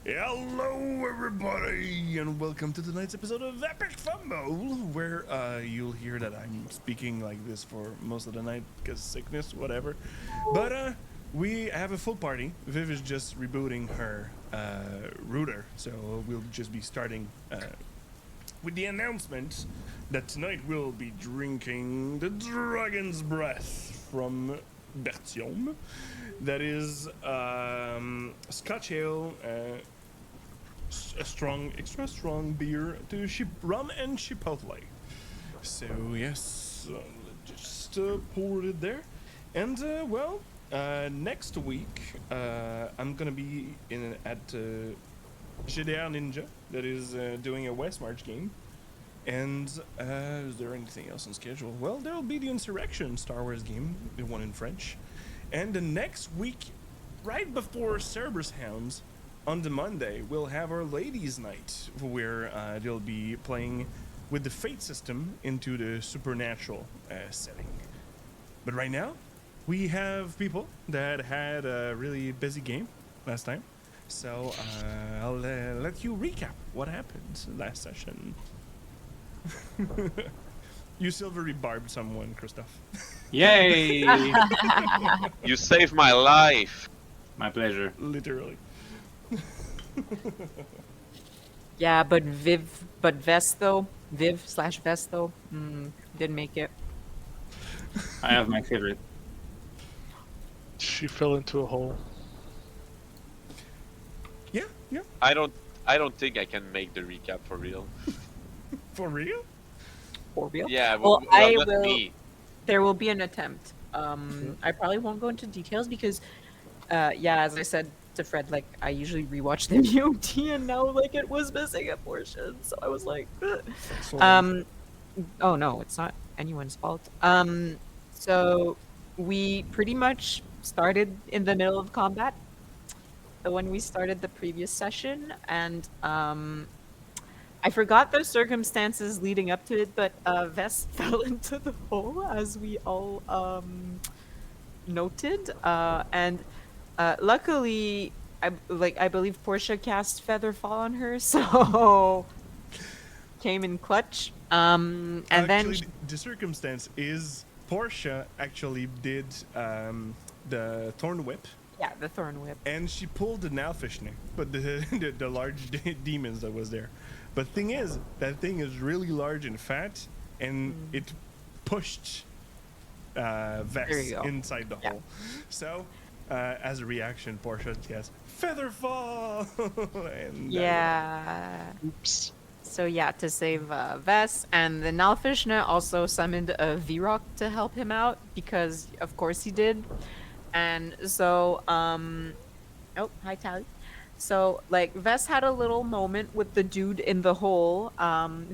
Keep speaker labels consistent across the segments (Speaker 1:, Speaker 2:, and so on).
Speaker 1: Hello, everybody, and welcome to tonight's episode of Epic Fumble, where you'll hear that I'm speaking like this for most of the night because sickness, whatever. But we have a full party. Viv is just rebooting her router, so we'll just be starting with the announcement that tonight we'll be drinking the Dragon's Breath from Bertium. That is Scotch ale, a strong, extra strong beer to rum and chipotle. So yes, just poured it there, and next week I'm gonna be at GDR Ninja that is doing a West March game. And is there anything else on schedule? Well, there'll be the Insurrection Star Wars game, the one in French. And the next week, right before Cerberus Hounds, on the Monday, we'll have our Ladies' Night, where they'll be playing with the Fate system into the supernatural setting. But right now, we have people that had a really busy game last time. So I'll let you recap what happened last session. You silvery barbed someone, Christoph.
Speaker 2: Yay!
Speaker 3: You saved my life.
Speaker 2: My pleasure.
Speaker 1: Literally.
Speaker 4: Yeah, but Vest though, Viv/Vest though, didn't make it.
Speaker 2: I have my favorite.
Speaker 5: She fell into a hole.
Speaker 1: Yeah.
Speaker 3: I don't think I can make the recap for real.
Speaker 1: For real?
Speaker 4: For real?
Speaker 3: Yeah,
Speaker 4: Well, I
Speaker 3: not
Speaker 4: will.
Speaker 3: me.
Speaker 4: There will be an attempt. I probably won't go into details because, as I said to Fred, like I usually rewatch the MUT and now like it was missing a portion, so I was like, oh no, it's not anyone's fault. So we pretty much started in the middle of combat when we started the previous session, and I forgot the circumstances leading up to it, but Vest fell into the hole, as we all noted, and luckily, I believe Portia cast Featherfall on her, so came in clutch. And
Speaker 1: actually,
Speaker 4: then
Speaker 1: the circumstance is Portia actually did the Thorn Whip.
Speaker 4: yeah, the Thorn Whip.
Speaker 1: And she pulled the Nalfishne, but the large demons that was there. But thing is, that thing is really large and fat, and it pushed Vex inside the hole. So, as a reaction, Portia gets Featherfall! And
Speaker 5: Oops.
Speaker 4: So yeah, to save Vess, and the Nalfishna also summoned a V-Rock to help him out, because of course he did. And so, oh, hi Tally. So, like, Vess had a little moment with the dude in the hole,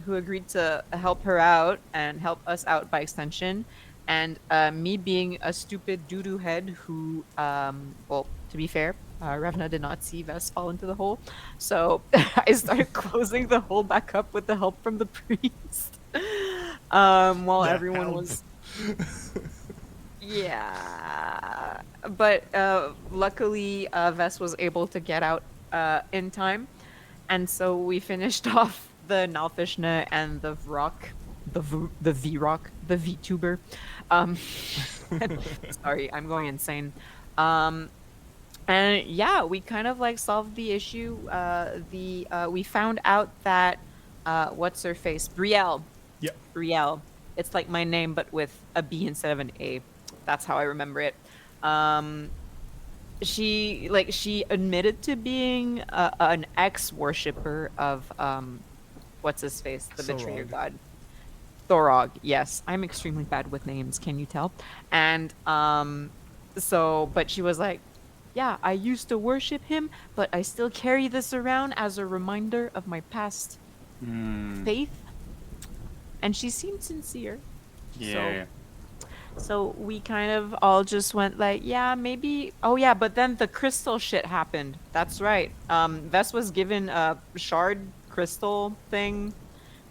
Speaker 4: who agreed to help her out and help us out by extension. And me being a stupid doo-doo head who, well, to be fair, Revna did not see Vess fall into the hole. So I started closing the hole back up with the help from the priest. While everyone was... Yeah. But luckily, Vess was able to get out in time, and so we finished off the Nalfishna and the Vrock, the V-Rock, the VTuber. Sorry, I'm going insane. And yeah, we kind of like solved the issue. We found out that what's her face, Brielle.
Speaker 1: Yep.
Speaker 4: Brielle. It's like my name, but with a B instead of an A. That's how I remember it. She admitted to being an ex-worshipper of what's his face, the betrayer god, Thorog. Yes, I'm extremely bad with names. Can you tell? And but she was like, yeah, I used to worship him, but I still carry this around as a reminder of my past faith. And she seemed sincere.
Speaker 2: Yeah.
Speaker 4: So we kind of all just went like, yeah, maybe. Oh yeah, but then the crystal shit happened. That's right. Vess was given a shard crystal thing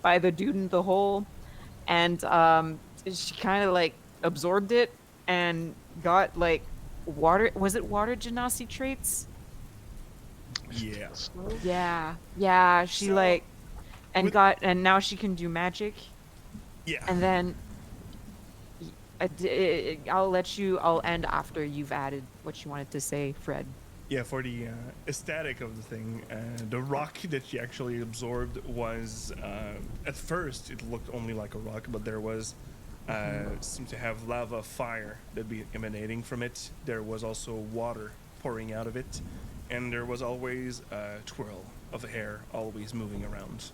Speaker 4: by the dude in the hole, and she kind of like absorbed it and got like water. Was it water genasi traits?
Speaker 1: Yeah.
Speaker 4: Yeah. She
Speaker 1: So,
Speaker 4: like and
Speaker 1: with-
Speaker 4: and now she can do magic.
Speaker 1: Yeah.
Speaker 4: And then I'll end after you've added what you wanted to say, Fred.
Speaker 1: Yeah, for the aesthetic of the thing, the rock that she actually absorbed was, at first, it looked only like a rock, but there was, seemed to have lava fire that be emanating from it. There was also water pouring out of it, and there was always a twirl of hair always moving around.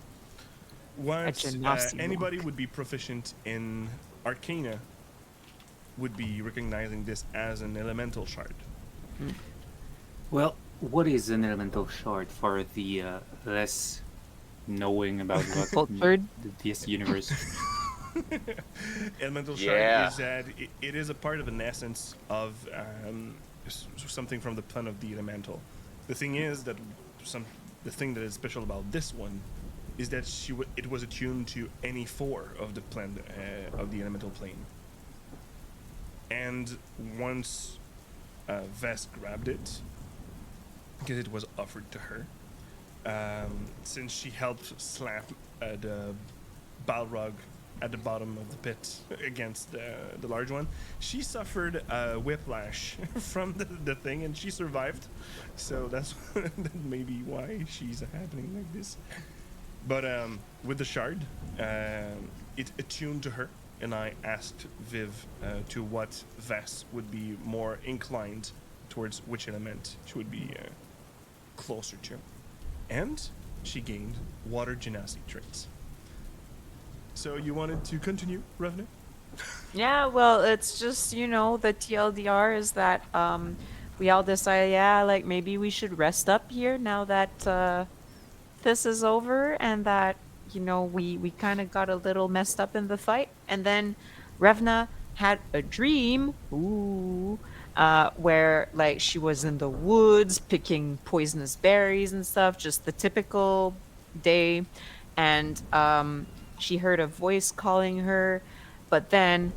Speaker 1: What
Speaker 4: genasi
Speaker 1: anybody
Speaker 4: rock.
Speaker 1: would be proficient in Arcana would be recognizing this as an elemental shard.
Speaker 2: Well, what is an elemental shard for the less knowing about what
Speaker 4: Cultured.
Speaker 2: this universe?
Speaker 1: Elemental
Speaker 3: Yeah.
Speaker 1: shard is that it is a part of an essence of something from the plan of the elemental. The thing is that the thing that is special about this one is that it was attuned to any four of the plan of the elemental plane. And once Vess grabbed it, because it was offered to her, since she helped slap the Balrog at the bottom of the pit against the large one, she suffered a whiplash from the thing, and she survived. So that's that may be why she's happening like this. But with the shard, it attuned to her, and I asked Viv to what Vess would be more inclined towards, which element she would be closer to. And she gained water genasi traits. So you wanted to continue, Revna?
Speaker 4: Yeah, well, it's just, the TLDR is that we all decided, yeah, like maybe we should rest up here now that this is over, and that, we kind of got a little messed up in the fight. And then Revna had a dream, where like she was in the woods picking poisonous berries and stuff, just the typical day. And she heard a voice calling her, but then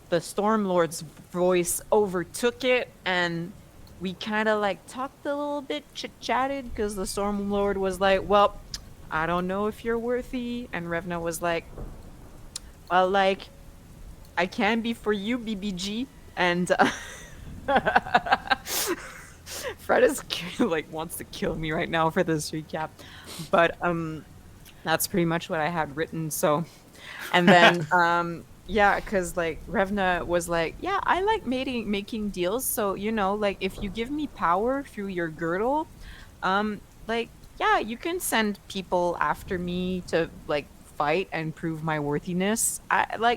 Speaker 4: the Stormlord's voice overtook it, and we kind of like talked a little bit, chit-chatted, because the Stormlord was like, well, I don't know if you're worthy. And Revna was like, well, like, I can be for you, BBG. And Fred is like wants to kill me right now for this recap, but that's pretty much what I had written. So, and then yeah, because like Revna was like, yeah, I like making deals. So like if you give me power through your girdle, like yeah, you can send people after me to like fight and prove my worthiness.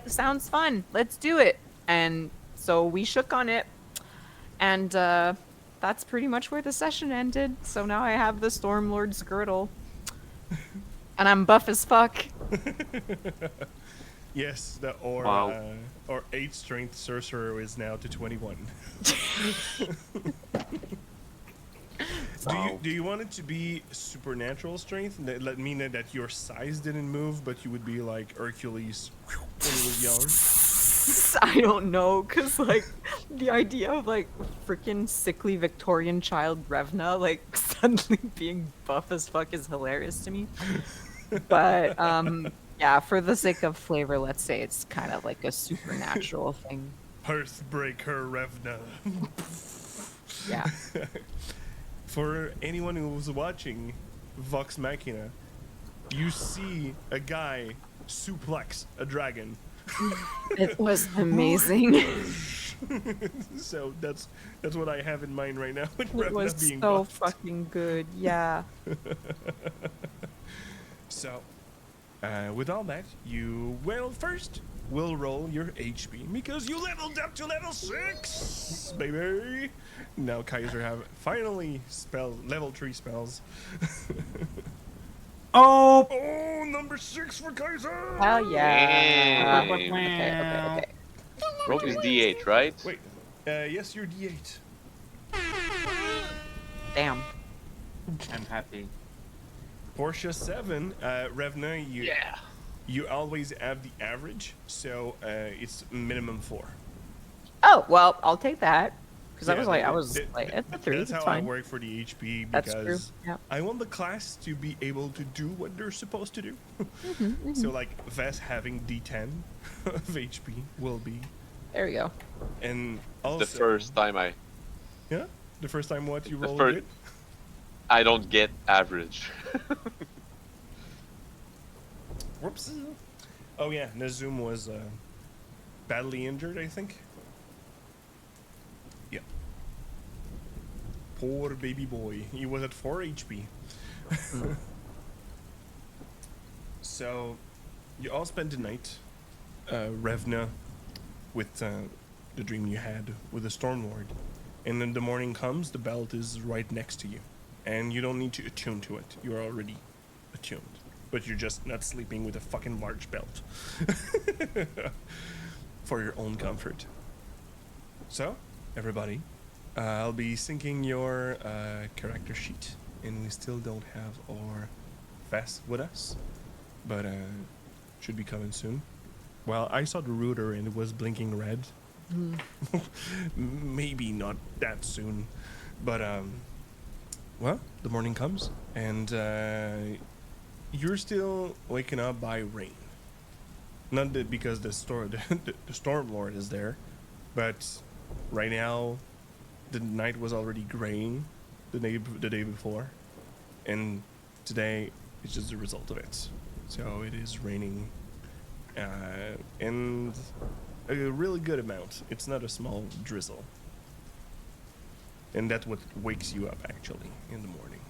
Speaker 4: Sounds fun. Let's do it. And so we shook on it, and that's pretty much where the session ended. So now I have the Stormlord's girdle, and I'm buff as fuck.
Speaker 1: Yes,
Speaker 2: Wow.
Speaker 1: Or 8 strength sorcerer is now to 21.
Speaker 2: Wow.
Speaker 1: Do you want it to be supernatural strength? That mean that your size didn't move, but you would be like Hercules when he was young?
Speaker 4: I don't know, cause like the idea of like freaking sickly Victorian child Revna like suddenly being buff as fuck is hilarious to me. But yeah, for the sake of flavor, let's say it's kind of like a supernatural thing.
Speaker 1: Hearthbreaker Revna.
Speaker 4: Yeah.
Speaker 1: For anyone who's watching Vox Machina, you see a guy suplex a dragon.
Speaker 4: It was amazing.
Speaker 1: So that's what I have in mind right now. With
Speaker 4: It
Speaker 1: Revna
Speaker 4: was
Speaker 1: being
Speaker 4: so
Speaker 1: buffed.
Speaker 4: fucking good. Yeah.
Speaker 1: So, with all that, first we'll roll your HP because you leveled up to level 6, baby. Now Kaiser have finally level 3 spells.
Speaker 2: Oh!
Speaker 1: Oh, number 6 for Kaiser.
Speaker 4: Hell yeah.
Speaker 3: Dang.
Speaker 4: Okay.
Speaker 3: Rogue is D8, right?
Speaker 1: Wait, yes, you're D8.
Speaker 4: Damn.
Speaker 2: I'm happy.
Speaker 1: Portia 7, Revna,
Speaker 3: Yeah.
Speaker 1: you always have the average, so it's minimum 4.
Speaker 4: Oh, well, I'll take that. Because I was like, it's a 3.
Speaker 1: That's
Speaker 4: It's
Speaker 1: how I
Speaker 4: fine.
Speaker 1: work for the HP
Speaker 4: That's true.
Speaker 1: because
Speaker 4: Yeah.
Speaker 1: I want the class to be able to do what they're supposed to do.
Speaker 4: Mm-hmm.
Speaker 1: So like Vess having D10 of HP will be,
Speaker 4: There we go.
Speaker 1: and also
Speaker 3: The first time
Speaker 1: yeah, the first time what you
Speaker 3: The
Speaker 1: rolled
Speaker 3: first-
Speaker 1: it.
Speaker 3: I don't get average.
Speaker 1: Whoops. Oh yeah, Nazum was badly injured, I think. Yeah. Poor baby boy. He was at 4 HP. So, you all spent the night, Revna, with the dream you had with the Stormlord. And then the morning comes, the belt is right next to you. And you don't need to attune to it. You're already attuned. But you're just not sleeping with a fucking large belt. For your own comfort. So, everybody, I'll be syncing your character sheet. And we still don't have our Vess with us. But should be coming soon. Well, I saw the router and it was blinking red. Maybe not that soon. But, well, the morning comes. And you're still waking up by rain. Not that because the storm lord is there, but right now the night was already graying the day before, and today is just the result of it. So it is raining, and a really good amount. It's not a small drizzle, and that's what wakes you up actually in the morning.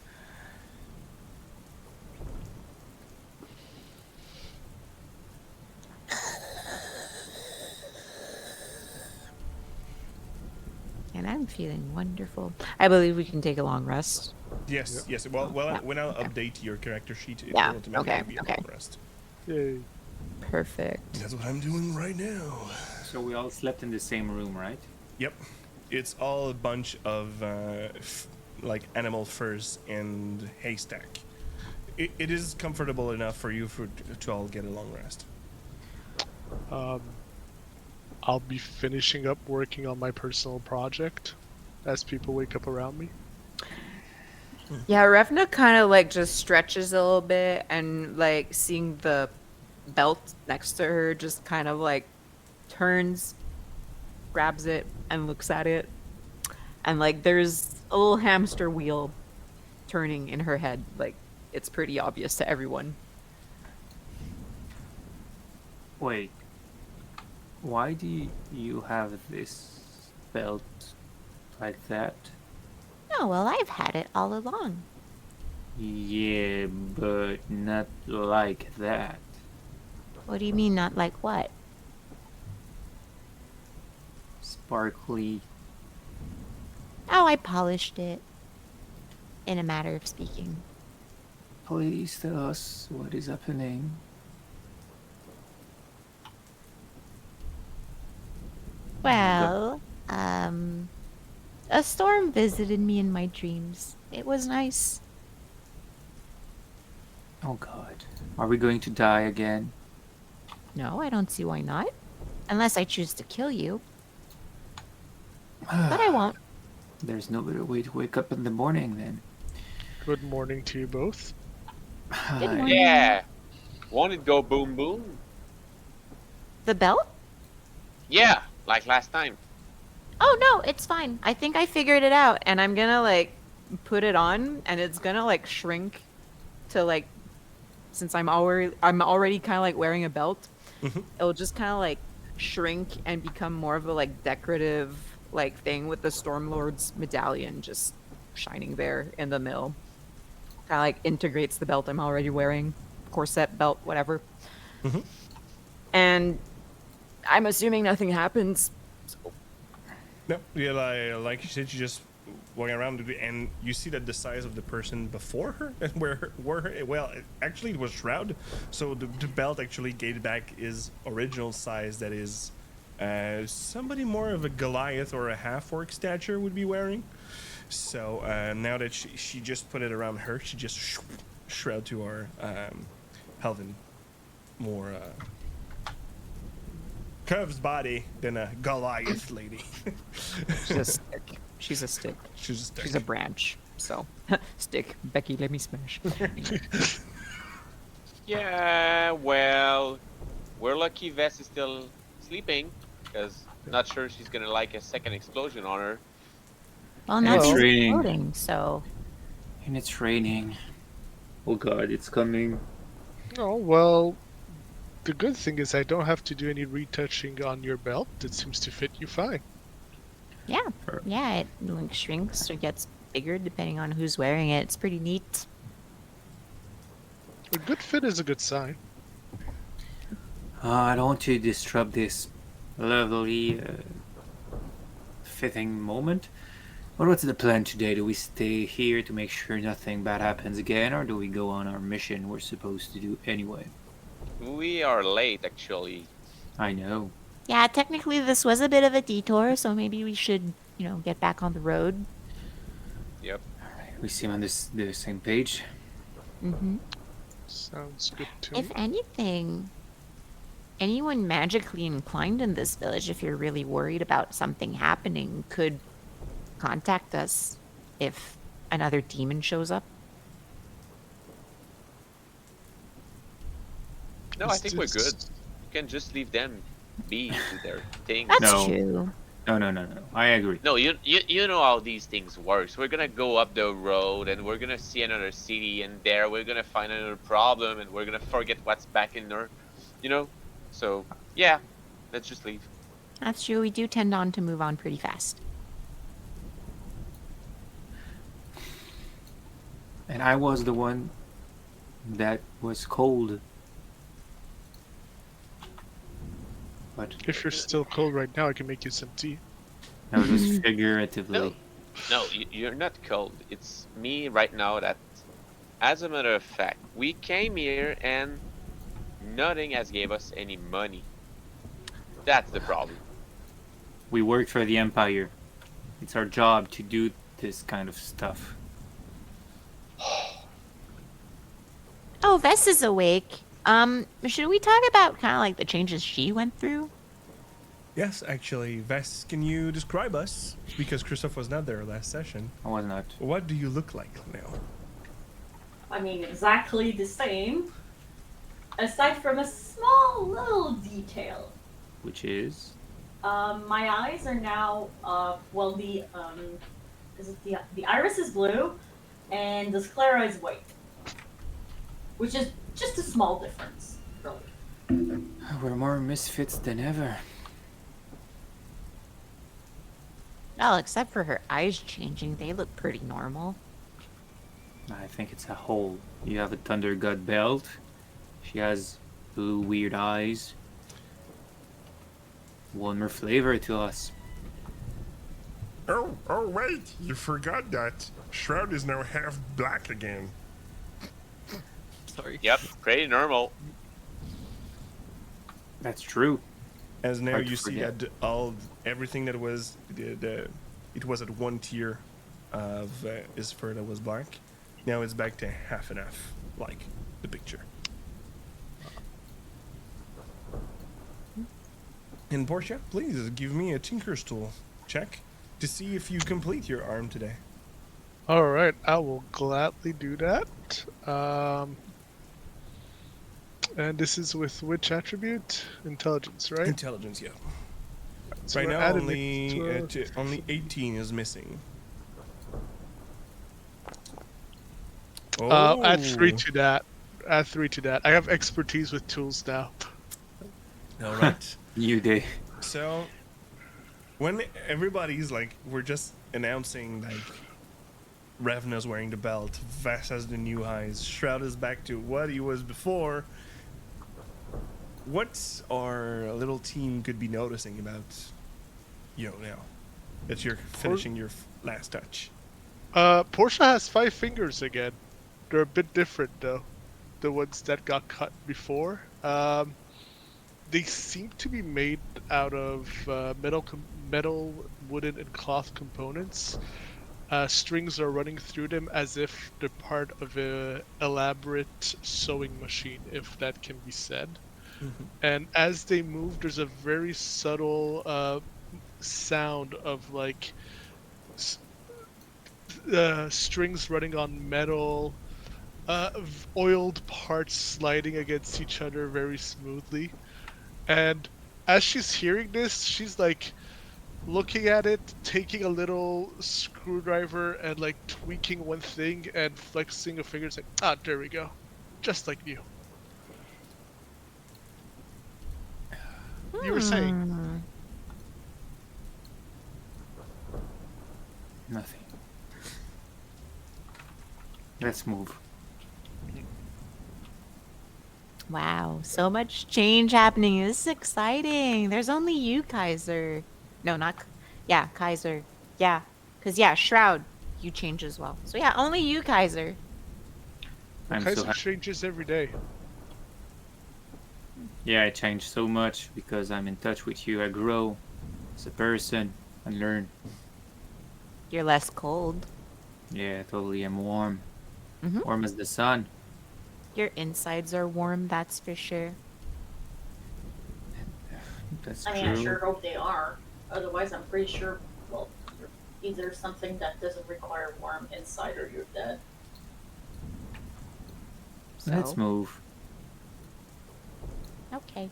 Speaker 4: And I'm feeling wonderful. I believe we can take a long rest.
Speaker 1: Yes, yes. Well,
Speaker 4: Yeah,
Speaker 1: when I'll
Speaker 4: okay.
Speaker 1: update your character sheet, it
Speaker 4: Yeah,
Speaker 1: will automatically
Speaker 4: okay,
Speaker 1: be a
Speaker 4: okay.
Speaker 1: long rest.
Speaker 5: Yay.
Speaker 4: Perfect.
Speaker 1: That's what I'm doing right now.
Speaker 2: So we all slept in the same room, right?
Speaker 1: Yep, it's all a bunch of like animal furs and haystack. It is comfortable enough for you to all get a long rest.
Speaker 5: I'll be finishing up working on my personal project as people wake up around me.
Speaker 4: Yeah, Revna kind of like just stretches a little bit and like seeing the belt next to her just kind of like turns, grabs it, and looks at it. And like there's a little hamster wheel turning in her head. Like it's pretty obvious to everyone.
Speaker 2: Wait. Why do you have this belt like that?
Speaker 6: Oh, well, I've had it all along.
Speaker 2: Yeah, but not like that.
Speaker 6: What do you mean, not like what?
Speaker 2: Sparkly.
Speaker 6: Oh, I polished it. In a matter of speaking.
Speaker 2: Please tell us what is happening.
Speaker 6: Well, a storm visited me in my dreams. It was nice.
Speaker 2: Oh god. Are we going to die again?
Speaker 6: No, I don't see why not. Unless I choose to kill you. But I won't.
Speaker 2: There's no better way to wake up in the morning then.
Speaker 5: Good morning to you both.
Speaker 6: Good morning.
Speaker 3: Yeah. Won't it go boom boom?
Speaker 6: The belt?
Speaker 3: Yeah, like last time.
Speaker 6: Oh, no, it's fine.
Speaker 4: I think I figured it out, and I'm gonna like put it on, and it's gonna like shrink to like, since I'm already kind of like wearing a belt, it'll just kind of like shrink and become more of a like decorative like thing with the Stormlord's medallion just shining there in the middle. Kind of like integrates the belt I'm already wearing, corset belt, whatever. And I'm assuming nothing happens.
Speaker 1: No, yeah, like you said, you just walking around and you see that the size of the person before her and actually it was Shroud, so the belt actually gated back is original size. That is somebody more of a Goliath or a half-orc stature would be wearing. So now that she just put it around her, she just Shroud to our Helvin more curves body than a Goliath lady.
Speaker 4: Just She's a stick.
Speaker 1: She's a stick.
Speaker 4: She's a branch. So, stick. Becky, let me smash.
Speaker 3: Yeah, well, we're lucky Vess is still sleeping, because not sure she's gonna like a second explosion on her.
Speaker 6: Well,
Speaker 2: Well-
Speaker 6: nothing's
Speaker 2: Raining.
Speaker 6: exploding, so
Speaker 2: And it's raining. Oh god, it's coming.
Speaker 5: Oh, well, the good thing is I don't have to do any retouching on your belt. It seems to fit you fine.
Speaker 6: yeah, it like shrinks or gets bigger depending on who's wearing it. It's pretty neat.
Speaker 5: A good fit is a good sign.
Speaker 2: I don't want to disrupt this lovely fitting moment. But what's the plan today? Do we stay here to make sure nothing bad happens again, or do we go on our mission we're supposed to do anyway?
Speaker 3: We are late, actually.
Speaker 2: I know.
Speaker 6: Yeah, technically this was a bit of a detour, so maybe we should, get back on the road.
Speaker 3: Yep.
Speaker 2: Alright, we seem on the same page.
Speaker 6: Mm-hmm.
Speaker 5: Sounds good to me.
Speaker 6: If anything, anyone magically inclined in this village, if you're really worried about something happening, could contact us if another demon shows up.
Speaker 3: No, I
Speaker 5: Is
Speaker 3: think we're good.
Speaker 5: this-
Speaker 3: You can just leave them be to their thing.
Speaker 6: That's
Speaker 2: No.
Speaker 6: true.
Speaker 2: No. I agree.
Speaker 3: No, you know how these things works. We're gonna go up the road and we're gonna see another city, and there we're gonna find another problem, and we're gonna forget what's back in there, So yeah, let's just leave.
Speaker 6: That's true. We do tend on to move on pretty fast.
Speaker 2: And I was the one that was cold. But
Speaker 5: If you're still cold right now, I can make you some tea.
Speaker 2: that was figuratively.
Speaker 3: No, you're not cold. It's me right now that, as a matter of fact, we came here and nothing has gave us any money. That's the problem.
Speaker 2: We worked for the Empire. It's our job to do this kind of stuff.
Speaker 6: Oh, Vess is awake. Should we talk about kind of like the changes she went through?
Speaker 1: Yes, actually, Vess, can you describe us? Because Christoph was not there last session.
Speaker 2: I was not.
Speaker 1: What do you look like now?
Speaker 7: I mean, exactly the same, aside from a small little detail.
Speaker 2: Which is?
Speaker 7: My eyes are now, the iris is blue, and the sclera is white, which is just a small difference, really.
Speaker 2: We're more misfits than ever.
Speaker 6: Well, except for her eyes changing, they look pretty normal.
Speaker 2: I think it's a whole. You have a Thunder God belt. She has blue weird eyes. One more flavor to us.
Speaker 8: Oh, wait, you forgot that. Shroud is now half black again.
Speaker 4: Sorry.
Speaker 3: Yep, pretty normal.
Speaker 2: That's true.
Speaker 1: As now
Speaker 2: Hard to
Speaker 1: you see
Speaker 2: forget.
Speaker 1: that everything that was it was at one tier of his fur that was black. Now it's back to half and half, like the picture. And Portia, please give me a Tinker's Tool check to see if you complete your arm today.
Speaker 5: Alright, I will gladly do that. And this is with which attribute? Intelligence, right?
Speaker 1: Intelligence, yeah.
Speaker 5: So
Speaker 1: right
Speaker 5: we're
Speaker 1: now,
Speaker 5: adding
Speaker 1: only 18 is missing.
Speaker 5: Add 3 to that. Add 3 to that. I have expertise with tools now.
Speaker 1: All right.
Speaker 2: New day.
Speaker 1: So, when everybody's like, we're just announcing like, Ravna's wearing the belt, Vass has the new eyes, Shroud is back to what he was before. What's our little team could be noticing about now that you're finishing your last touch?
Speaker 5: Portia has 5 fingers again. They're a bit different though. The ones that got cut before. They seem to be made out of metal, wooden, and cloth components. Strings are running through them as if they're part of a elaborate sewing machine, if that can be said.
Speaker 1: Mm-hmm.
Speaker 5: And as they move, there's a very subtle sound of like strings running on metal, oiled parts sliding against each other very smoothly. And as she's hearing this, she's like looking at it, taking a little screwdriver and like tweaking one thing and flexing a finger, saying, "Ah, there we go, just like new." You were saying?
Speaker 6: Hmm.
Speaker 2: Nothing. Let's move.
Speaker 6: Wow, so much change happening. This is exciting. There's only you, Kaiser. No, not. Yeah, Kaiser. Yeah. Because, yeah, Shroud, you change as well. So, yeah, only you, Kaiser.
Speaker 2: I'm
Speaker 5: Kaiser
Speaker 2: so happy.
Speaker 5: changes every day.
Speaker 2: Yeah, I changed so much because I'm in touch with you. I grow as a person and learn.
Speaker 6: You're less cold.
Speaker 2: Yeah, totally. I'm warm.
Speaker 6: Mhm.
Speaker 2: Warm as the sun.
Speaker 6: Your insides are warm, that's for sure.
Speaker 2: That's
Speaker 7: I mean,
Speaker 2: true.
Speaker 7: I sure hope they are. Otherwise, I'm pretty sure, well, you're either something that doesn't require warm inside or you're dead.
Speaker 2: Let's
Speaker 6: So,
Speaker 2: move.
Speaker 6: okay.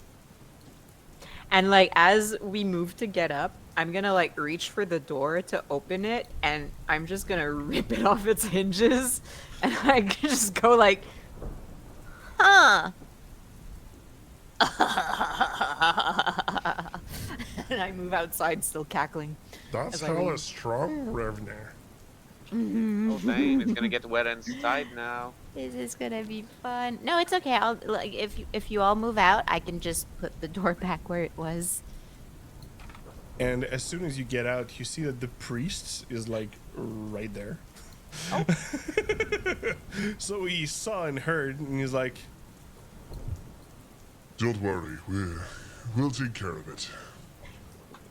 Speaker 4: And like as we move to get up, I'm gonna like reach for the door to open it, and I'm just gonna rip it off its hinges, and I can just go like, huh. And I move outside, still cackling.
Speaker 8: That's
Speaker 4: As I
Speaker 8: hella
Speaker 4: leave.
Speaker 8: strong, Revner.
Speaker 3: Oh dang, it's gonna get wet inside now.
Speaker 6: This is gonna be fun. No, it's okay. I'll like if you all move out, I can just put the door back where it was.
Speaker 1: And as soon as you get out, you see that the priest is like right there. So he saw and heard, and he's like,
Speaker 8: Don't worry, we'll take care of it.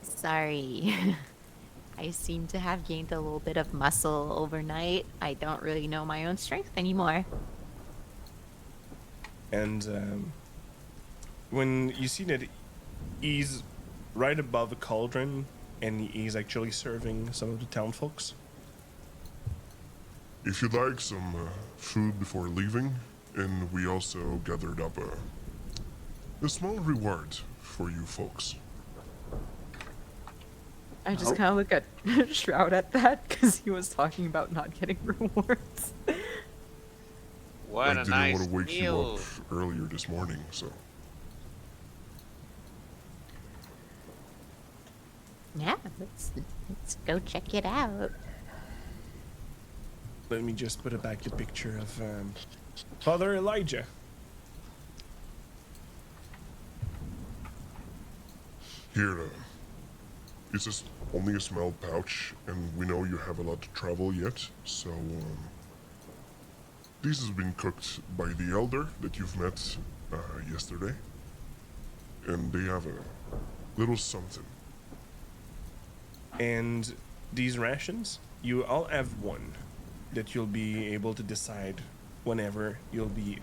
Speaker 6: Sorry. I seem to have gained a little bit of muscle overnight. I don't really know my own strength anymore.
Speaker 1: and when you see that he's right above the cauldron, and he's actually serving some of the town folks.
Speaker 8: If you'd like some food before leaving, and we also gathered up a small reward for you folks.
Speaker 4: I just
Speaker 2: Oh.
Speaker 4: kind of look at Shroud at that because he was talking about not getting rewards.
Speaker 3: What
Speaker 8: I
Speaker 3: a
Speaker 8: didn't
Speaker 3: nice
Speaker 8: want to wake you
Speaker 3: meal.
Speaker 8: up earlier this morning, so
Speaker 6: Yeah, let's go check it out.
Speaker 1: Let me just put back a picture of Father Elijah.
Speaker 8: here, it's just only a small pouch, and we know you have a lot to travel yet, so this has been cooked by the elder that you've met yesterday, and they have a little something.
Speaker 1: And these rations, you all have one that you'll be able to decide whenever you'll be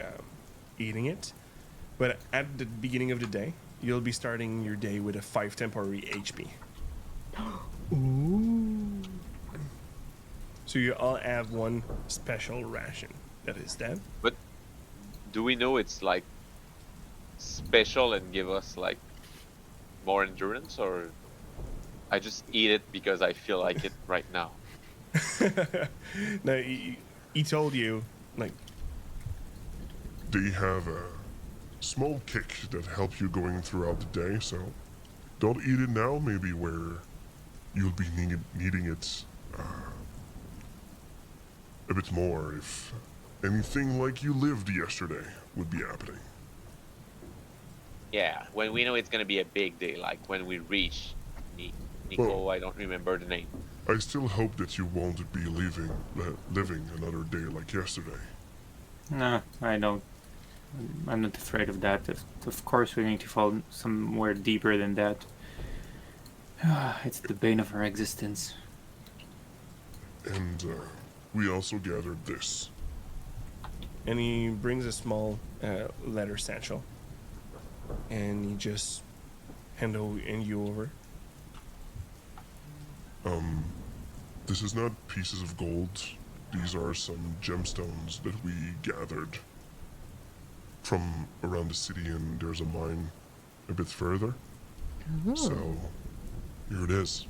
Speaker 1: eating it. But at the beginning of the day, you'll be starting your day with a 5 temporary HP. So you all have one special ration. That is that.
Speaker 3: But do we know it's like special and give us like more endurance, or I just eat it because I feel like it right now?
Speaker 1: No, he told you, like,
Speaker 8: They have a small kick that helps you going throughout the day, so don't eat it now, maybe where you'll be needing it a bit more if anything like you lived yesterday would be happening.
Speaker 3: Yeah, when we know it's gonna be a big day, like when we reach Nico, I don't remember the name.
Speaker 8: I still hope that you won't be living another day like yesterday.
Speaker 2: No, I don't. I'm not afraid of that. Of course, we're going to fall somewhere deeper than that. It's the bane of our existence.
Speaker 8: And we also gathered this.
Speaker 1: and he brings a small leather satchel, and he just hand you over.
Speaker 8: This is not pieces of gold. These are some gemstones that we gathered from around the city, and there's a mine a bit further. So, here it is.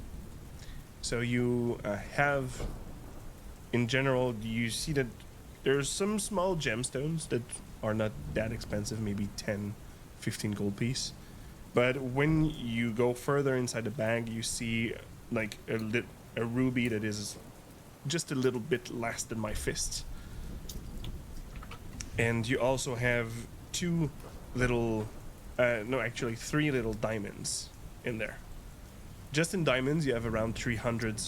Speaker 1: So you have, in general, you see that there's some small gemstones that are not that expensive, maybe 10, 15 gold piece. But when you go further inside the bag, you see like a ruby that is just a little bit less than my fist. And you also have two little, no, actually 3 little diamonds in there. Just in diamonds, you have around 300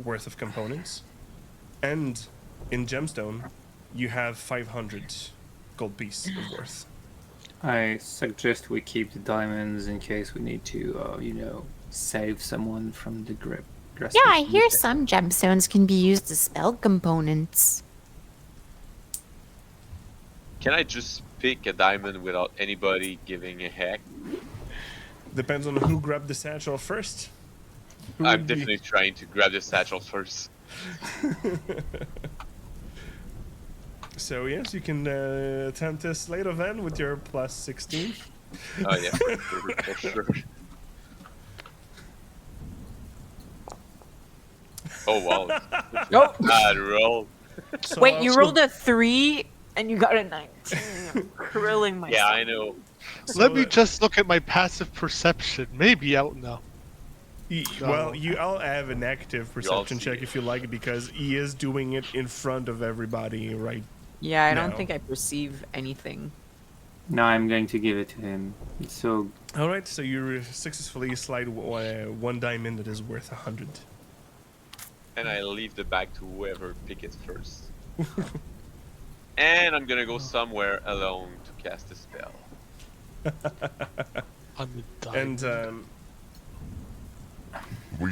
Speaker 1: worth of components. And in gemstone, you have 500 gold piece of worth.
Speaker 2: I suggest we keep the diamonds in case we need to, save someone from the grip.
Speaker 6: Yeah, I hear some gemstones can be used as spell components.
Speaker 3: Can I just pick a diamond without anybody giving a heck?
Speaker 1: Depends on who grabbed the satchel first. Who
Speaker 3: I'm
Speaker 1: would be-
Speaker 3: definitely trying to grab the satchel first.
Speaker 1: So yes, you can attempt a sleight of hand with your plus 16.
Speaker 3: Oh yeah, for sure. Oh wow.
Speaker 4: Nope.
Speaker 3: Bad roll.
Speaker 1: So
Speaker 4: Wait, you
Speaker 1: also-
Speaker 4: rolled a 3 and you got a 19. I'm curling myself.
Speaker 3: Yeah, I know.
Speaker 1: so
Speaker 5: Let me
Speaker 1: that-
Speaker 5: just look at my passive perception. Maybe out now.
Speaker 1: Well, you all have an active perception
Speaker 3: see
Speaker 1: check
Speaker 3: it.
Speaker 1: if you like, because he is doing it in front of everybody, right?
Speaker 4: Yeah, I don't
Speaker 1: No.
Speaker 4: think I perceive anything.
Speaker 2: No, I'm going to give it to him. It's so
Speaker 1: All right, so you successfully slide one diamond that is worth 100.
Speaker 3: And I leave the bag to whoever pick it first. And I'm gonna go somewhere alone to cast a spell.
Speaker 5: On the
Speaker 1: And
Speaker 5: diamond.
Speaker 8: We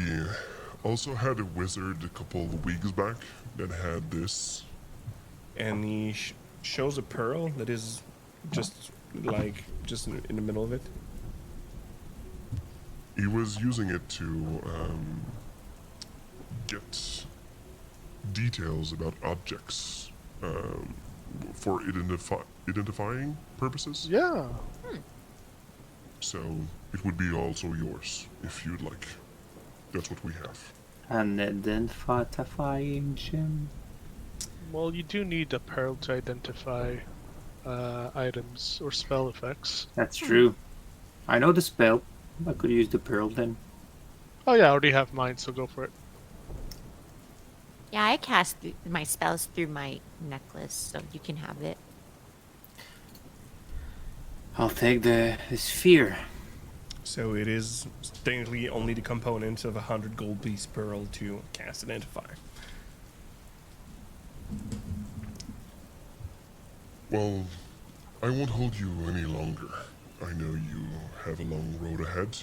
Speaker 8: also had a wizard a couple of weeks back that had this.
Speaker 1: and he shows a pearl that is just in the middle of it.
Speaker 8: He was using it to get details about objects for identifying purposes.
Speaker 5: Yeah.
Speaker 8: So it would be also yours if you'd like. That's what we have.
Speaker 2: an identifying gem.
Speaker 5: Well, you do need a pearl to identify items or spell effects.
Speaker 2: That's true. I know the spell. I could use the pearl then.
Speaker 5: Oh yeah, I already have mine, so go for it.
Speaker 6: Yeah, I cast my spells through my necklace, so you can have it.
Speaker 2: I'll take the sphere.
Speaker 1: So it is technically only the component of 100 gold piece pearl to cast identify.
Speaker 8: Well, I won't hold you any longer. I know you have a long road ahead.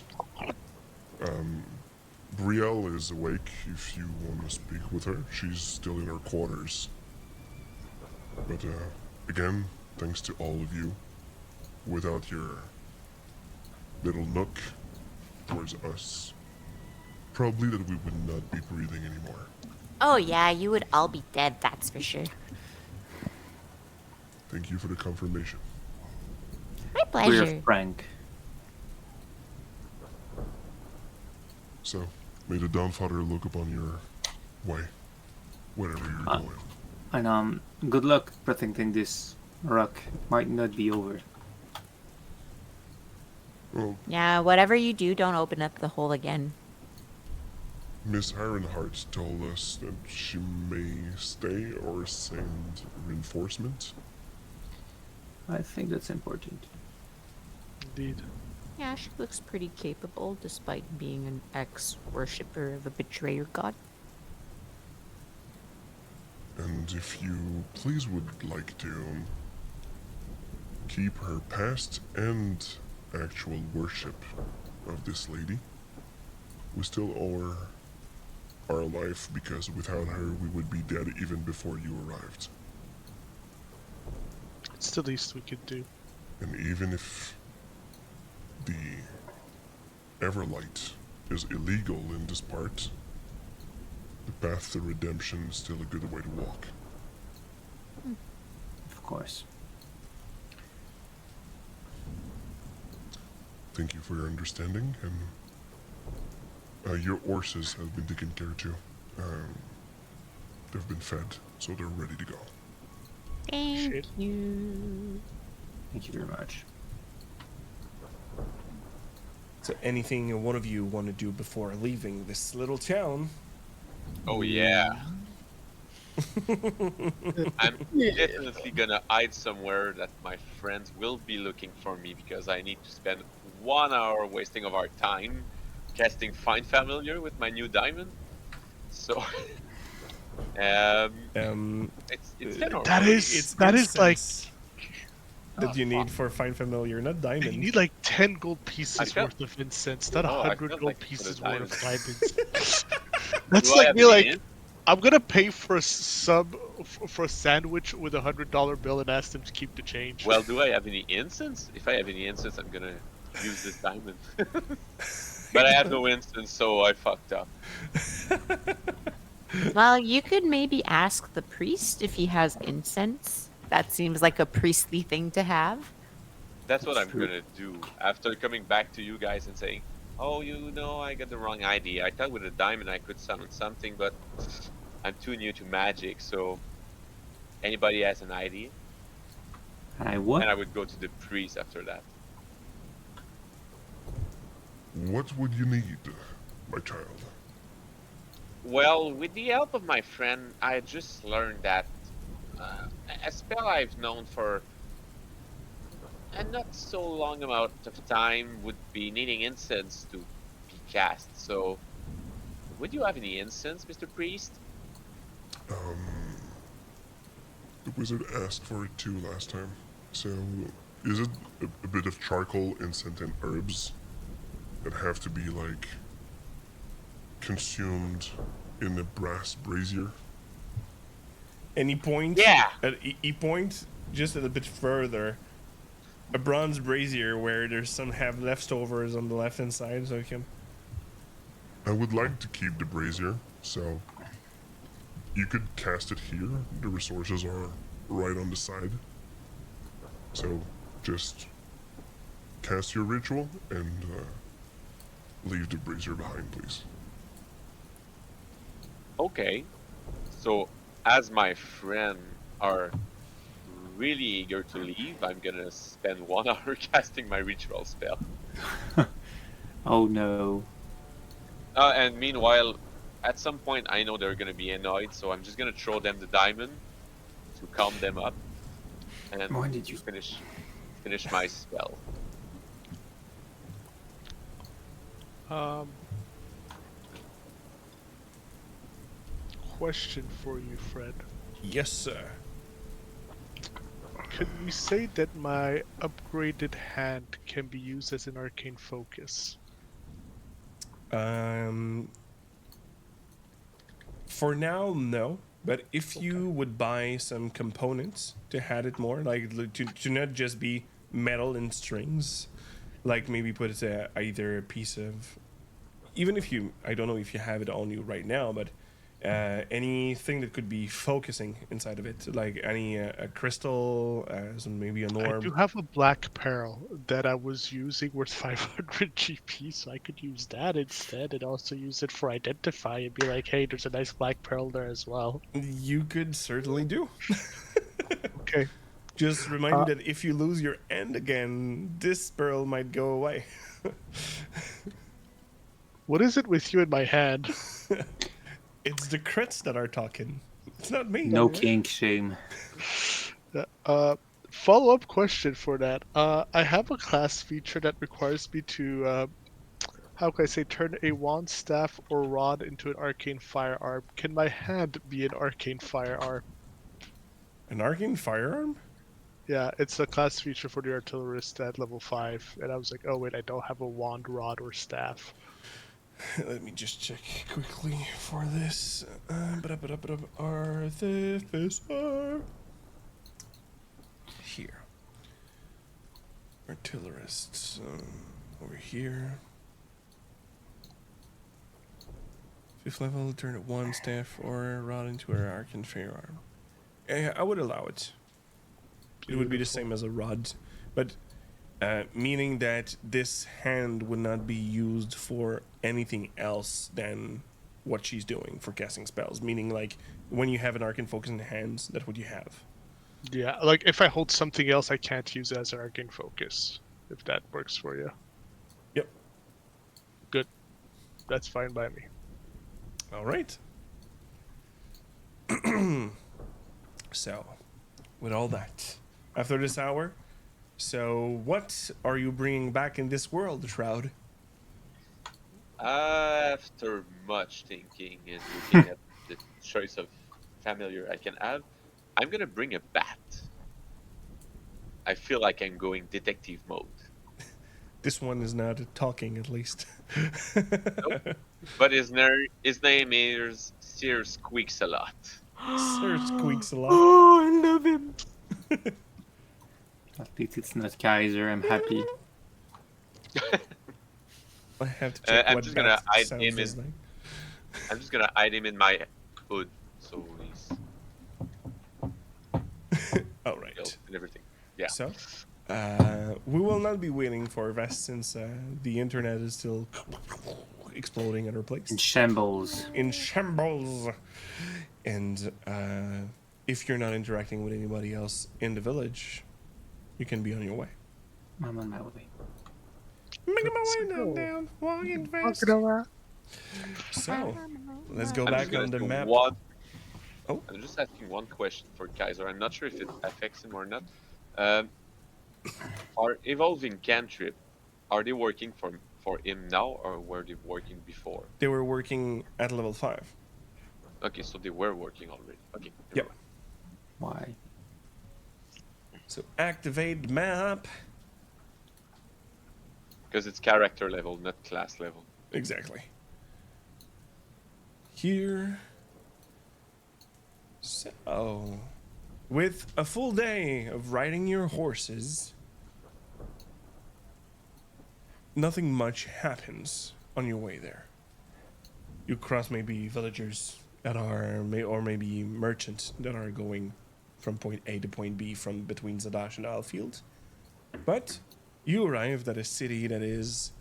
Speaker 8: Brielle is awake if you want to speak with her. She's still in her quarters. But again, thanks to all of you. Without your little nook towards us, probably that we would not be breathing anymore.
Speaker 6: Oh yeah, you would all be dead, that's for sure.
Speaker 8: Thank you for the confirmation.
Speaker 6: My
Speaker 2: We're
Speaker 6: pleasure.
Speaker 2: frank.
Speaker 8: So, may the Dawnfather look upon your way, wherever you're going.
Speaker 2: And good luck protecting this rock. Might not be over.
Speaker 8: Well,
Speaker 6: Yeah, whatever you do, don't open up the hole again.
Speaker 8: Miss Ironheart told us that she may stay or send reinforcements.
Speaker 2: I think that's important.
Speaker 5: Indeed.
Speaker 6: Yeah, she looks pretty capable despite being an ex-worshipper of a betrayer god.
Speaker 8: And if you please would like to keep her past and actual worship of this lady, we still owe her our life, because without her we would be dead even before you arrived.
Speaker 5: It's the least we could do.
Speaker 8: And even if the Everlight is illegal in this part, the the path to redemption is still a good way to walk.
Speaker 2: Of course.
Speaker 8: Thank you for your understanding, and your horses have been taken care to. They've been fed, so they're ready to go.
Speaker 6: Thank
Speaker 5: Shit.
Speaker 6: you.
Speaker 2: Thank you very much.
Speaker 1: So anything one of you want to do before leaving this little town?
Speaker 3: Oh yeah. I'm definitely gonna hide somewhere that my friends will be looking for me because I need to spend 1 hour wasting of our time casting Find Familiar with my new diamond. So, it's 10 or
Speaker 5: That
Speaker 1: It's
Speaker 5: is like
Speaker 1: incense that you need for Find Familiar, not
Speaker 5: you
Speaker 1: diamond.
Speaker 5: need like 10 gold pieces
Speaker 3: felt-
Speaker 5: worth of incense, not
Speaker 3: Oh, I
Speaker 5: 100
Speaker 3: felt
Speaker 5: gold
Speaker 3: like it for the
Speaker 5: pieces worth of
Speaker 3: diamond.
Speaker 5: diamonds. That's
Speaker 3: Do I
Speaker 5: like
Speaker 3: have
Speaker 5: me
Speaker 3: any
Speaker 5: like
Speaker 3: hint?
Speaker 5: I'm gonna pay for a sub for a sandwich with $100 bill and ask them to keep the change.
Speaker 3: Well, do I have any incense? If I have any incense, I'm gonna use this diamond. But I have no incense, so I fucked up.
Speaker 6: Well, you could maybe ask the priest if he has incense. That seems like a priestly thing to have.
Speaker 3: That's what
Speaker 2: That's
Speaker 3: I'm
Speaker 2: true.
Speaker 3: gonna do after coming back to you guys and saying, "Oh, I got the wrong idea. I thought with a diamond I could summon something, but I'm too new to magic. So, anybody has an idea?"
Speaker 2: I what?
Speaker 3: And I would go to the priest after that.
Speaker 8: What would you need, my child?
Speaker 3: Well, with the help of my friend, I just learned that a spell I've known for a not so long amount of time would be needing incense to be cast. So, would you have any incense, Mr. Priest?
Speaker 8: The wizard asked for it too last time. So, is it a bit of charcoal, incense, and herbs that have to be, like, consumed in a brass brazier?
Speaker 1: Any point?
Speaker 3: Yeah.
Speaker 1: At E point, just a bit further. A bronze brazier where there's some have leftovers on the left hand side, so you can.
Speaker 8: I would like to keep the brazier, so you could cast it here. The resources are right on the side. So just cast your ritual and leave the brazier behind, please.
Speaker 3: Okay. So, as my friend are really eager to leave, I'm gonna spend 1 hour casting my ritual spell.
Speaker 2: Oh no.
Speaker 3: And meanwhile, at some point, I know they're gonna be annoyed, so I'm just gonna throw them the diamond to calm them up, and
Speaker 2: When did you-
Speaker 3: finish my spell.
Speaker 5: Question for you, Fred.
Speaker 1: Yes, sir.
Speaker 5: Could we say that my upgraded hand can be used as an arcane focus?
Speaker 1: For now, no. But if you would buy some components to add it more, like to not just be metal and strings, like maybe put either a piece of, even if you, I don't know if you have it on you right now, but anything that could be focusing inside of it, like any a crystal, some maybe an
Speaker 5: I
Speaker 1: orb.
Speaker 5: do have a black pearl that I was using worth 500 GP, so I could use that instead and also use it for identify and be like, hey, there's a nice black pearl there as well.
Speaker 1: You could certainly do.
Speaker 5: Okay.
Speaker 1: Just remind you that if you lose your end again, this pearl might go away.
Speaker 5: What is it with you in my hand?
Speaker 1: It's the crits that are talking. It's not me.
Speaker 2: No kink shame.
Speaker 5: Follow-up question for that. I have a class feature that requires me to, how can I say, turn a wand, staff, or rod into an arcane firearm. Can my hand be an arcane firearm?
Speaker 1: An arcane firearm?
Speaker 5: Yeah, it's a class feature for the artillerist at level 5, and I was like, oh wait, I don't have a wand, rod, or staff.
Speaker 1: Let me just check quickly for this. Artificer. Here. Artillerists. Over here. 5th level, turn it 1 staff or rod into her arcane firearm. I would allow it. It would be the
Speaker 5: Beautiful.
Speaker 1: same as a rod, but meaning that this hand would not be used for anything else than what she's doing for casting spells. Meaning, like, when you have an arcane focus in the hands, that's what you have.
Speaker 5: Yeah, like if I hold something else, I can't use it as an arcane focus. If that works for you.
Speaker 1: Yep.
Speaker 5: Good. That's fine by me.
Speaker 1: All right. So, with all that, after this hour, so what are you bringing back in this world, Shroud?
Speaker 3: After much thinking and looking at the choice of familiar I can have, I'm gonna bring a bat. I feel like I'm going detective mode.
Speaker 1: This one is not talking, at least.
Speaker 3: But his name is Sir Squeaks a lot.
Speaker 1: Sir squeaks a lot.
Speaker 4: Oh, I love him.
Speaker 2: At least it's not Kaiser. I'm happy.
Speaker 1: I have to check
Speaker 3: I'm
Speaker 1: what
Speaker 3: just gonna
Speaker 1: bat
Speaker 3: hide
Speaker 1: sounds
Speaker 3: him
Speaker 1: is
Speaker 3: in.
Speaker 1: like.
Speaker 3: I'm just gonna hide him in my hood, so he's
Speaker 1: All right.
Speaker 3: killed and everything. Yeah.
Speaker 1: So, we will not be waiting for Vest since the internet is still exploding at her place.
Speaker 2: In shambles.
Speaker 1: In shambles. And if you're not interacting with anybody else in the village, you can be on your way.
Speaker 2: I'm on my way.
Speaker 1: Making my way down, walking fast. So, let's go
Speaker 3: I'm
Speaker 1: back
Speaker 3: just gonna
Speaker 1: on the
Speaker 3: do
Speaker 1: map.
Speaker 3: one.
Speaker 1: Oh.
Speaker 3: I'm just asking one question for Kaiser. I'm not sure if it affects him or not. Are evolving cantrip, are they working for him now, or were they working before?
Speaker 1: They were working at level 5.
Speaker 3: Okay, so they were working already. Okay.
Speaker 1: Yep.
Speaker 2: Why?
Speaker 1: So, activate map.
Speaker 3: Because it's character level, not class level.
Speaker 1: Exactly. Here. So, with a full day of riding your horses, nothing much happens on your way there. You cross maybe villagers that are, or maybe merchants that are going from point A to point B from between Zadash and Alfield. But you arrived at a city that is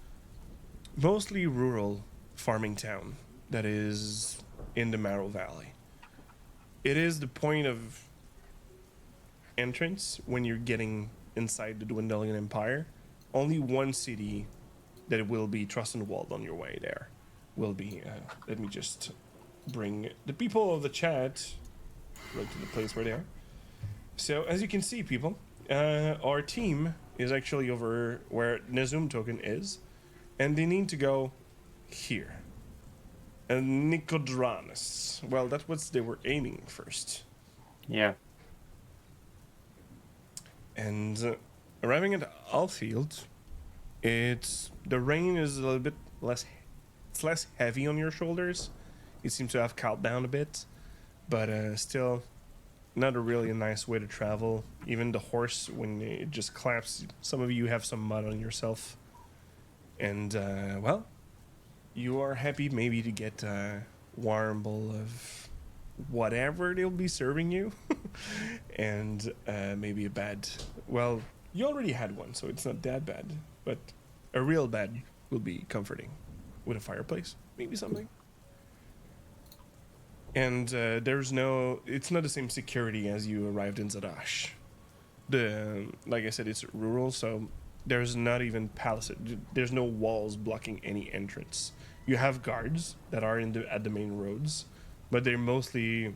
Speaker 1: mostly rural farming town that is in the Marrow Valley. It is the point of entrance when you're getting inside the Dwindling Empire. Only one city that will be trussed and walled on your way there will be. Let me just bring the people of the chat right to the place where they are. So, as you can see, people, our team is actually over where Nezum token is, and they need to go here. And Nicodranus. Well, that's what they were aiming first.
Speaker 2: Yeah.
Speaker 1: And arriving at Alfield, it's the rain is a little bit less. It's less heavy on your shoulders. You seem to have calmed down a bit, but still, not a really nice way to travel. Even the horse, when it just claps, some of you have some mud on yourself. And well, you are happy maybe to get a warm bowl of whatever they'll be serving you, and maybe a bed. Well, you already had one, so it's not that bad. But a real bed will be comforting, with a fireplace, maybe something. And there's no, it's not the same security as you arrived in Zadash. Like I said, it's rural, so there's not even palisade. There's no walls blocking any entrance. You have guards that are at the main roads, but they're mostly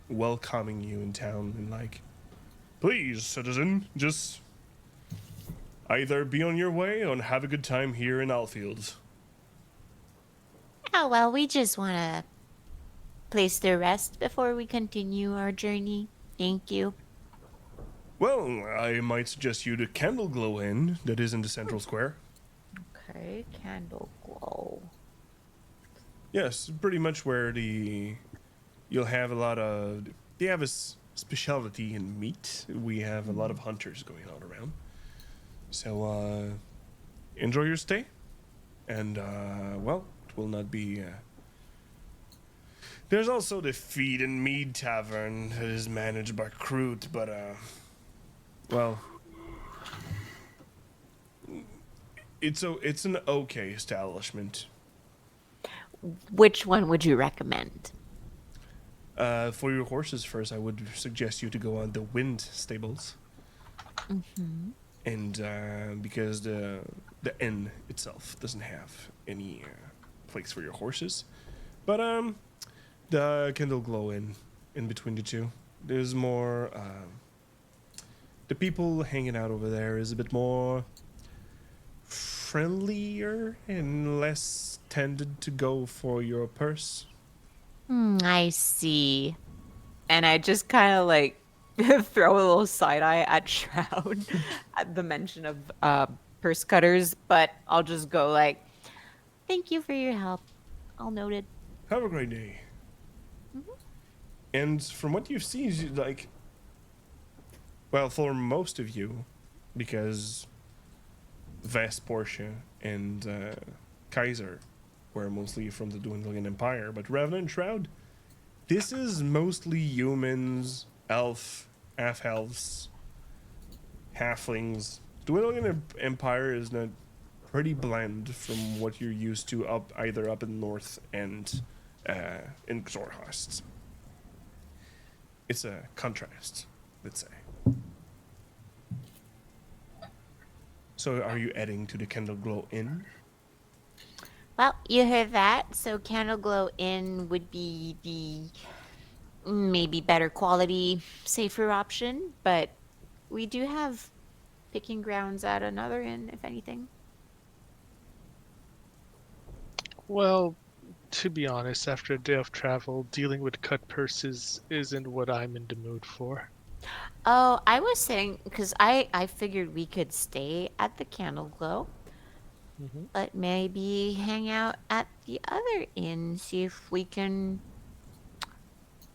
Speaker 1: welcoming you in town and like, please, citizen, just either be on your way or have a good time here in Alfield.
Speaker 6: Oh, well, we just want to place to rest before we continue our journey. Thank you.
Speaker 1: Well, I might suggest you the Candle Glow Inn that is in the central square.
Speaker 4: Okay, candle glow.
Speaker 1: Yes, pretty much where you'll have a lot of, they have a specialty in meat. We have a lot of hunters going on around. So, enjoy your stay. And, well, it will not be There's also the Feed and Mead Tavern that is managed by Kroot, but well, it's an okay establishment.
Speaker 6: Which one would you recommend?
Speaker 1: For your horses first, I would suggest you to go on the Wind Stables.
Speaker 6: Mm-hmm.
Speaker 1: And because the inn itself doesn't have any place for your horses, but the Kindle Glow Inn in between the two, there's more. The people hanging out over there is a bit more friendlier and less tended to go for your purse.
Speaker 6: I see.
Speaker 4: And I just kind of like throw a little side eye at Shroud at the mention of purse cutters, but I'll just go like,
Speaker 6: Thank you for your help. All noted.
Speaker 1: Have a great day.
Speaker 6: Mhm.
Speaker 1: And from what you've seen, like, well, for most of you, because Vast Portia and Kaiser were mostly from the Dwindling Empire, but Revenant and Shroud, this is mostly humans, half-elves, halflings. Dwindling Empire is a pretty blend from what you're used to either up in the north and in Xorhast. It's a contrast, let's say. So are you adding to the Candle Glow Inn?
Speaker 6: Well, you heard that. So Candle Glow Inn would be the maybe better quality, safer option, but we do have picking grounds at another inn, if anything.
Speaker 5: Well, to be honest, after a day of travel, dealing with cut purses isn't what I'm in the mood for.
Speaker 6: Oh, I was saying because I figured we could stay at the Candle Glow,
Speaker 5: Hmm.
Speaker 6: but maybe hang out at the other inn, see if we can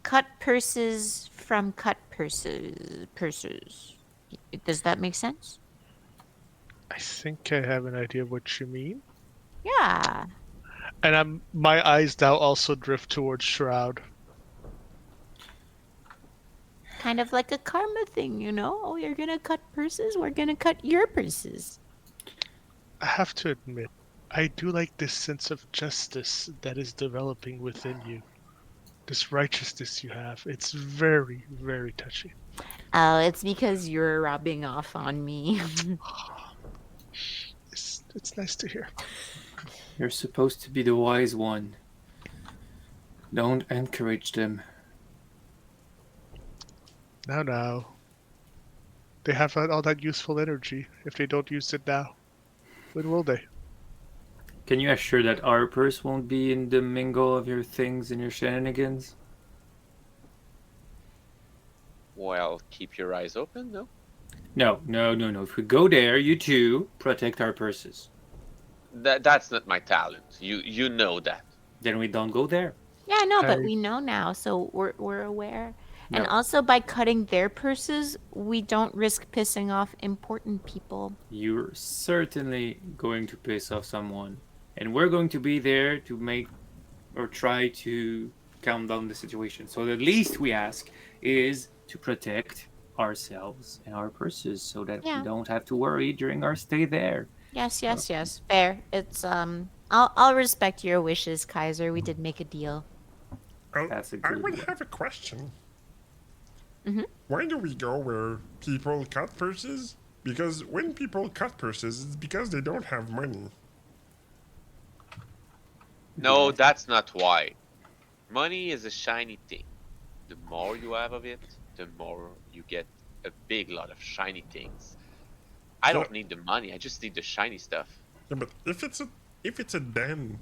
Speaker 6: cut purses from cut purses. Does that make sense?
Speaker 5: I think I have an idea of what you mean.
Speaker 6: Yeah.
Speaker 5: And my eyes now also drift towards Shroud.
Speaker 6: Kind of like a karma thing, you know? Oh, you're gonna cut purses, we're gonna cut your purses.
Speaker 5: I have to admit, I do like this sense of justice that is developing within you. This righteousness you have. It's very, very touching.
Speaker 6: Oh, it's because you're rubbing off on me.
Speaker 5: It's nice to hear.
Speaker 2: You're supposed to be the wise one. Don't encourage them.
Speaker 5: Now. They have all that useful energy. If they don't use it now, when will they?
Speaker 2: Can you assure that our purse won't be in the mingle of your things and your shenanigans?
Speaker 3: Well, keep your eyes open, no?
Speaker 2: No. If we go there, you two protect our purses.
Speaker 3: That's not my talent. You know that.
Speaker 2: Then we don't go there.
Speaker 6: Yeah, no, but
Speaker 5: I-
Speaker 6: we know now, so we're aware. And
Speaker 2: No.
Speaker 6: also by cutting their purses, we don't risk pissing off important people.
Speaker 2: You're certainly going to piss off someone. And we're going to be there to make or try to calm down the situation. So the least we ask is to protect ourselves and our purses so that
Speaker 6: Yeah.
Speaker 2: we don't have to worry during our stay there.
Speaker 6: Yes. Fair. It's I'll respect your wishes, Kaiser. We did make a deal.
Speaker 2: That's a
Speaker 8: I
Speaker 2: good
Speaker 8: would
Speaker 2: one.
Speaker 8: have a question.
Speaker 6: Mhm.
Speaker 8: Why do we go where people cut purses? Because when people cut purses, it's because they don't have money.
Speaker 3: No,
Speaker 2: Yeah.
Speaker 3: that's not why. Money is a shiny thing. The more you have of it, the more you get a big lot of shiny things. I
Speaker 8: So-
Speaker 3: don't need the money. I just need the shiny stuff.
Speaker 8: Yeah, but if it's a den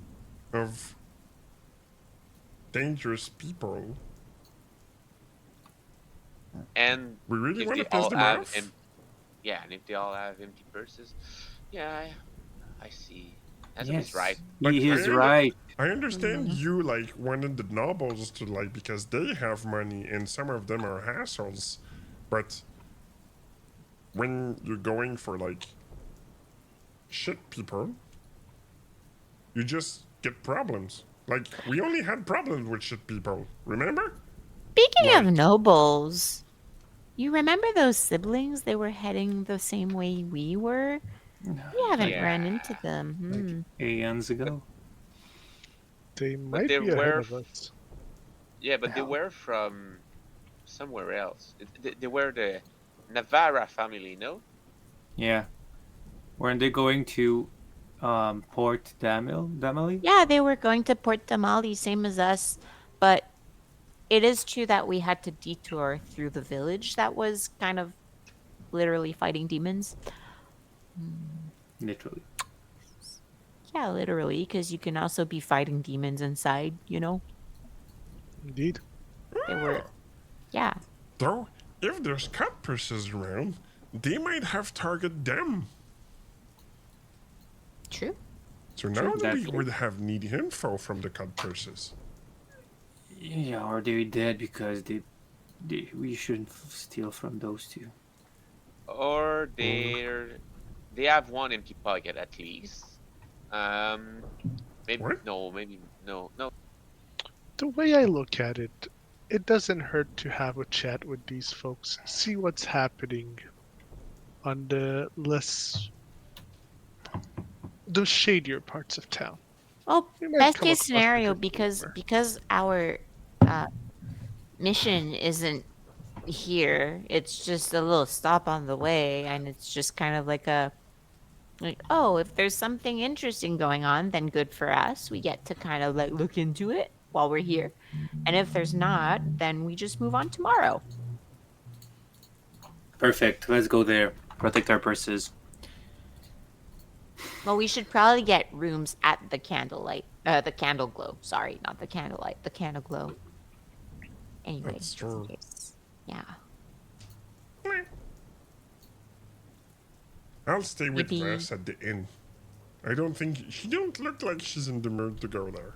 Speaker 8: of dangerous people,
Speaker 3: And
Speaker 8: we really
Speaker 3: if
Speaker 8: want
Speaker 3: they
Speaker 8: to piss
Speaker 3: all
Speaker 8: them
Speaker 3: have
Speaker 8: off.
Speaker 3: yeah, and if they all have empty purses, yeah, I see. That's
Speaker 2: Yes,
Speaker 3: right.
Speaker 8: Like,
Speaker 2: he is
Speaker 8: I-
Speaker 2: right.
Speaker 8: I understand you like wanted the nobles to like because they have money and some of them are assholes, but when you're going for like shit people, you just get problems. Like, we only had problems with shit people, remember?
Speaker 6: Speaking of
Speaker 8: Like-
Speaker 6: nobles, you remember those siblings? They were heading the same way we were. We haven't
Speaker 3: Yeah.
Speaker 6: run into them.
Speaker 2: Like aeons ago.
Speaker 5: They
Speaker 3: But
Speaker 5: might
Speaker 3: they
Speaker 5: be ahead
Speaker 3: were,
Speaker 5: of us.
Speaker 3: yeah, but they were from somewhere else. They were the Navarra family, no?
Speaker 2: Yeah. Weren't they going to Port Damili?
Speaker 6: Yeah, they were going to Port Damali, same as us, but it is true that we had to detour through the village that was kind of literally fighting demons.
Speaker 2: Literally.
Speaker 6: Yeah, literally, because you can also be fighting demons inside, you know?
Speaker 5: Indeed.
Speaker 6: They were, yeah.
Speaker 8: Though, if there's cut purses around, they might have targeted them.
Speaker 6: True.
Speaker 8: So now that we
Speaker 2: Exactly.
Speaker 8: would have needy info from the cut purses.
Speaker 2: Yeah, or they're dead because we shouldn't steal from those two.
Speaker 3: Or they have one empty pocket at least. Maybe
Speaker 8: What?
Speaker 3: no, maybe no.
Speaker 5: The way I look at it, it doesn't hurt to have a chat with these folks, see what's happening on the shadier parts of town.
Speaker 6: Well,
Speaker 5: We might
Speaker 6: best
Speaker 5: come
Speaker 6: case
Speaker 5: across a
Speaker 6: scenario,
Speaker 5: good
Speaker 6: because
Speaker 5: rumor.
Speaker 6: our mission isn't here. It's just a little stop on the way, and it's just kind of like oh, if there's something interesting going on, then good for us. We get to kind of like look into it while we're here. And if there's not, then we just move on tomorrow.
Speaker 2: Perfect. Let's go there. Protect our purses.
Speaker 6: Well, we should probably get rooms at the the candle glow. Sorry, not the candlelight, the candle glow. Anyway,
Speaker 8: That's
Speaker 6: just in
Speaker 8: true.
Speaker 6: case. Yeah.
Speaker 8: I'll stay with
Speaker 6: Yippee.
Speaker 8: Vess at the inn. I don't think she don't look like she's in the mood to go there.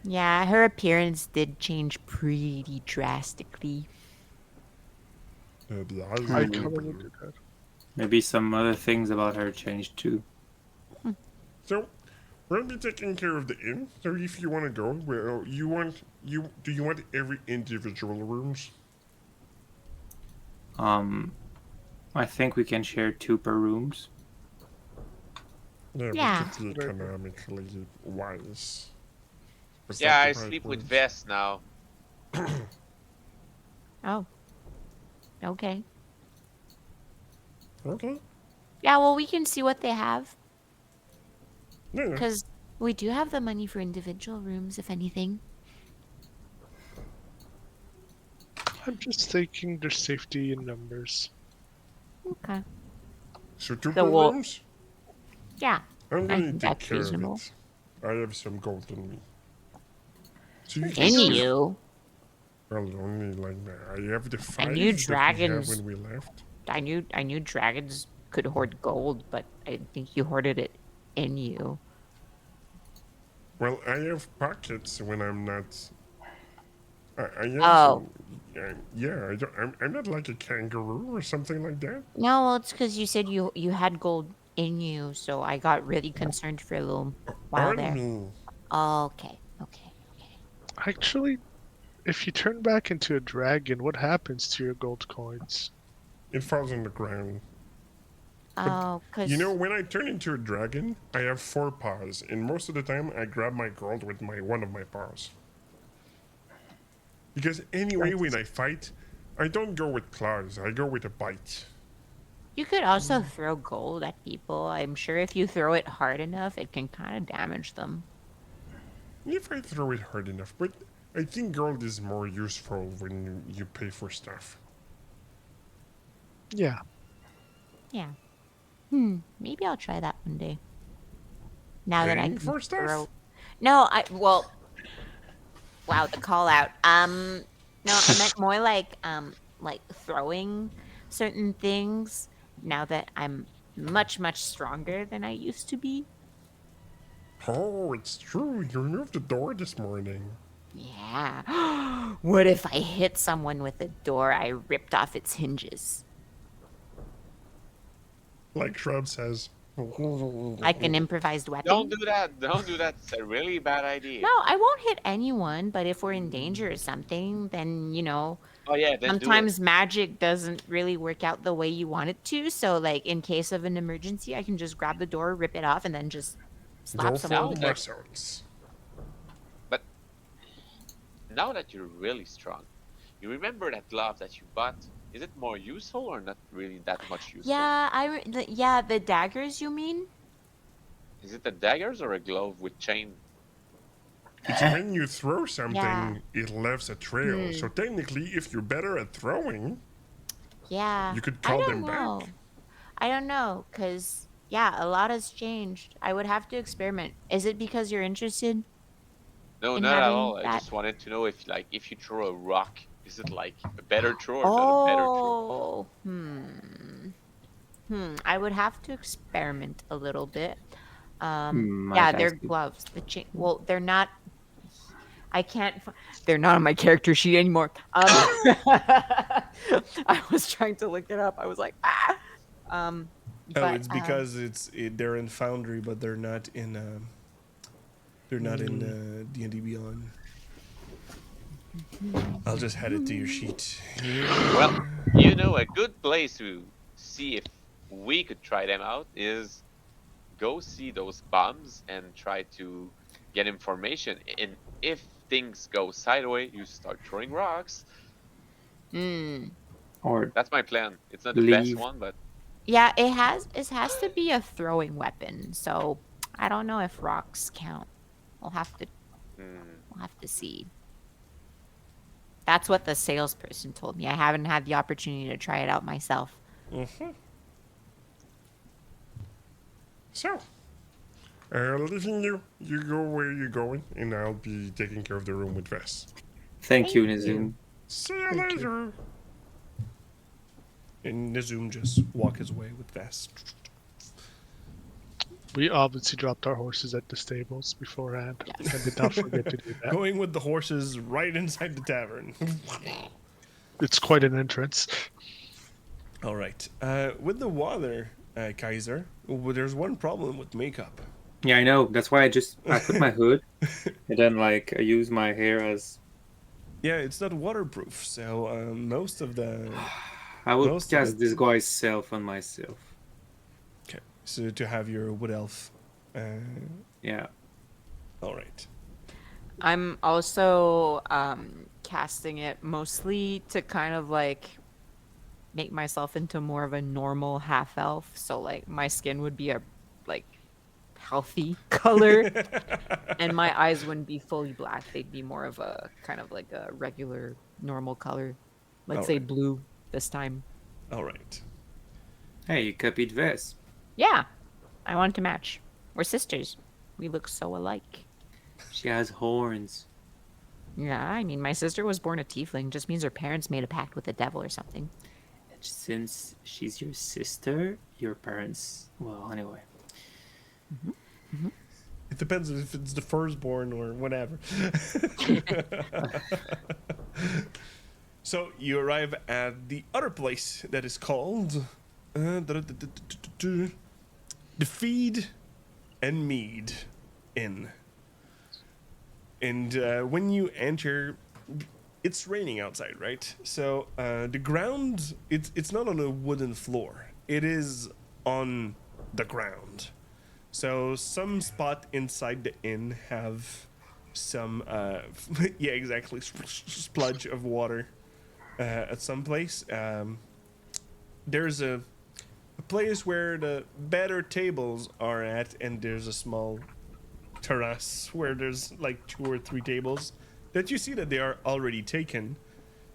Speaker 6: Yeah, her appearance did change pretty drastically.
Speaker 8: The eyes
Speaker 5: I
Speaker 8: are
Speaker 5: come
Speaker 8: open.
Speaker 5: into that.
Speaker 2: Maybe some other things about her changed too.
Speaker 8: So, we'll be taking care of the inn. So if you want to go, well, do you want every individual rooms?
Speaker 2: I think we can share 2 per rooms.
Speaker 8: Yeah,
Speaker 6: Yeah.
Speaker 8: but it's economically wise. Is
Speaker 3: Yeah,
Speaker 8: that
Speaker 3: I
Speaker 8: the right
Speaker 3: sleep with
Speaker 8: words?
Speaker 3: Vest now.
Speaker 6: Oh. Okay.
Speaker 8: Okay.
Speaker 6: Yeah, well, we can see what they have.
Speaker 8: Yeah.
Speaker 6: Because we do have the money for individual rooms, if anything.
Speaker 5: I'm just thinking there's safety in numbers.
Speaker 6: Okay.
Speaker 8: So 2
Speaker 6: So
Speaker 8: per
Speaker 6: we'll-
Speaker 8: rooms?
Speaker 6: Yeah.
Speaker 8: I'm
Speaker 6: I
Speaker 8: gonna
Speaker 6: think
Speaker 8: take
Speaker 6: that's
Speaker 8: care
Speaker 6: reasonable.
Speaker 8: of it. I have some gold in me. So you can
Speaker 6: In
Speaker 8: see-
Speaker 6: you.
Speaker 8: Well, only like that. I have the 5
Speaker 6: knew
Speaker 8: that we
Speaker 6: dragons-
Speaker 8: have when we left.
Speaker 6: I knew dragons could hoard gold, but I think you hoarded it in you.
Speaker 8: Well, I have pockets when I'm not. I have
Speaker 6: Oh.
Speaker 8: yeah, I'm not like a kangaroo or something like that.
Speaker 6: No, well, it's because you said you had gold in you, so I got really concerned for a little while
Speaker 8: On
Speaker 6: there.
Speaker 8: me.
Speaker 6: Okay.
Speaker 5: Actually, if you turn back into a dragon, what happens to your gold coins?
Speaker 8: It falls on the ground.
Speaker 6: Oh, because
Speaker 8: You know, when I turn into a dragon, I have 4 paws, and most of the time I grab my gold with one of my paws. Because anyway, when I fight, I don't go with claws. I go with a bite.
Speaker 6: you could also throw gold at people. I'm sure if you throw it hard enough, it can kind of damage them.
Speaker 8: If I throw it hard enough, but I think gold is more useful when you pay for stuff.
Speaker 5: Yeah.
Speaker 6: Yeah. Maybe I'll try that one day. Now that I
Speaker 8: Paying
Speaker 6: can
Speaker 8: for stuff?
Speaker 6: throw. No, well. Wow, the call out. No, I meant more like throwing certain things. Now that I'm much stronger than I used to be.
Speaker 8: Oh, it's true. You removed the door this morning.
Speaker 6: Yeah. What if I hit someone with a door I ripped off its hinges?
Speaker 8: Like Shrub says,
Speaker 6: Like an improvised weapon.
Speaker 3: Don't do that. Don't do that. It's a really bad idea.
Speaker 6: No, I won't hit anyone, but if we're in danger or something, then,
Speaker 3: Oh yeah, then do it.
Speaker 6: sometimes magic doesn't really work out the way you want it to. So, like, in case of an emergency, I can just grab the door, rip it off, and then just slap
Speaker 8: Go
Speaker 6: someone
Speaker 8: for
Speaker 6: with
Speaker 3: like-
Speaker 6: it.
Speaker 8: muscles.
Speaker 3: But now that you're really strong, you remember that glove that you bought? Is it more useful or not really that much useful?
Speaker 6: Yeah, the daggers, you mean?
Speaker 3: Is it a daggers or a glove with chain?
Speaker 8: It's when you throw something,
Speaker 6: Yeah.
Speaker 8: it leaves a trail. So technically, if you're better at throwing,
Speaker 6: Yeah.
Speaker 8: you could
Speaker 6: I
Speaker 8: call
Speaker 6: don't
Speaker 8: them
Speaker 6: know.
Speaker 8: back.
Speaker 6: I don't know, because, yeah, a lot has changed. I would have to experiment. Is it because you're interested?
Speaker 3: No,
Speaker 6: In
Speaker 3: not at
Speaker 6: having
Speaker 3: all. I
Speaker 6: that-
Speaker 3: just wanted to know if you throw a rock, is it like a better throw or not a better throw?
Speaker 6: Oh, I would have to experiment a little bit. Yeah,
Speaker 2: Might
Speaker 6: they're
Speaker 2: ask you.
Speaker 6: gloves. Well, they're not. I can't. They're not on my character sheet anymore. I was trying to look it up. I was like, ah.
Speaker 1: Oh,
Speaker 6: But,
Speaker 1: it's because they're in Foundry, but they're not in D&D Beyond. I'll just add it to your sheet.
Speaker 3: Well, you know, a good place to see if we could try them out is go see those bombs and try to get information. And if things go sideways, you start throwing rocks.
Speaker 2: Or
Speaker 3: That's my plan. It's not the best
Speaker 2: Leave.
Speaker 3: one, but
Speaker 6: yeah, it has to be a throwing weapon. So I don't know if rocks count. We'll have to see. That's what the salesperson told me. I haven't had the opportunity to try it out myself.
Speaker 8: So, leaving you. You go where you're going, and I'll be taking care of the room with Vess.
Speaker 2: thank you, Nizum.
Speaker 8: See you later.
Speaker 1: And Nizum just walk his way with Vess.
Speaker 5: We obviously dropped our horses at the stables beforehand, and did not forget to do that.
Speaker 1: Going with the horses right inside the tavern.
Speaker 5: It's quite an entrance.
Speaker 1: All right. With the water, Kaiser, there's one problem with makeup.
Speaker 2: Yeah, I know. That's why I put my hood, and then like I use my hair as.
Speaker 1: Yeah, it's not waterproof, so most of the...
Speaker 2: I will
Speaker 1: Most of
Speaker 2: cast
Speaker 1: it-
Speaker 2: disguise self on myself.
Speaker 1: Okay, so to have your wood elf...
Speaker 2: Yeah.
Speaker 1: all right.
Speaker 4: I'm also casting it mostly to kind of like make myself into more of a normal half elf. So like my skin would be a like healthy color, and my eyes wouldn't be fully black. They'd be more of a kind of like a regular normal color. Let's say
Speaker 1: Alright.
Speaker 4: blue this time.
Speaker 1: All right.
Speaker 2: Hey, you copied Vess.
Speaker 6: Yeah, I want to match. We're sisters. We look so alike.
Speaker 2: She has horns.
Speaker 6: Yeah, I mean, my sister was born a tiefling. Just means her parents made a pact with the devil or something.
Speaker 2: Since she's your sister, your parents. Well, anyway.
Speaker 1: It depends if it's the firstborn or whatever. So you arrive at the other place that is called the Feed and Mead Inn. And when you enter, it's raining outside, right? So the ground, it's not on a wooden floor. It is on the ground. So some spot inside the inn have some, yeah, exactly, spludge of water at some place. There's a place where the better tables are at, and there's a small terrace where there's like 2 or 3 tables that you see that they are already taken.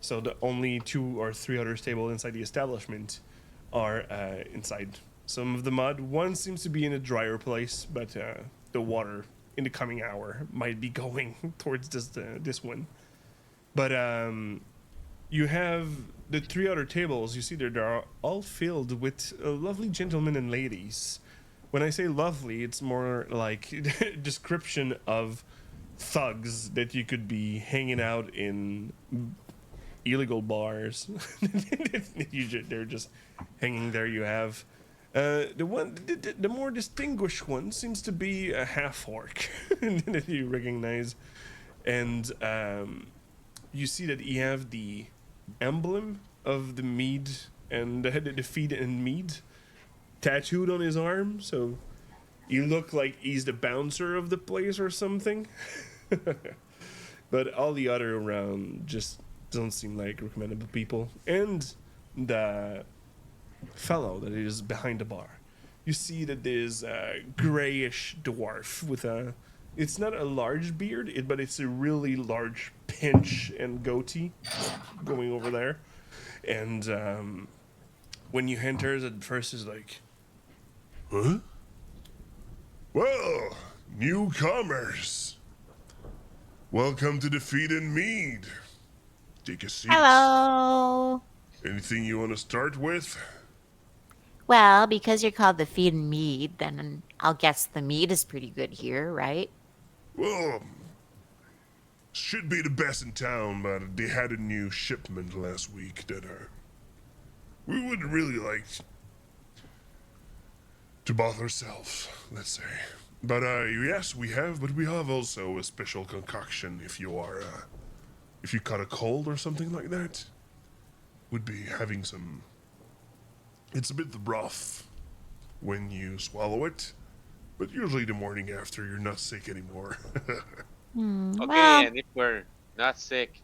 Speaker 1: So the only 2 or 3 other tables inside the establishment are inside some of the mud. One seems to be in a drier place, but the water in the coming hour might be going towards this one. But you have the 3 other tables. You see that they are all filled with lovely gentlemen and ladies. When I say lovely, it's more like description of thugs that you could be hanging out in illegal bars. They're just hanging there. You have The more distinguished one seems to be a half orc that you recognize, and you see that he have the emblem of the mead and the feed and mead tattooed on his arm. So you look like he's the bouncer of the place or something. But all the other around just don't seem like recommendable people. And the fellow that is behind the bar, you see that there's a grayish dwarf with a, it's not a large beard, but it's a really large pinch and goatee going over there. And when you enter, at first is like,
Speaker 8: Huh? Well, newcomers. Welcome to the Feed and Mead. Take a seat.
Speaker 6: Hello.
Speaker 8: Anything you want to start with?
Speaker 6: Well, because you're called the Feed and Mead, then I'll guess the mead is pretty good here, right?
Speaker 8: Well, should be the best in town, but they had a new shipment last week that we would really like to bother ourselves, let's say. But yes, we have, but we have also a special concoction if you are, if you caught a cold or something like that. Would be having some. It's a bit rough when you swallow it, but usually the morning after you're not sick anymore.
Speaker 3: Okay,
Speaker 6: Well,
Speaker 3: and if we're not sick,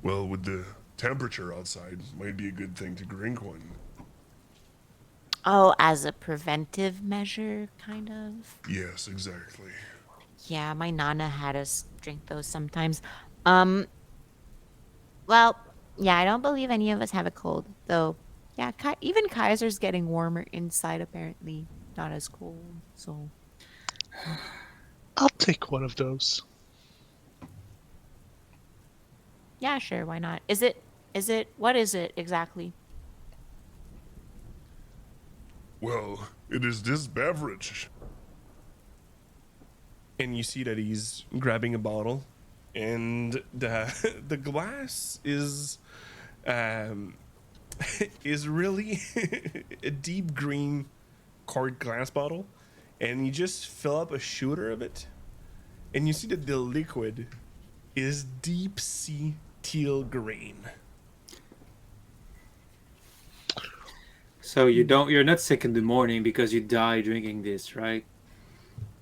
Speaker 8: Well, with the temperature outside, might be a good thing to drink one.
Speaker 6: oh, as a preventive measure, kind of.
Speaker 8: Yes, exactly.
Speaker 6: Yeah, my nana had us drink those sometimes. Um, well, yeah, I don't believe any of us have a cold, though. Yeah, even Kaiser's getting warmer inside, apparently. Not as cold, so.
Speaker 5: I'll take one of those.
Speaker 6: Yeah, sure, why not? What is it exactly?
Speaker 8: Well, it is this beverage.
Speaker 1: and you see that he's grabbing a bottle, and the the glass um is really a deep green colored glass bottle, and you just fill up a shooter of it, and you see that the liquid is deep sea teal green.
Speaker 2: So you're not sick in the morning because you die drinking this, right?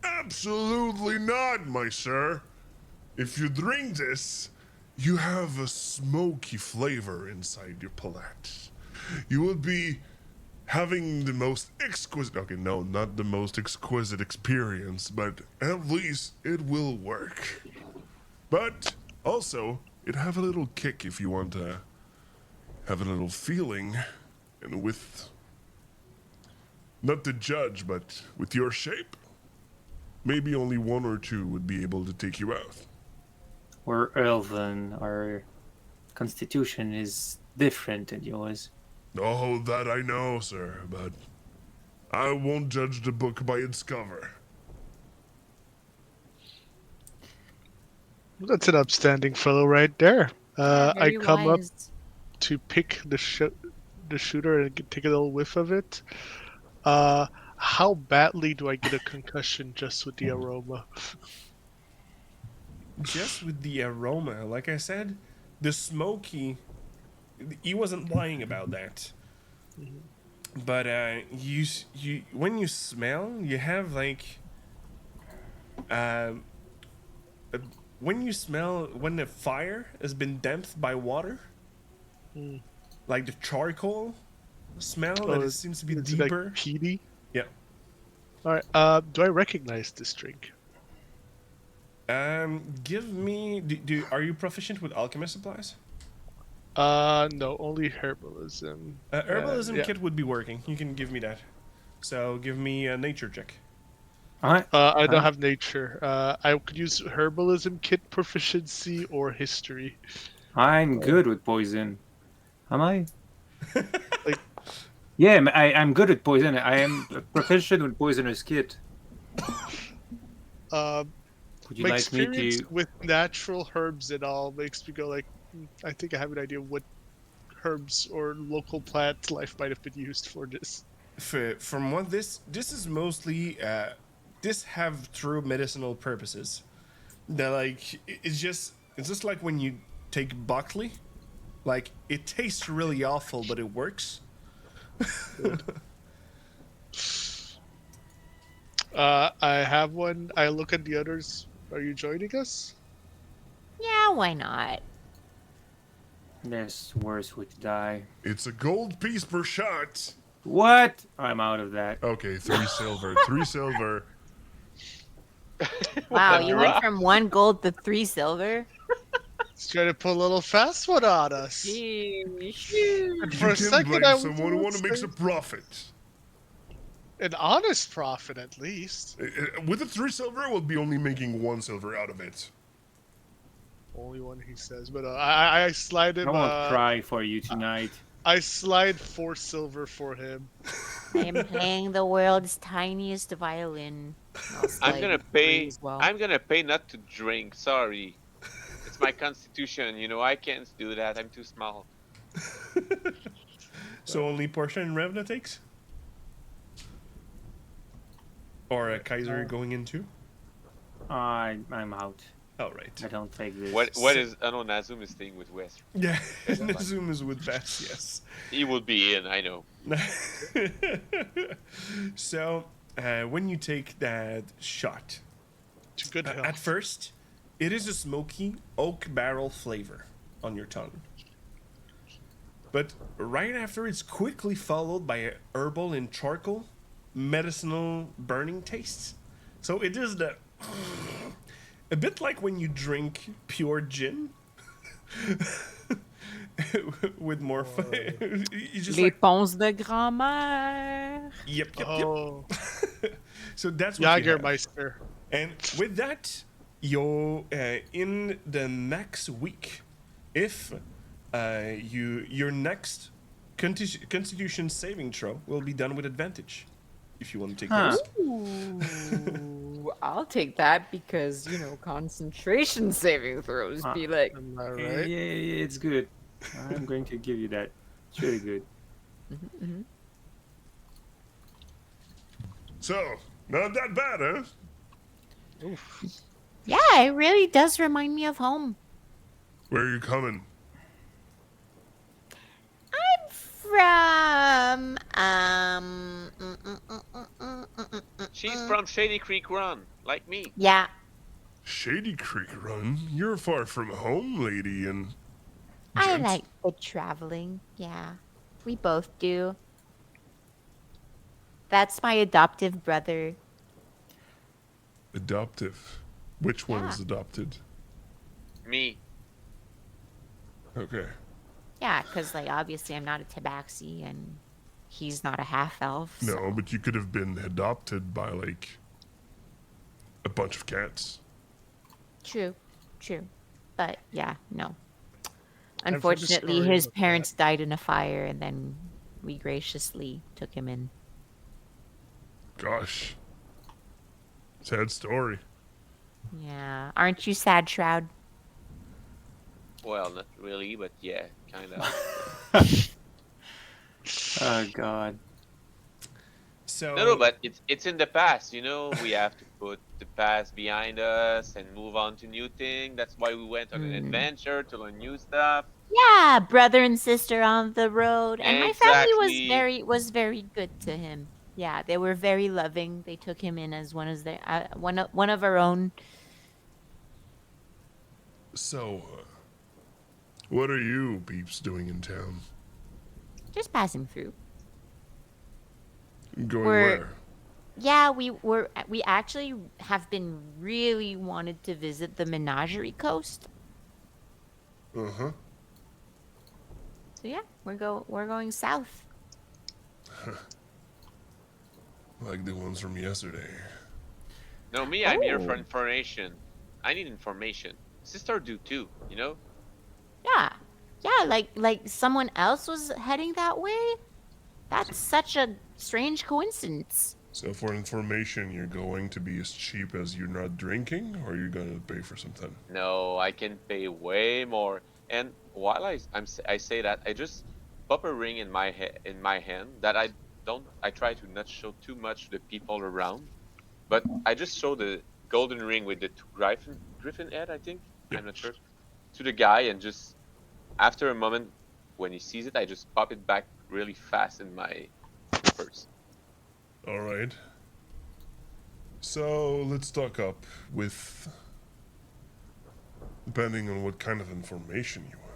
Speaker 8: Absolutely not, my sir. If you drink this, you have a smoky flavor inside your palate. You will be having the most exquisite, okay, no, not the most exquisite experience, but at least it will work. But also, it have a little kick if you want to have a little feeling, and with, not to judge, but with your shape, maybe only one or two would be able to take you out.
Speaker 2: We're elven. Our constitution is different than yours.
Speaker 8: Oh, that I know, sir, but I won't judge the book by its cover.
Speaker 5: That's an upstanding fellow right there. I
Speaker 6: Very
Speaker 5: come up
Speaker 6: wise.
Speaker 5: to pick the shooter and take a little whiff of it. How badly do I get a concussion just with the aroma?
Speaker 1: Just with the aroma, like I said, the smoky, he wasn't lying about that. But you when you smell, you have like when you smell when the fire has been damped by water,
Speaker 5: Mm.
Speaker 1: like the charcoal smell that
Speaker 5: Oh,
Speaker 1: it seems to be
Speaker 5: it's
Speaker 1: deeper.
Speaker 5: like peaty.
Speaker 1: Yeah.
Speaker 5: All right. Do I recognize this drink?
Speaker 1: Give me. Are you proficient with alchemist supplies?
Speaker 5: No, only herbalism.
Speaker 1: Herbalism
Speaker 5: yeah.
Speaker 1: kit would be working. You can give me that. So give me a nature check.
Speaker 2: Alright.
Speaker 5: I don't have nature. I could use herbalism kit proficiency or history.
Speaker 2: I'm good with poison. Am I?
Speaker 5: Like-
Speaker 2: Yeah, I'm good at poison. I am proficient with poisoner's kit. Would you
Speaker 5: My
Speaker 2: like me
Speaker 5: experience
Speaker 2: to?
Speaker 5: with natural herbs and all makes me go like, I think I have an idea what herbs or local plant life might have been used for this?
Speaker 1: From what this is mostly this have true medicinal purposes. They're like it's just like when you take Buckley, like it tastes really awful, but it works.
Speaker 5: I have one. I look at the others. Are you joining us?
Speaker 6: Yeah, why not?
Speaker 2: There's worse way to die.
Speaker 8: It's a gold piece per shot.
Speaker 2: What? I'm out of that.
Speaker 8: Okay, 3 silver. 3 silver.
Speaker 6: Wow,
Speaker 3: the
Speaker 6: you went
Speaker 3: drop?
Speaker 6: from 1 gold to 3 silver.
Speaker 5: He's trying to pull a little fast one on us.
Speaker 6: Sheesh.
Speaker 5: And
Speaker 8: You
Speaker 5: for a
Speaker 8: can
Speaker 5: second,
Speaker 8: blame
Speaker 5: I was
Speaker 8: someone who
Speaker 5: gonna
Speaker 8: want to make
Speaker 5: say
Speaker 8: a profit.
Speaker 5: an honest profit, at least.
Speaker 8: With the 3 silver, we'll be only making 1 silver out of it.
Speaker 5: Only one he says, but I slide him.
Speaker 2: I won't cry for you tonight.
Speaker 5: I slide 4 silver for him.
Speaker 6: I am playing the world's tiniest violin. I'll
Speaker 3: I'm
Speaker 6: slide
Speaker 3: gonna
Speaker 6: three
Speaker 3: pay.
Speaker 6: as well.
Speaker 3: I'm gonna pay not to drink. Sorry, it's my constitution. You know I can't do that. I'm too small.
Speaker 1: So only Portia and Revna takes? Or Kaiser going into?
Speaker 2: I'm out.
Speaker 1: All right.
Speaker 2: I don't take this.
Speaker 3: What is? Oh no, Nazum is staying with West.
Speaker 1: Yeah, Nazum is with Bess, yes.
Speaker 3: He will be in. I know.
Speaker 1: So, when you take that shot,
Speaker 5: To good health.
Speaker 1: at first, it is a smoky oak barrel flavor on your tongue. But right after, it's quickly followed by a herbal and charcoal, medicinal burning taste. So it is the a bit like when you drink pure gin with more. You just
Speaker 4: Les
Speaker 1: like,
Speaker 4: ponts de grand-mère.
Speaker 1: yep.
Speaker 5: Oh,
Speaker 1: So that's what you have.
Speaker 5: Jagermeister.
Speaker 1: And with that, you're in the next week. If your next Constitution saving throw will be done with advantage, if you want to take
Speaker 2: Huh.
Speaker 1: those.
Speaker 4: Ooh, I'll take that because, concentration saving throws be like.
Speaker 5: Am I
Speaker 2: Yeah,
Speaker 5: right?
Speaker 2: yeah, it's good. I'm going to give you that. It's really good.
Speaker 8: So, not that bad, huh?
Speaker 6: Yeah, it really does remind me of home.
Speaker 8: Where are you coming?
Speaker 6: I'm from
Speaker 3: She's from Shady Creek Run, like me.
Speaker 6: yeah.
Speaker 8: Shady Creek Run? You're far from home, lady, and...
Speaker 6: I
Speaker 8: Gent.
Speaker 6: like the traveling. Yeah, we both do. That's my adoptive brother.
Speaker 8: Adoptive. Which one
Speaker 6: Yeah.
Speaker 8: is adopted?
Speaker 3: Me.
Speaker 8: Okay.
Speaker 6: Yeah, because obviously I'm not a tabaxi and he's not a half elf.
Speaker 8: No, but you could have been adopted by, a bunch of cats.
Speaker 6: True. But yeah, no.
Speaker 5: heard the
Speaker 6: Unfortunately,
Speaker 5: story
Speaker 6: his
Speaker 5: about
Speaker 6: parents died in a fire, and then we graciously took him in.
Speaker 8: Gosh. Sad story.
Speaker 6: Yeah, aren't you sad, Shroud?
Speaker 3: Well, not really, but yeah, kind of.
Speaker 2: Oh God.
Speaker 1: So
Speaker 3: No, but it's in the past. We have to put the past behind us and move on to new things. That's why we went on an adventure to learn new stuff.
Speaker 6: Yeah, brother and sister on the road, and my family
Speaker 3: Exactly.
Speaker 6: was very good to him. Yeah, they were very loving. They took him in as one of our own.
Speaker 8: So, what are you peeps doing in town?
Speaker 6: Just passing through.
Speaker 8: Going
Speaker 6: We're-
Speaker 8: where?
Speaker 6: Yeah, we actually have been really wanted to visit the Menagerie Coast.
Speaker 8: Uh-huh.
Speaker 6: So yeah, we're going south.
Speaker 8: Like the ones from yesterday.
Speaker 3: No, me, I'm here for
Speaker 6: Oh.
Speaker 3: information. I need information. Sister do too,
Speaker 6: Yeah. Yeah, like someone else was heading that way? That's such a strange coincidence.
Speaker 8: So for information, you're going to be as cheap as you're not drinking, or you're gonna pay for something?
Speaker 3: No, I can pay way more. And while I say that, I just pop a ring in my hand that I try to not show too much to the people around, but I just show the golden ring with the two griffin head, I think.
Speaker 8: Yep.
Speaker 3: I'm not sure. To the guy, and just after a moment when he sees it, I just pop it back really fast in my purse.
Speaker 8: All right. So let's talk up with, depending on what kind of information you want.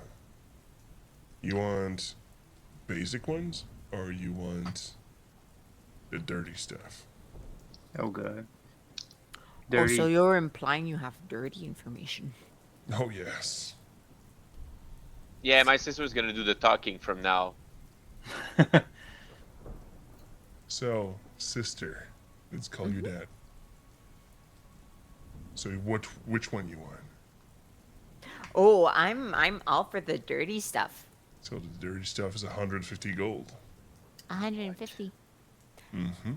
Speaker 8: You want basic ones, or you want the dirty stuff?
Speaker 2: Oh god.
Speaker 6: Oh, so
Speaker 2: Dirty.
Speaker 6: you're implying you have dirty information.
Speaker 8: Oh yes.
Speaker 3: Yeah, my sister's gonna do the talking from now.
Speaker 8: So, sister, let's call you that. So, which one you want?
Speaker 6: Oh, I'm all for the dirty stuff.
Speaker 8: So the dirty stuff is 150 gold.
Speaker 6: 150.
Speaker 8: Mm-hmm.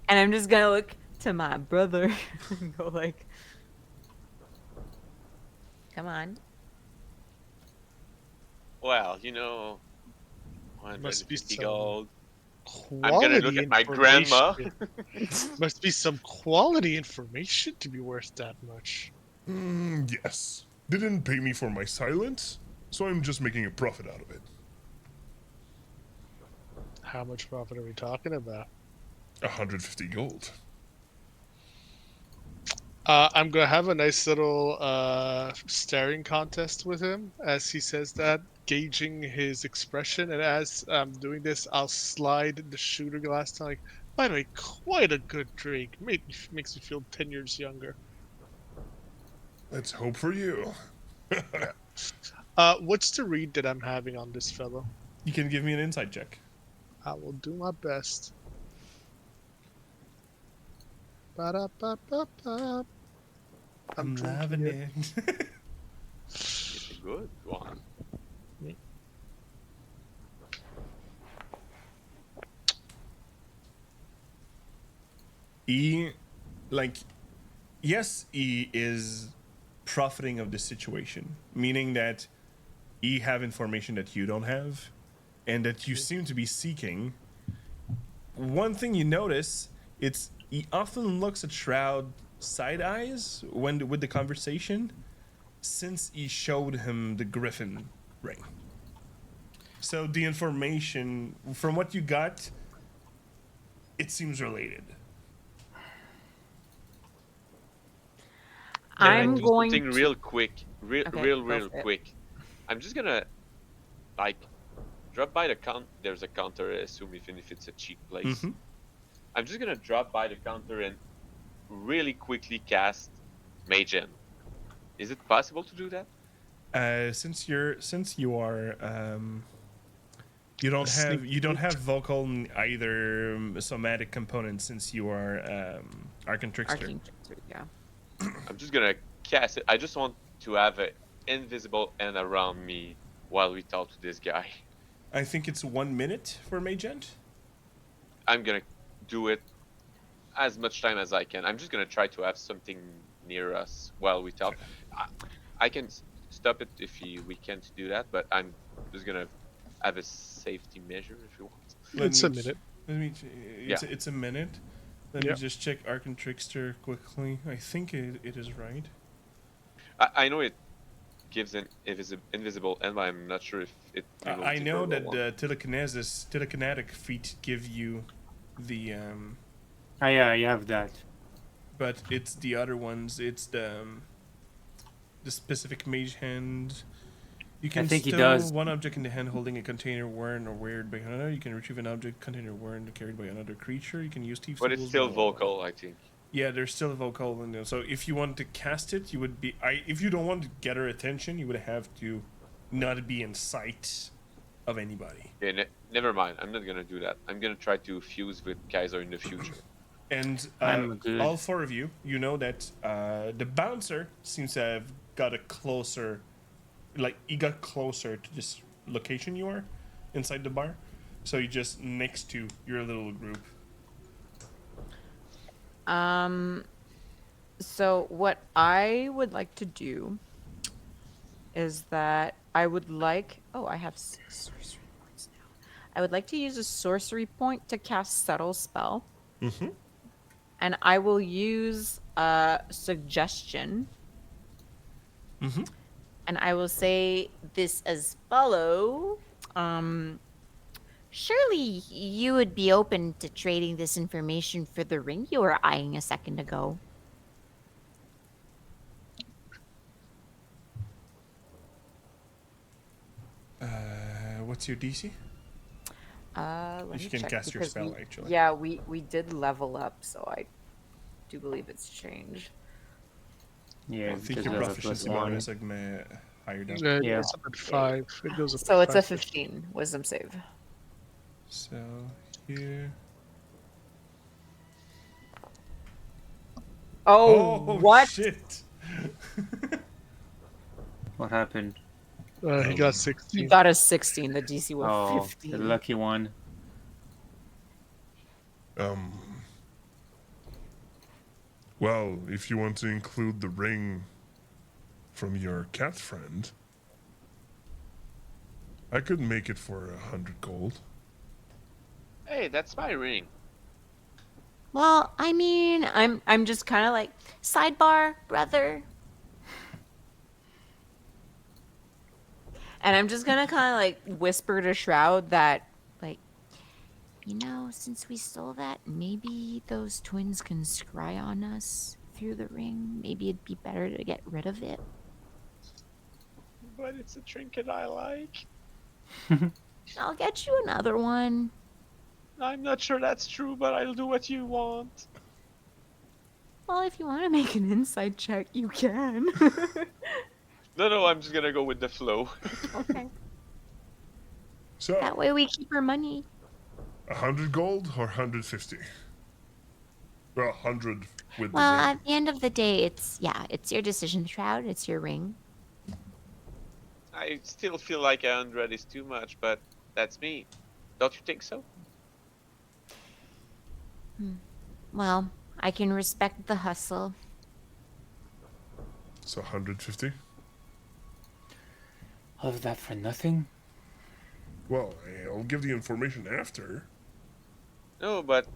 Speaker 6: And I'm just gonna look to my brother and go like, come on.
Speaker 3: Well,
Speaker 5: Must be
Speaker 3: 150
Speaker 5: some
Speaker 3: gold.
Speaker 5: quality
Speaker 3: I'm gonna look at my grandma.
Speaker 5: Must be some quality information to be worth that much.
Speaker 8: Yes. They didn't pay me for my silence, so I'm just making a profit out of it.
Speaker 5: How much profit are we talking about?
Speaker 8: 150 gold.
Speaker 5: I'm gonna have a nice little staring contest with him as he says that, gauging his expression. And as I'm doing this, I'll slide the shooter glass down. Like, by the way, quite a good drink. Makes me feel 10 years younger.
Speaker 8: Let's hope for you.
Speaker 5: What's the read that I'm having on this fellow?
Speaker 1: You can give me an insight check.
Speaker 5: I will do my best. Ba-da-ba-ba-ba.
Speaker 1: I'm
Speaker 5: drinking
Speaker 1: loving
Speaker 5: it.
Speaker 1: it.
Speaker 3: It's a good one.
Speaker 1: E, like, yes, E is profiting of the situation, meaning that E have information that you don't have, and that you seem to be seeking. One thing you notice, it's he often looks at Shroud side eyes with the conversation, since he showed him the Griffin ring. So the information from what you got, it seems related.
Speaker 6: I'm
Speaker 3: Do
Speaker 6: going
Speaker 3: something
Speaker 6: to.
Speaker 3: real quick,
Speaker 6: Okay,
Speaker 3: real
Speaker 6: go for it.
Speaker 3: quick. I'm just gonna like drop by the There's a counter, I assume, even if it's a cheap place.
Speaker 1: Mhm.
Speaker 3: I'm just gonna drop by the counter and really quickly cast Mage Hand. Is it possible to do that?
Speaker 1: Since you are you don't have vocal either somatic components, since you are Arcane Trickster.
Speaker 6: Arcane Trickster, yeah.
Speaker 3: I'm just gonna cast it. I just want to have an invisible end around me while we talk to this guy.
Speaker 1: I think it's 1 minute for Magent.
Speaker 3: I'm gonna do it as much time as I can. I'm just gonna try to have something near us while we talk. I can stop it if we can't do that, but I'm just gonna have a safety measure if you want.
Speaker 5: It's a minute.
Speaker 1: It's a minute. Let
Speaker 5: Yeah.
Speaker 1: me just check Arcane Trickster quickly. I think it is right.
Speaker 3: I know it gives an invisible end, but I'm not sure if it.
Speaker 1: I know that the telekinetic feat give you the
Speaker 2: Ah, yeah, you have that.
Speaker 1: but it's the other ones. It's the specific mage hand. You can
Speaker 2: think he
Speaker 1: stow
Speaker 2: does.
Speaker 1: one object in the hand holding a container worn or weird by another. You can retrieve an object container worn or carried by another creature. You can use thief
Speaker 3: But it's
Speaker 1: symbols,
Speaker 3: still
Speaker 1: blah, blah, blah.
Speaker 3: vocal, I think.
Speaker 1: Yeah, there's still a vocal in there. So if you want to cast it, you would be. If you don't want to get her attention, you would have to not be in sight of anybody.
Speaker 3: Okay, never mind. I'm not gonna do that. I'm gonna try to fuse with Kaiser in the future.
Speaker 1: And
Speaker 2: I'm good.
Speaker 1: all four of you, you know that the bouncer seems to have got a closer, like he got closer to this location you are, inside the bar. So you're just next to your little group.
Speaker 4: So what I would like to do is that I would like. Oh, I have 6 sorcery points now. I would like to use a sorcery point to cast subtle spell,
Speaker 8: Mm-hmm.
Speaker 4: and I will use suggestion,
Speaker 1: Mm-hmm.
Speaker 4: and I will say this as follow. Um,
Speaker 6: Surely you would be open to trading this information for the ring you were eyeing a second ago.
Speaker 1: What's your DC?
Speaker 4: Let
Speaker 1: You
Speaker 4: me
Speaker 1: can
Speaker 4: check
Speaker 1: cast your
Speaker 4: because
Speaker 1: spell, actually.
Speaker 4: yeah, we did level up, so I do believe it's changed.
Speaker 2: Yeah,
Speaker 1: I think
Speaker 2: because
Speaker 1: your
Speaker 2: of the
Speaker 1: proficiency
Speaker 2: +1.
Speaker 1: bonus higher down.
Speaker 5: Yeah,
Speaker 2: Yeah.
Speaker 5: it's up at 5. It goes up
Speaker 4: So
Speaker 5: at
Speaker 4: it's a
Speaker 5: 5.
Speaker 4: 15 wisdom save.
Speaker 1: So here.
Speaker 4: Oh, what?
Speaker 1: Shit!
Speaker 2: What happened?
Speaker 5: He got
Speaker 4: You
Speaker 5: 16.
Speaker 4: got a 16. The DC was
Speaker 2: Oh, the
Speaker 4: 15.
Speaker 2: lucky one.
Speaker 8: Um. Well, if you want to include the ring from your cat friend, I could make it for 100 gold.
Speaker 3: Hey, that's my ring.
Speaker 6: Well, I mean,
Speaker 4: I'm just kind of like,
Speaker 6: sidebar, brother.
Speaker 4: and I'm just gonna kind of like whisper to Shroud that, like,
Speaker 6: You know, since we stole that, maybe those twins can scry on us through the ring. Maybe it'd be better to get rid of it.
Speaker 3: But it's a trinket I like.
Speaker 6: I'll get you another one.
Speaker 3: I'm not sure that's true, but I'll do what you want.
Speaker 4: well, if you want to make an insight check, you can.
Speaker 3: No, I'm just gonna go with the flow.
Speaker 4: Okay.
Speaker 8: So,
Speaker 6: That way we keep our money.
Speaker 8: 100 gold or 150? Well, 100 with
Speaker 6: Well,
Speaker 8: the ring.
Speaker 6: at the end of the day, it's your decision, Shroud. It's your ring.
Speaker 3: I still feel like 100 is too much, but that's me. Don't you think so?
Speaker 6: Well, I can respect the hustle.
Speaker 8: So 150?
Speaker 2: All of that for nothing?
Speaker 8: Well, I'll give the information after.
Speaker 3: No, but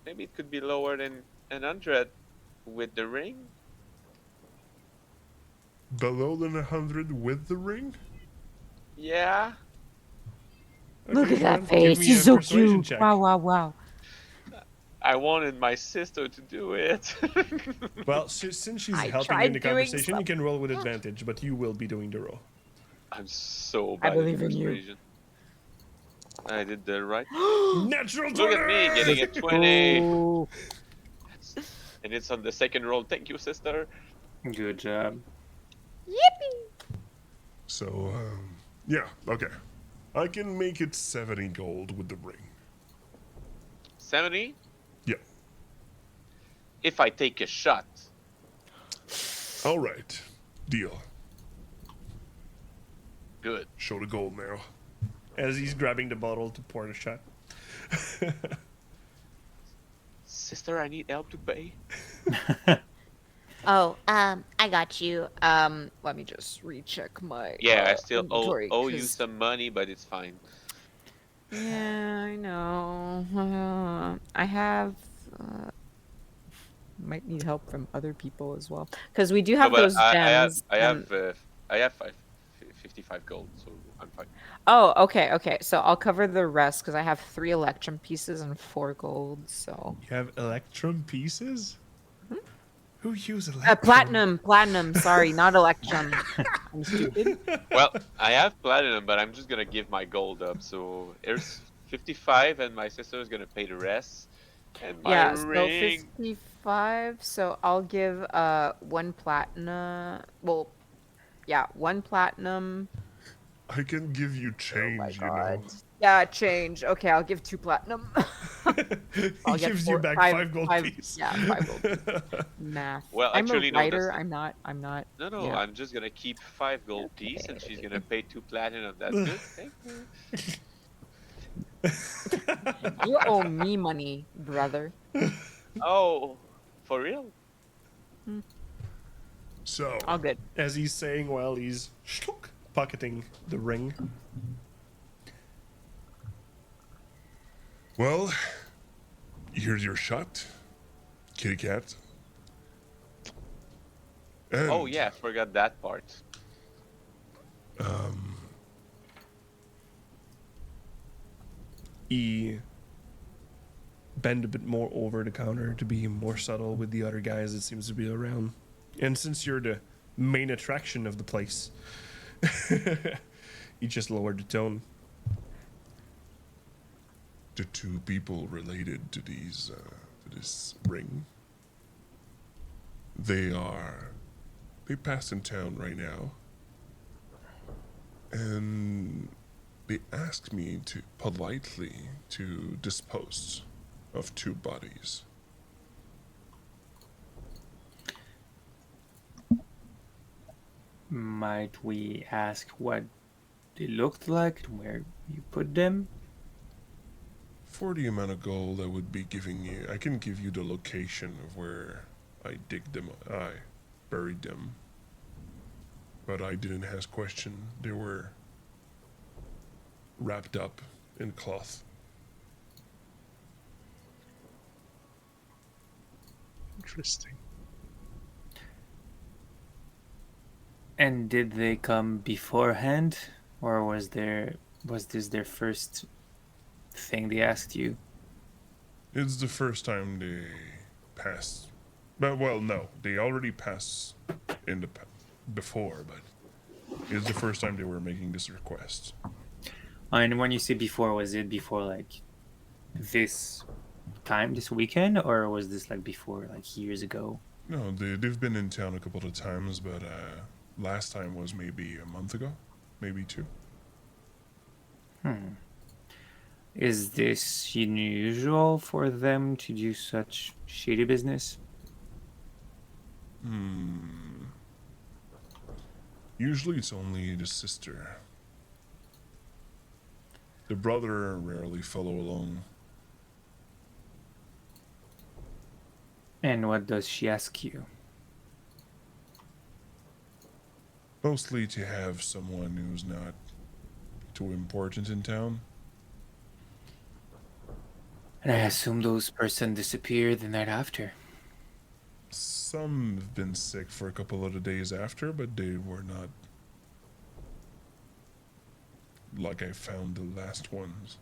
Speaker 3: maybe it could be lower than 100 with the ring.
Speaker 8: Below than 100 with the ring?
Speaker 3: Yeah.
Speaker 6: Look
Speaker 1: Okay,
Speaker 6: at that
Speaker 1: Shroud,
Speaker 6: face.
Speaker 1: give me
Speaker 6: He's
Speaker 1: a
Speaker 6: so
Speaker 1: persuasion
Speaker 6: cute.
Speaker 1: check.
Speaker 6: Wow, wow, wow.
Speaker 3: I wanted my sister to do it.
Speaker 1: Well, since she's
Speaker 4: I
Speaker 1: helping you in
Speaker 4: tried
Speaker 1: the
Speaker 4: doing
Speaker 1: conversation, you can roll with advantage, but you will be doing the roll.
Speaker 3: I'm so
Speaker 4: I
Speaker 3: bad
Speaker 4: believe
Speaker 3: at
Speaker 4: in you.
Speaker 3: persuasion. I did the right.
Speaker 1: Natural 20!
Speaker 3: Look at me getting a 20.
Speaker 4: Ooh.
Speaker 3: And it's on the second roll. Thank you, sister.
Speaker 2: Good job.
Speaker 6: Yippee!
Speaker 8: So, yeah, okay. I can make it 70 gold with the ring.
Speaker 3: 70?
Speaker 8: Yeah.
Speaker 3: If I take a shot.
Speaker 8: All right. Deal.
Speaker 3: Good.
Speaker 8: Show the gold now.
Speaker 1: As he's grabbing the bottle to pour the shot.
Speaker 3: Sister, I need help to pay.
Speaker 6: Oh, I got you.
Speaker 4: Let me just recheck my
Speaker 3: Yeah, I still
Speaker 4: inventory,
Speaker 3: owe you
Speaker 4: 'cause-
Speaker 3: some money, but it's fine.
Speaker 4: Yeah, I know. I have. Might need help from other people as well, because we do have
Speaker 3: No, but
Speaker 4: those gems.
Speaker 3: I
Speaker 4: and-
Speaker 3: have 55 gold, so I'm fine.
Speaker 4: Oh, okay. So I'll cover the rest because I have 3 electrum pieces and 4 gold. So
Speaker 1: You have electrum pieces? Who use electrum?
Speaker 4: platinum. Sorry, not electrum. I'm stupid.
Speaker 3: Well, I have platinum, but I'm just gonna give my gold up. So here's 55, and my sister is gonna pay the rest. And my
Speaker 4: Yeah, so
Speaker 3: ring.
Speaker 4: 55. So I'll give 1 platinum. Well, yeah, 1 platinum.
Speaker 8: I can give you change, you know.
Speaker 4: Yeah, change. Okay, I'll give 2 platinum.
Speaker 1: He
Speaker 4: I'll get
Speaker 1: gives you back 5 gold piece.
Speaker 4: Yeah, 5 gold piece. Math.
Speaker 3: Well,
Speaker 4: I'm
Speaker 3: actually,
Speaker 4: a
Speaker 3: no,
Speaker 4: writer.
Speaker 3: that's-
Speaker 4: I'm not.
Speaker 3: No,
Speaker 4: Yeah.
Speaker 3: I'm just gonna keep 5 gold piece, and she's gonna pay 2 platinum. That's good. Thank you.
Speaker 4: You owe me money, brother.
Speaker 3: Oh, for real?
Speaker 1: So,
Speaker 4: All good.
Speaker 1: as he's saying while he's pocketing the ring. Well, here's your shot, kitty cat. And,
Speaker 3: Oh yeah, I forgot that part.
Speaker 1: He bend a bit more over the counter to be more subtle with the other guys that seems to be around. And since you're the main attraction of the place, he just lowered the tone. The two people related to this ring, they pass in town right now, and they asked me to politely to dispose of two bodies.
Speaker 2: Might we ask what they looked like, where you put them?
Speaker 1: For the amount of gold I would be giving you, I can give you the location of where I buried them. But I didn't ask question. They were wrapped up in cloth.
Speaker 5: Interesting.
Speaker 2: And did they come beforehand, or was this their first thing they asked you?
Speaker 1: It's the first time they passed. But well, no, they already passed in the before, but it's the first time they were making this request.
Speaker 2: And when you say before, was it before like this time, this weekend, or was this like before, like years ago?
Speaker 1: No, they've been in town a couple of times, but last time was maybe a month ago, maybe two.
Speaker 2: Is this unusual for them to do such shady business?
Speaker 1: Usually it's only the sister. The brother rarely follow along.
Speaker 2: And what does she ask you?
Speaker 1: Mostly to have someone who's not too important in town.
Speaker 2: And I assume those person disappeared the night after.
Speaker 1: Some have been sick for a couple of the days after, but they were not like I found the last ones.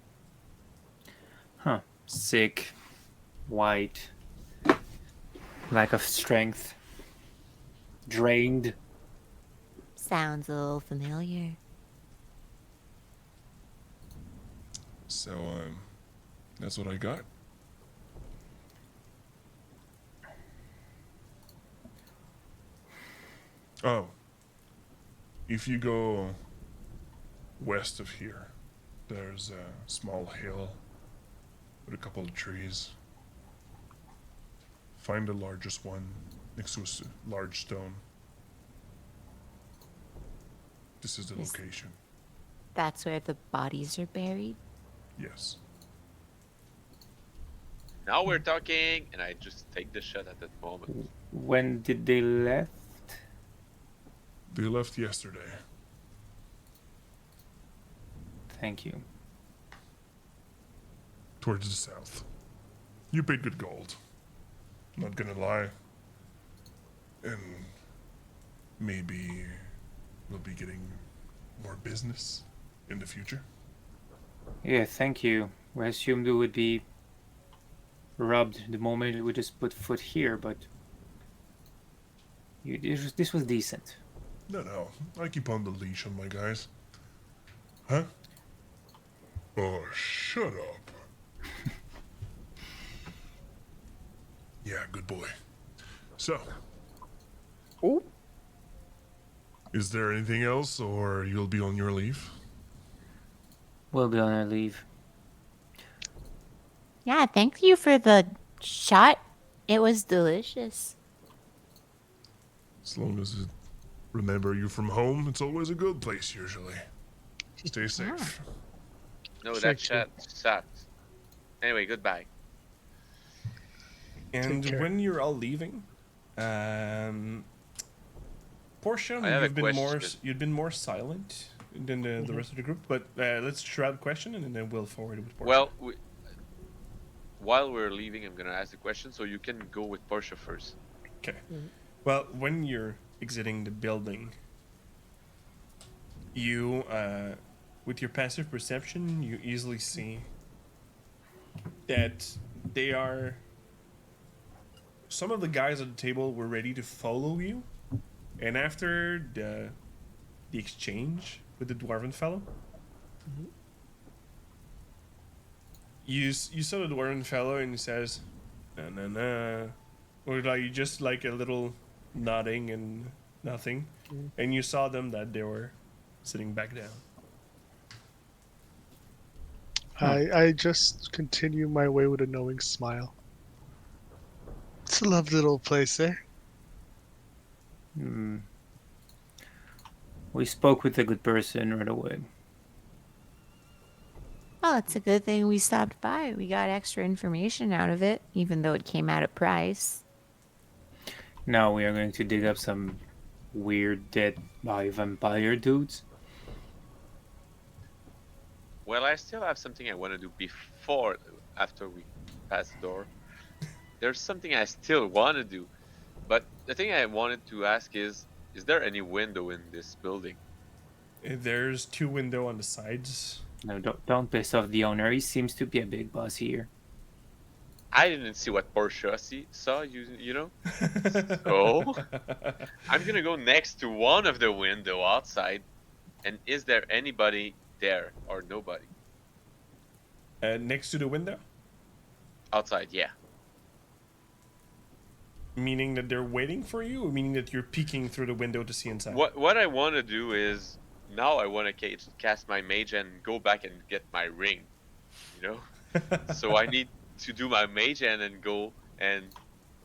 Speaker 2: Huh. Sick, white, lack of strength, drained.
Speaker 6: Sounds a little familiar.
Speaker 1: So, that's what I got. Oh. If you go west of here, there's a small hill with a couple of trees. Find the largest one next to a large stone. This is the location.
Speaker 6: That's where the bodies are buried?
Speaker 1: Yes.
Speaker 3: Now we're talking, and I just take the shot at that moment.
Speaker 2: When did they left?
Speaker 1: They left yesterday.
Speaker 2: Thank you.
Speaker 1: Towards the south. You paid good gold. Not gonna lie. And maybe we'll be getting more business in the future.
Speaker 2: Yeah, thank you. We assumed we would be robbed the moment we just put foot here, but this was decent.
Speaker 1: No, I keep on the leash on my guys. Huh? Oh, shut up. Yeah, good boy. So.
Speaker 4: Oh.
Speaker 1: Is there anything else, or you'll be on your leave?
Speaker 2: We'll be on our leave.
Speaker 6: Yeah, thank you for the shot. It was delicious.
Speaker 1: As long as it remember you from home, it's always a good place usually. Stay safe.
Speaker 3: No,
Speaker 5: Thank
Speaker 3: that
Speaker 5: you.
Speaker 3: shot sucked. Anyway, goodbye.
Speaker 1: And
Speaker 5: Take care.
Speaker 1: when you're all leaving, Portia,
Speaker 3: I have a
Speaker 1: you've been
Speaker 3: question.
Speaker 1: you've been more silent than the rest of the group, but let's try the question and then we'll forward it with Portia.
Speaker 3: Well, while we're leaving, I'm gonna ask the question, so you can go with Portia first.
Speaker 1: Okay. Well, when you're exiting the building, you, with your passive perception, you easily see that they are. Some of the guys at the table were ready to follow you, and after the exchange with the dwarven fellow, you saw the dwarven fellow and he says, "Na na na," or like just like a little nodding and nothing, and you saw them that they were sitting back down.
Speaker 5: I just continue my way with a knowing smile. It's a lovely little place there.
Speaker 2: We spoke with a good person right away.
Speaker 6: Well, it's a good thing we stopped by. We got extra information out of it, even though it came at a price.
Speaker 2: Now we are going to dig up some weird dead by vampire dudes.
Speaker 3: Well, I still have something I want to do after we pass the door. There's something I still want to do, but the thing I wanted to ask is there any window in this building?
Speaker 1: There's 2 windows on the sides.
Speaker 2: No, don't piss off the owner. He seems to be a big boss here.
Speaker 3: I didn't see what Portia saw, you know? So, I'm gonna go next to one of the window outside, and is there anybody there or nobody?
Speaker 1: Next to the window,
Speaker 3: Outside, yeah.
Speaker 1: meaning that they're waiting for you, or meaning that you're peeking through the window to see inside.
Speaker 3: What I want to do is, now I want to cast my mage and go back and get my ring, you know? So I need to do my mage hand and go and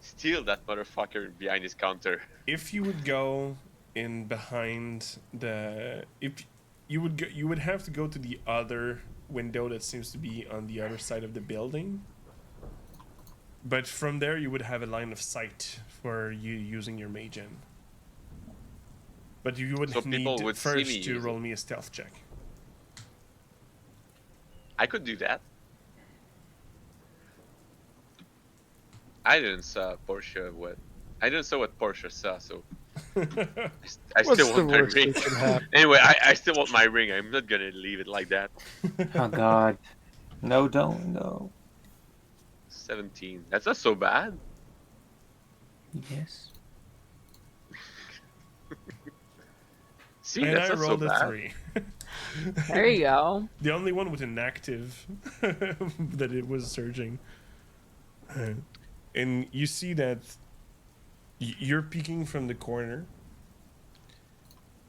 Speaker 3: steal that motherfucker behind his counter.
Speaker 1: If you would go in behind the, if you would have to go to the other window that seems to be on the other side of the building. But from there, you would have a line of sight for you using your mage hand. But you would
Speaker 3: So people
Speaker 1: need
Speaker 3: would see
Speaker 1: first
Speaker 3: me
Speaker 1: to
Speaker 3: use
Speaker 1: roll
Speaker 3: it.
Speaker 1: me a stealth check.
Speaker 3: I could do that. I didn't saw Portia I didn't saw what Portia saw, so I
Speaker 5: What's
Speaker 3: still
Speaker 5: the
Speaker 3: want my
Speaker 5: worst
Speaker 3: ring.
Speaker 5: that can happen?
Speaker 3: Anyway, I still want my ring. I'm not gonna leave it like that.
Speaker 2: Oh God. No, don't, no.
Speaker 3: 17. That's not so bad.
Speaker 2: Yes.
Speaker 3: See,
Speaker 1: And
Speaker 3: that's
Speaker 1: I
Speaker 3: not so
Speaker 1: rolled a
Speaker 3: bad.
Speaker 1: 3.
Speaker 4: There you go.
Speaker 1: The only one with an active that it was surging. And you see that you're peeking from the corner,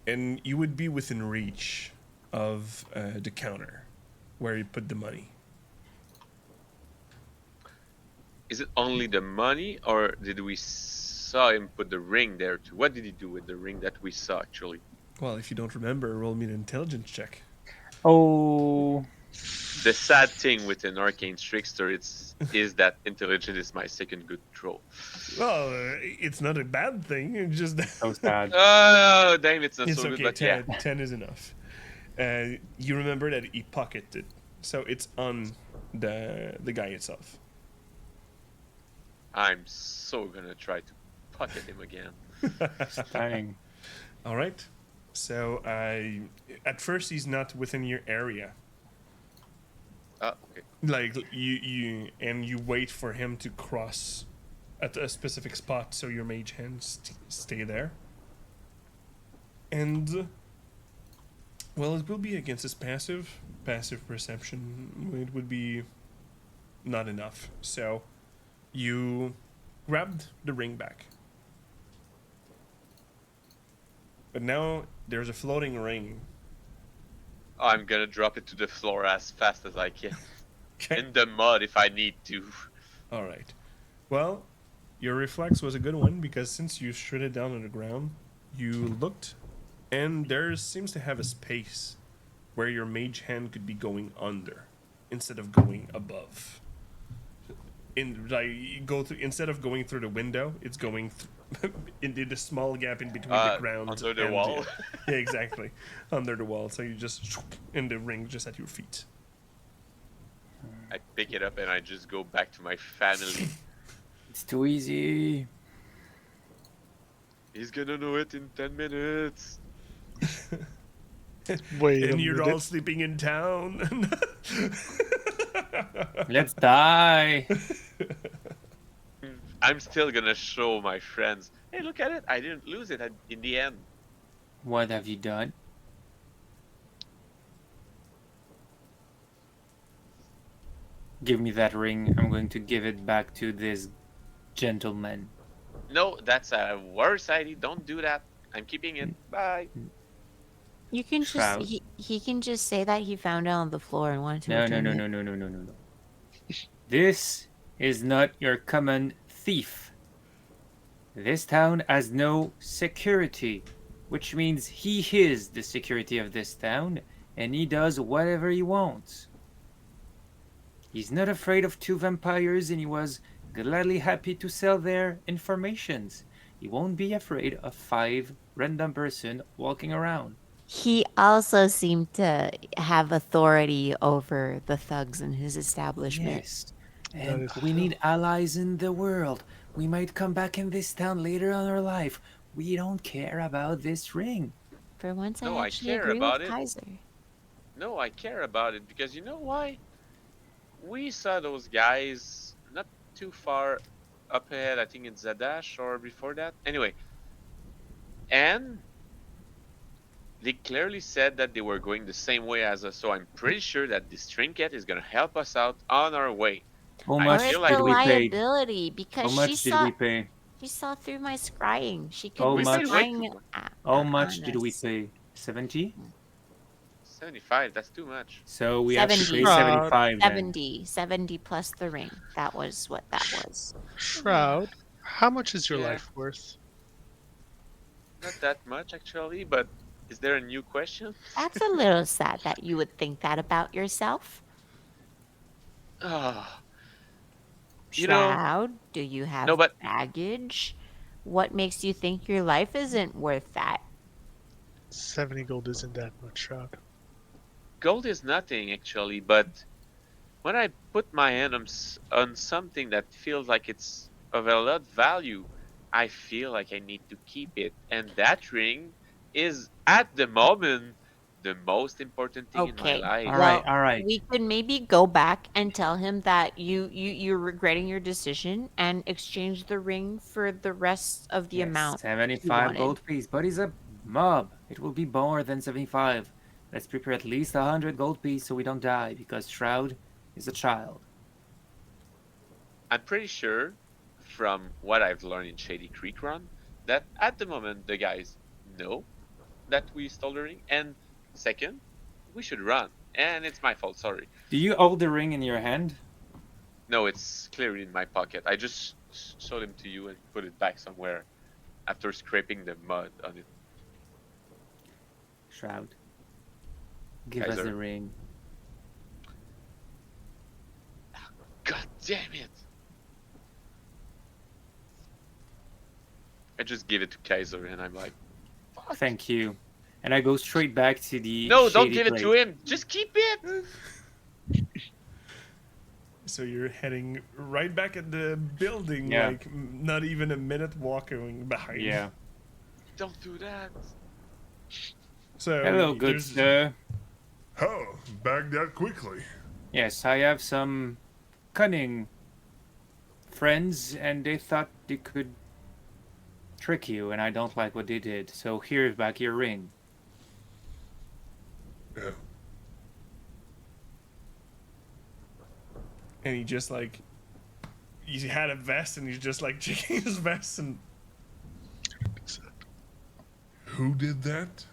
Speaker 1: and you would be within reach of the counter where you put the money.
Speaker 3: Is it only the money, or did we saw him put the ring there too? What did he do with the ring that we saw actually?
Speaker 1: Well, if you don't remember, roll me an intelligence check.
Speaker 2: Oh.
Speaker 3: The sad thing with an arcane trickster is that intelligence is my second good throw.
Speaker 1: Well, it's not a bad thing. It's just
Speaker 2: So sad.
Speaker 3: Oh, damn, it's not
Speaker 1: it's
Speaker 3: so
Speaker 1: okay.
Speaker 3: good, but yeah.
Speaker 1: 10 is enough. You remember that he pocketed, so it's on the guy itself.
Speaker 3: I'm so gonna try to pocket him again.
Speaker 2: Dang.
Speaker 1: All right. So at first he's not within your area.
Speaker 3: Oh, okay.
Speaker 1: Like you wait for him to cross at a specific spot, so your mage hands stay there. And well, it will be against his passive perception. It would be not enough. So you grabbed the ring back. But now there's a floating ring.
Speaker 3: Oh, I'm gonna drop it to the floor as fast as I can.
Speaker 1: Okay.
Speaker 3: In the mud if I need to.
Speaker 1: All right. Well, your reflex was a good one because since you shredded down on the ground, you looked, and there seems to have a space where your mage hand could be going under instead of going above. Instead of going through the window, it's going in the small gap in between the ground
Speaker 3: under the
Speaker 1: and
Speaker 3: wall.
Speaker 1: yeah, exactly, under the wall. So you just in the ring, just at your feet.
Speaker 3: I pick it up and I just go back to my family.
Speaker 2: It's too easy.
Speaker 3: He's gonna know it in 10 minutes.
Speaker 5: Wait a
Speaker 1: And you're all
Speaker 5: minute.
Speaker 1: sleeping in town.
Speaker 2: Let's die.
Speaker 3: I'm still gonna show my friends. Hey, look at it! I didn't lose it in the end.
Speaker 2: What have you done? Give me that ring. I'm going to give it back to this gentleman.
Speaker 3: No, that's a worse idea. Don't do that. I'm keeping it. Bye.
Speaker 6: You can just
Speaker 2: Shroud.
Speaker 6: he can just say that he found it on the floor and wanted to
Speaker 2: No,
Speaker 6: return
Speaker 2: no,
Speaker 6: it.
Speaker 2: no, no, no, no, no, no, no. This is not your common thief. This town has no security, which means he is the security of this town, and he does whatever he wants. He's not afraid of 2 vampires, and he was gladly happy to sell their informations. He won't be afraid of 5 random person walking around.
Speaker 6: He also seemed to have authority over the thugs in his establishment.
Speaker 2: Yes, and
Speaker 5: is
Speaker 2: we
Speaker 5: true.
Speaker 2: need allies in the world. We might come back in this town later on our life. We don't care about this ring.
Speaker 6: For once,
Speaker 3: No,
Speaker 6: I
Speaker 3: I
Speaker 6: actually
Speaker 3: care
Speaker 6: agree
Speaker 3: about
Speaker 6: with
Speaker 3: it.
Speaker 6: Kaiser.
Speaker 3: No, I care about it because you know why? We saw those guys not too far up ahead. I think in Zadash or before that. Anyway, and they clearly said that they were going the same way as us. So I'm pretty sure that this trinket is gonna help us out on our way.
Speaker 2: How
Speaker 3: I
Speaker 6: Or
Speaker 2: much
Speaker 6: it's
Speaker 3: feel
Speaker 6: the
Speaker 2: did we pay?
Speaker 6: liability
Speaker 2: How
Speaker 6: because
Speaker 2: much did we pay?
Speaker 6: she saw through my scrying. She could
Speaker 2: How
Speaker 6: be
Speaker 3: We paid
Speaker 2: much?
Speaker 3: way too
Speaker 6: spying
Speaker 3: much.
Speaker 2: How
Speaker 6: on
Speaker 2: much did we
Speaker 6: us.
Speaker 2: pay? 70?
Speaker 3: 75. That's too much.
Speaker 2: So we have to
Speaker 6: 70.
Speaker 2: pay 75 then.
Speaker 6: 70 plus the ring. That was what that was.
Speaker 5: Shroud, how much is your
Speaker 3: Yeah.
Speaker 5: life worth?
Speaker 3: Not that much actually, but is there a new question?
Speaker 6: That's a little sad that you would think that about yourself.
Speaker 3: Ah, you know,
Speaker 6: Shroud, do you have
Speaker 3: no, but
Speaker 6: baggage? What makes you think your life isn't worth that?
Speaker 5: 70 gold isn't that much, Shroud.
Speaker 3: gold is nothing actually, but when I put my hand on something that feels like it's of a lot value, I feel like I need to keep it. And that ring is at the moment the most important thing in my
Speaker 6: Okay.
Speaker 3: life.
Speaker 2: All right,
Speaker 6: Well,
Speaker 2: all right.
Speaker 6: we could maybe go back and tell him that you're regretting your decision and exchange the ring for the rest of the
Speaker 2: Yes,
Speaker 6: amount you
Speaker 2: 75
Speaker 6: wanted.
Speaker 2: gold piece, but he's a mob. It will be more than 75. Let's prepare at least 100 gold piece so we don't die, because Shroud is a child.
Speaker 3: I'm pretty sure from what I've learned in Shady Creek Run that at the moment the guys know that we stole the ring, and second, we should run. And it's my fault, sorry.
Speaker 2: Do you hold the ring in your hand?
Speaker 3: No, it's clearly in my pocket. I just showed him to you and put it back somewhere after scraping the mud on it.
Speaker 2: Shroud, give us
Speaker 3: Kaiser.
Speaker 2: the ring.
Speaker 3: God damn it! I just give it to Kaiser and I'm like, fuck.
Speaker 2: Thank you. And I go straight back to the
Speaker 3: No, don't
Speaker 2: shady
Speaker 3: give it
Speaker 2: place.
Speaker 3: to him. Just keep it.
Speaker 1: So you're heading right back at the building,
Speaker 2: Yeah.
Speaker 1: like not even a minute walking behind.
Speaker 2: Yeah.
Speaker 3: Don't do that.
Speaker 1: So
Speaker 2: Hello, good
Speaker 1: there's-
Speaker 2: sir.
Speaker 8: How? Back that quickly?
Speaker 2: Yes, I have some cunning friends, and they thought they could trick you, and I don't like what they did. So here's back your ring.
Speaker 8: Yeah.
Speaker 1: And he just like he had a vest and he's just like checking his vest and
Speaker 8: Who did that?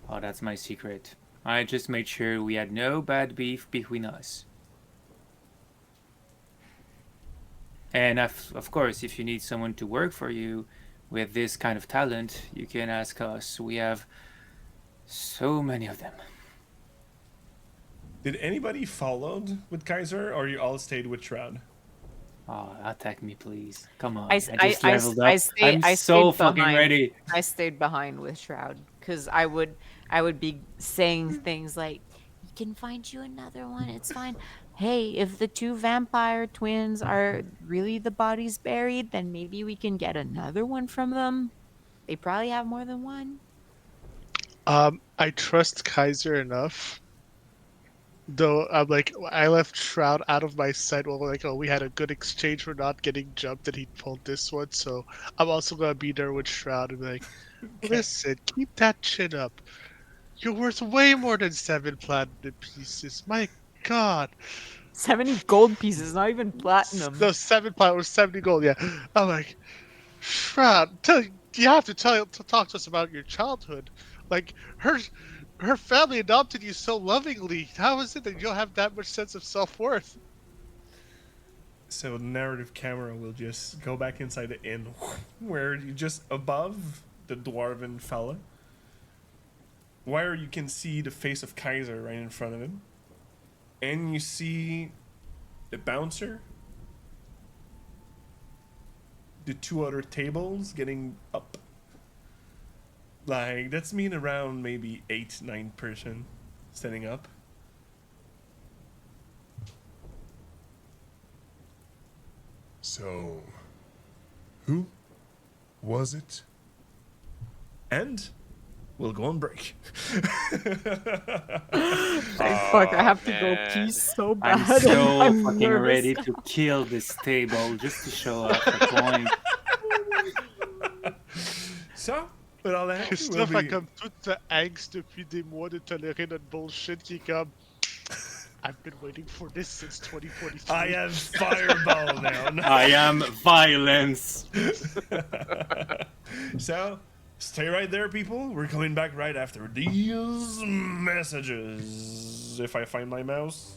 Speaker 2: Oh, that's my secret. I just made sure we had no bad beef between us. And of course, if you need someone to work for you with this kind of talent, you can ask us. We have so many of them.
Speaker 1: did anybody followed with Kaiser or you all stayed with Shroud?
Speaker 2: Oh, attack me, please. Come on.
Speaker 4: I,
Speaker 2: I
Speaker 4: s-
Speaker 2: just leveled up. I'm
Speaker 4: I
Speaker 2: so
Speaker 4: stayed
Speaker 2: fucking
Speaker 4: behind.
Speaker 2: ready.
Speaker 4: I stayed behind with Shroud because I would be saying things like, "We can find you another one. It's fine. Hey, if the two vampire twins are really the bodies buried, then maybe we can get another one from them. They probably have more than one."
Speaker 5: I trust Kaiser enough. Though I'm like, I left Shroud out of my sight while like, oh, we had a good exchange for not getting jumped, and he pulled this one. So I'm also gonna be there with Shroud and be like,
Speaker 1: Okay.
Speaker 5: listen, keep that chin up. You're worth way more than 7 platinum pieces. My God.
Speaker 4: 70 gold pieces, not even platinum.
Speaker 5: No, 7 platinum was 70 gold. Yeah. I'm like, Shroud, you have to talk to us about your childhood. Like her family adopted you so lovingly. How is it that you don't have that much sense of self worth?
Speaker 1: So the narrative camera will just go back inside the inn, where you just above the dwarven fella, where you can see the face of Kaiser right in front of him, and you see the bouncer, the two other tables getting up. Like that's mean around maybe 8-9 person standing up.
Speaker 8: So, who was it?
Speaker 1: And we'll go on break.
Speaker 4: Fuck, I have to go
Speaker 3: man.
Speaker 4: pee so
Speaker 2: I'm
Speaker 4: bad.
Speaker 2: so
Speaker 4: I'm
Speaker 2: fucking
Speaker 4: nervous.
Speaker 2: ready to kill this table just to show off the point.
Speaker 1: So, with all that, we'll
Speaker 5: Christophe a
Speaker 1: be.
Speaker 5: comme toute sa angst depuis des mois de tolérer notre bullshit qui est comme I've been waiting for this since 2043.
Speaker 1: I have fireball now.
Speaker 2: I am violence.
Speaker 1: So, stay right there, people. We're coming back right after these messages. If I find my mouse.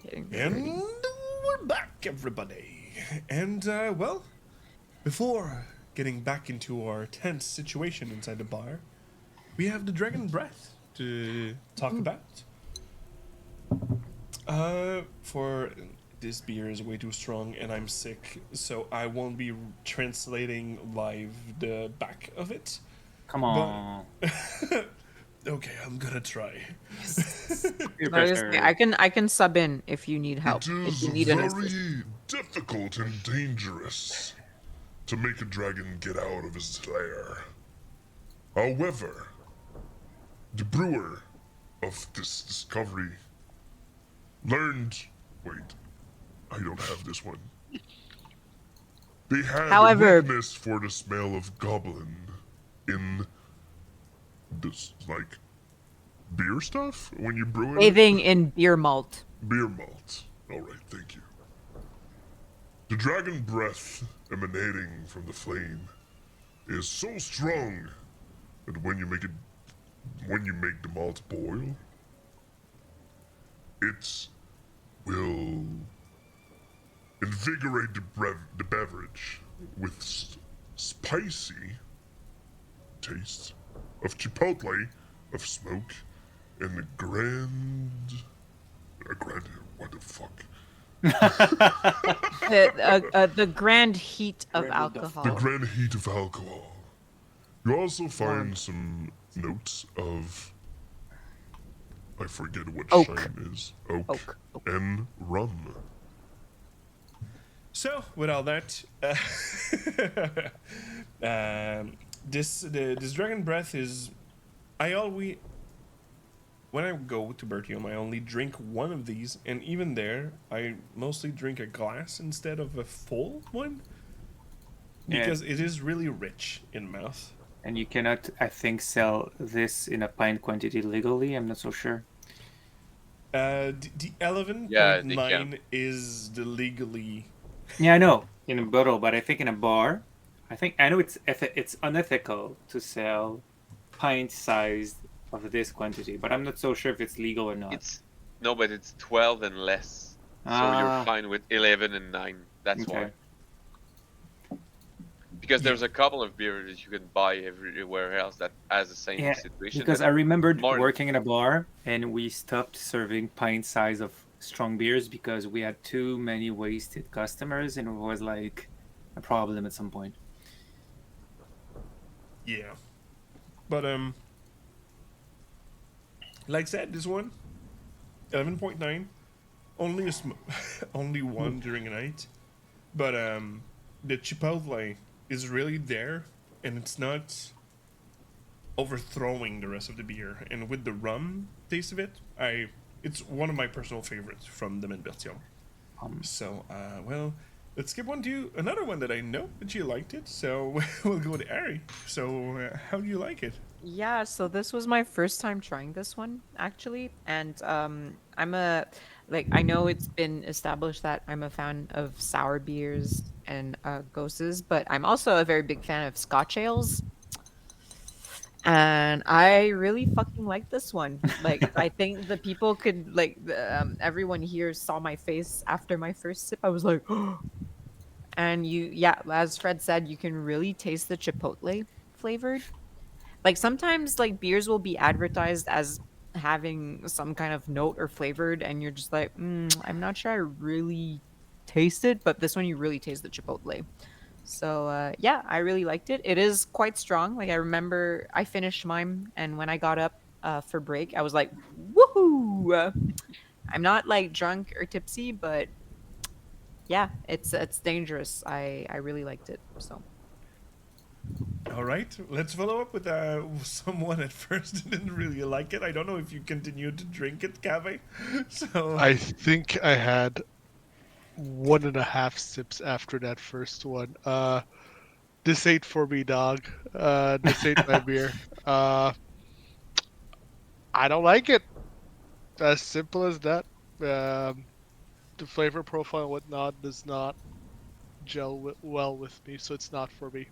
Speaker 4: getting
Speaker 1: And
Speaker 4: ready.
Speaker 1: we're back, everybody. And, well, before getting back into our tense situation inside the bar, we have the Dragon Breath to talk about. For this beer is way too strong and I'm sick, so I won't be translating live the back of it.
Speaker 2: Come on.
Speaker 1: Okay, I'm gonna try.
Speaker 2: Peer
Speaker 4: I was gonna say,
Speaker 2: pressure.
Speaker 4: I can sub in if you need help.
Speaker 8: It
Speaker 4: If
Speaker 8: is
Speaker 4: you need an assist.
Speaker 8: very difficult and dangerous to make a dragon get out of his lair. However, the brewer of this discovery learned. Wait, I don't have this one. They had
Speaker 4: However-
Speaker 8: a weakness for the smell of goblin in this, like, beer stuff when you brew it.
Speaker 4: Bathing in beer malt.
Speaker 8: Beer malt. Alright, thank you. The dragon breath emanating from the flame is so strong that when you make the malt boil, it will invigorate the beverage with spicy taste of chipotle, of smoke, and the what the fuck?
Speaker 4: The grand heat of
Speaker 1: Grand with the
Speaker 4: alcohol.
Speaker 8: The grand heat of alcohol. You also find some notes of, I forget what
Speaker 4: Oak.
Speaker 8: shine is. Oak.
Speaker 4: Oak.
Speaker 8: And rum.
Speaker 1: So, with all that, this Dragon Breath is, when I go to Bertium, I only drink one of these, and even there, I mostly drink a glass instead of a full one, because it is really rich in mouth.
Speaker 2: And you cannot, I think, sell this in a pint quantity legally. I'm not so sure.
Speaker 1: The 11.9
Speaker 3: Yeah, they can.
Speaker 1: is the legally.
Speaker 2: Yeah, I know in a bottle, but I think in a bar, I know it's unethical to sell pint-sized of this quantity, but I'm not so sure if it's legal or not.
Speaker 3: But it's 12 and less. So you're fine with 11 and 9. That's why. Because there's a couple of beers that you can buy everywhere else that has the same situation.
Speaker 2: Because
Speaker 3: but
Speaker 2: I remembered
Speaker 3: more-
Speaker 2: working in a bar and we stopped serving pint size of strong beers because we had too many wasted customers and it was like a problem at some point.
Speaker 1: Yeah. But, like I said, this one, 11.9, only only one during a night. But, the chipotle is really there, and it's not overthrowing the rest of the beer. And with the rum taste of it, it's one of my personal favorites from the Menbertium. So, well, let's skip on to another one that I know that you liked it. So we'll go to Ari. So, how do you like it?
Speaker 4: Yeah, so this was my first time trying this one actually, and I know it's been established that I'm a fan of sour beers and goses, but I'm also a very big fan of Scotch ales. And I really fucking like this one. Like, I think the people could everyone here saw my face after my first sip. I was like, and as Fred said, you can really taste the chipotle flavored. Like sometimes like beers will be advertised as having some kind of note or flavored, and you're just like, I'm not sure I really taste it, but this one you really taste the chipotle. So yeah, I really liked it. It is quite strong. Like I remember I finished mine, and when I got up for break, I was like, woohoo! I'm not like drunk or tipsy, but yeah, it's dangerous. I really liked it. So.
Speaker 1: All right, let's follow up with someone at first didn't really like it. I don't know if you continued to drink it, Cave. So
Speaker 5: I think I had 1.5 sips after that first one. This ain't for me, dog. This ain't my beer. I don't like it. As simple as that. The flavor profile and whatnot does not gel well with me, so it's not for me.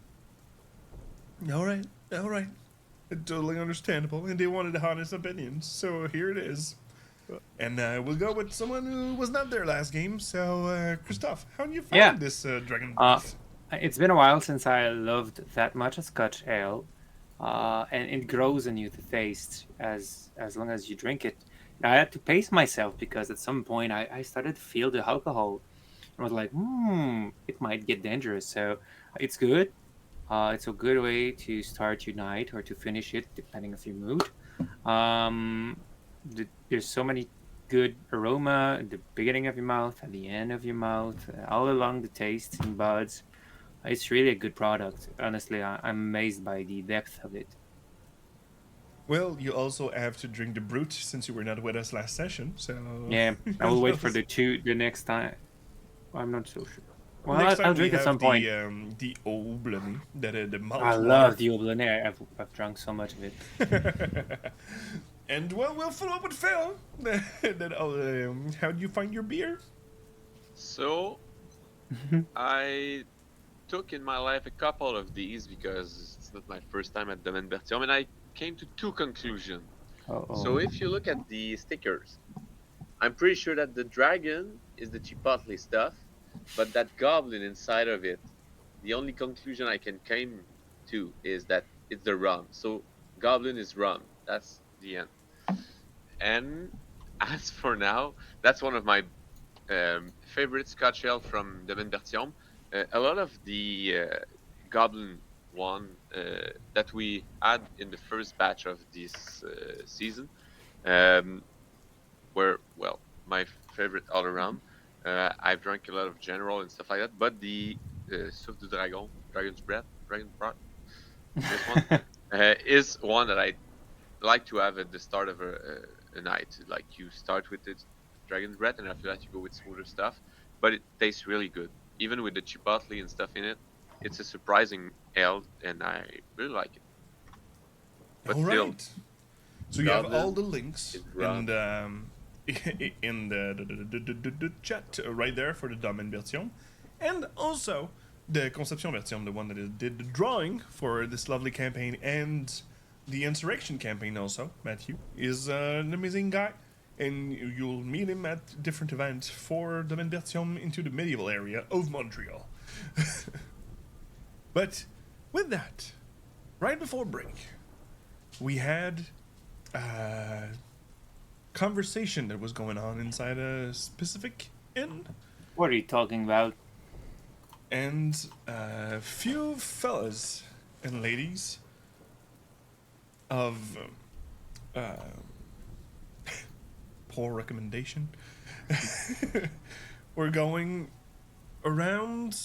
Speaker 1: all right, totally understandable, and they wanted honest opinions, so here it is. And we'll go with someone who was not there last game. So, Christoph, how do you find
Speaker 2: Yeah.
Speaker 1: this dragon
Speaker 2: Uh,
Speaker 1: breath?
Speaker 2: it's been a while since I loved that much a Scotch ale, and it grows on you the taste as long as you drink it. And I had to pace myself because at some point I started to feel the alcohol. I was like, it might get dangerous. So it's good. It's a good way to start your night or to finish it, depending of your mood. There's so many good aroma at the beginning of your mouth, at the end of your mouth, all along the taste and buds. It's really a good product. Honestly, I'm amazed by the depth of it.
Speaker 1: Well, you also have to drink the brute since you were not with us last session. So
Speaker 2: Yeah, I will wait for the next time. I'm not so sure. Well,
Speaker 1: next
Speaker 2: I'll
Speaker 1: time we
Speaker 2: drink at some
Speaker 1: have
Speaker 2: point.
Speaker 1: the Oblani, the
Speaker 2: I
Speaker 1: malt water.
Speaker 2: love the Oblonais. I've drunk so much of it.
Speaker 1: And well, we'll follow up with Phil. How do you find your beer?
Speaker 3: So, I took in my life a couple of these because it's not my first time at Domaine Bertium, and I came to two conclusions. So if you look at the stickers, I'm pretty sure that the dragon is the chipotle stuff, but that goblin inside of it, the only conclusion I can came to is that it's the rum. So goblin is rum. That's the end. And as for now, that's one of my favorite Scotch ale from Domaine Bertium. A lot of the Goblin one that we had in the first batch of this season were, well, my favorite all around. I've drank a lot of General and stuff like that, but the Souffle du Dragon, Dragon's Breath, this one, is one that I like to have at the start of a night. Like you start with the Dragon's Breath, and after that you go with smoother stuff. But it tastes really good, even with the chipotle and stuff in it. It's a surprising ale, and I really like it. But
Speaker 1: All
Speaker 3: still,
Speaker 1: right. So you have
Speaker 3: Goblin
Speaker 1: all the links
Speaker 3: is rum.
Speaker 1: in the chat right there for the Domaine Bertium, and also the Conception Bertium, the one that did the drawing for this lovely campaign and the Insurrection campaign. Also, Matthew is an amazing guy, and you'll meet him at different events for Domaine Bertium into the medieval area of Montreal. But with that, right before break, we had a conversation that was going on inside a specific inn,
Speaker 2: What are you talking about?
Speaker 1: and a few fellas and ladies of poor recommendation were going around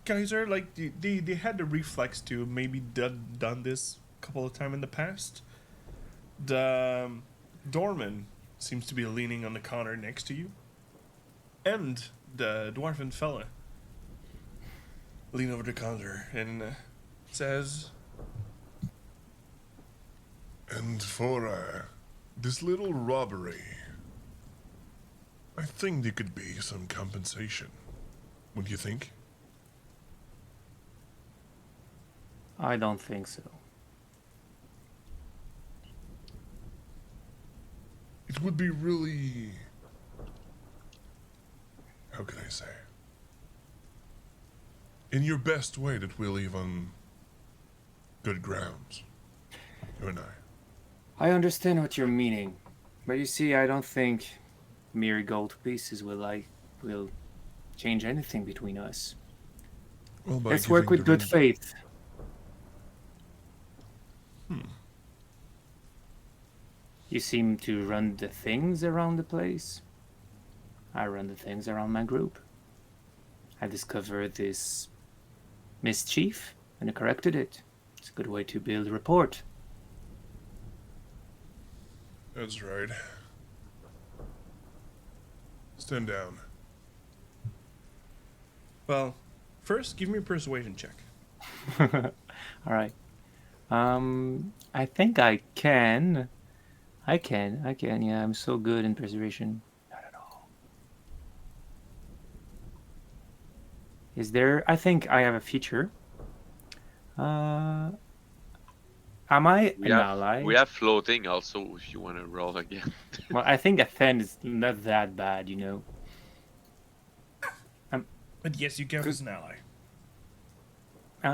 Speaker 1: Kaiser. Like they had the reflex to maybe done this a couple of times in the past. The doorman seems to be leaning on the counter next to you, and the dwarven fella lean over the counter and says,
Speaker 8: And for this little robbery, I think there could be some compensation. What do you think?
Speaker 2: I don't think so.
Speaker 8: It would be really... How can I say? In your best way that we leave on good grounds. You and I.
Speaker 2: I understand what you're meaning, but you see, I don't think mere gold pieces will change anything between us.
Speaker 8: Well, by
Speaker 2: Let's work
Speaker 8: giving
Speaker 2: with
Speaker 8: the
Speaker 2: good
Speaker 8: ring-
Speaker 2: faith. You seem to run the things around the place. I run the things around my group. I discovered this mischief and I corrected it. It's a good way to build a rapport.
Speaker 8: That's right. Stand down.
Speaker 1: "Well, first give me a persuasion check."
Speaker 2: All right. I think I can. I can. Yeah, I'm so good in persuasion. Not at all. Is there? I think I have a feature. Am I
Speaker 3: We
Speaker 2: an
Speaker 3: have
Speaker 2: ally?
Speaker 3: we have floating also if you want to roll again.
Speaker 2: Well, I think a 10 is not that bad, you know.
Speaker 1: But yes, you count as an ally.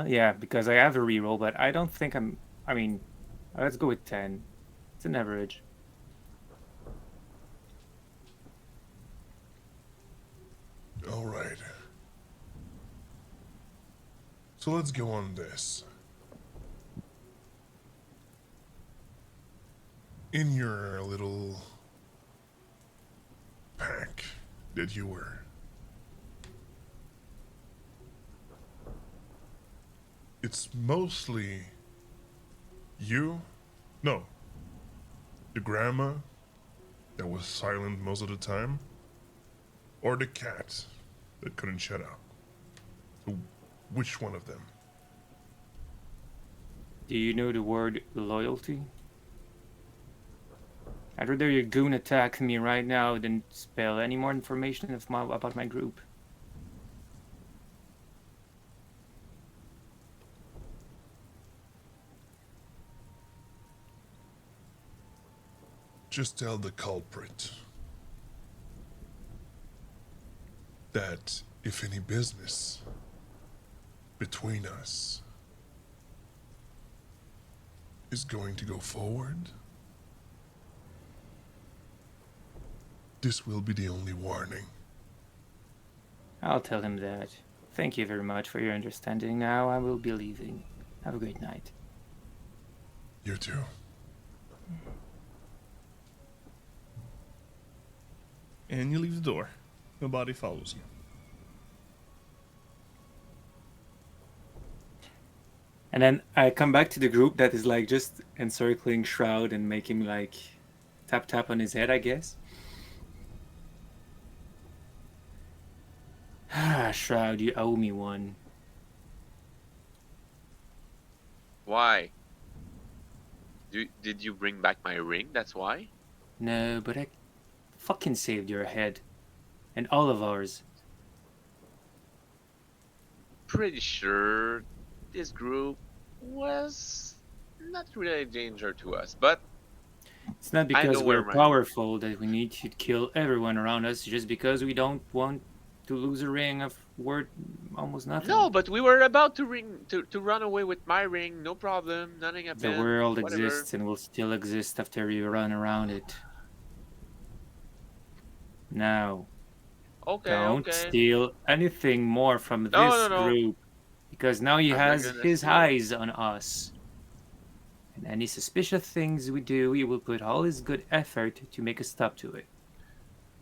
Speaker 2: Yeah, because I have a reroll, but I don't think I'm. I mean, let's go with 10. It's an average.
Speaker 8: All right. So let's go on this. In your little pack that you were, it's mostly you, no, the grandma that was silent most of the time, or the cat that couldn't shut up. So which one of them?
Speaker 2: Do you know the word loyalty? I'd rather your goon attack me right now than spell any more information about my group.
Speaker 8: Just tell the culprit that if any business between us is going to go forward, this will be the only warning.
Speaker 2: I'll tell him that. Thank you very much for your understanding. Now I will be leaving. Have a great night.
Speaker 8: You too.
Speaker 1: And you leave the door. Nobody follows you.
Speaker 2: And then I come back to the group that is like just encircling Shroud and make him like tap on his head, I guess. Ah, Shroud, you owe me one.
Speaker 3: Why? Did you bring back my ring? That's why?
Speaker 2: No, but I fucking saved your head. And all of ours.
Speaker 3: Pretty sure this group was not really a danger to us, but
Speaker 2: It's not
Speaker 3: I
Speaker 2: because
Speaker 3: know where
Speaker 2: we're
Speaker 3: my-
Speaker 2: powerful that we need to kill everyone around us, just because we don't want to lose a ring of worth almost nothing.
Speaker 3: no, but we were about to run away with my ring. No problem. Nothing happened.
Speaker 2: The world
Speaker 3: whatever.
Speaker 2: exists and will still exist after you run around it. Now,
Speaker 3: Okay,
Speaker 2: don't
Speaker 3: okay.
Speaker 2: steal anything more from this
Speaker 3: No.
Speaker 2: group, because now he
Speaker 3: I'm not
Speaker 2: has
Speaker 3: gonna
Speaker 2: his
Speaker 3: steal.
Speaker 2: eyes on us. And any suspicious things we do, he will put all his good effort to make a stop to it.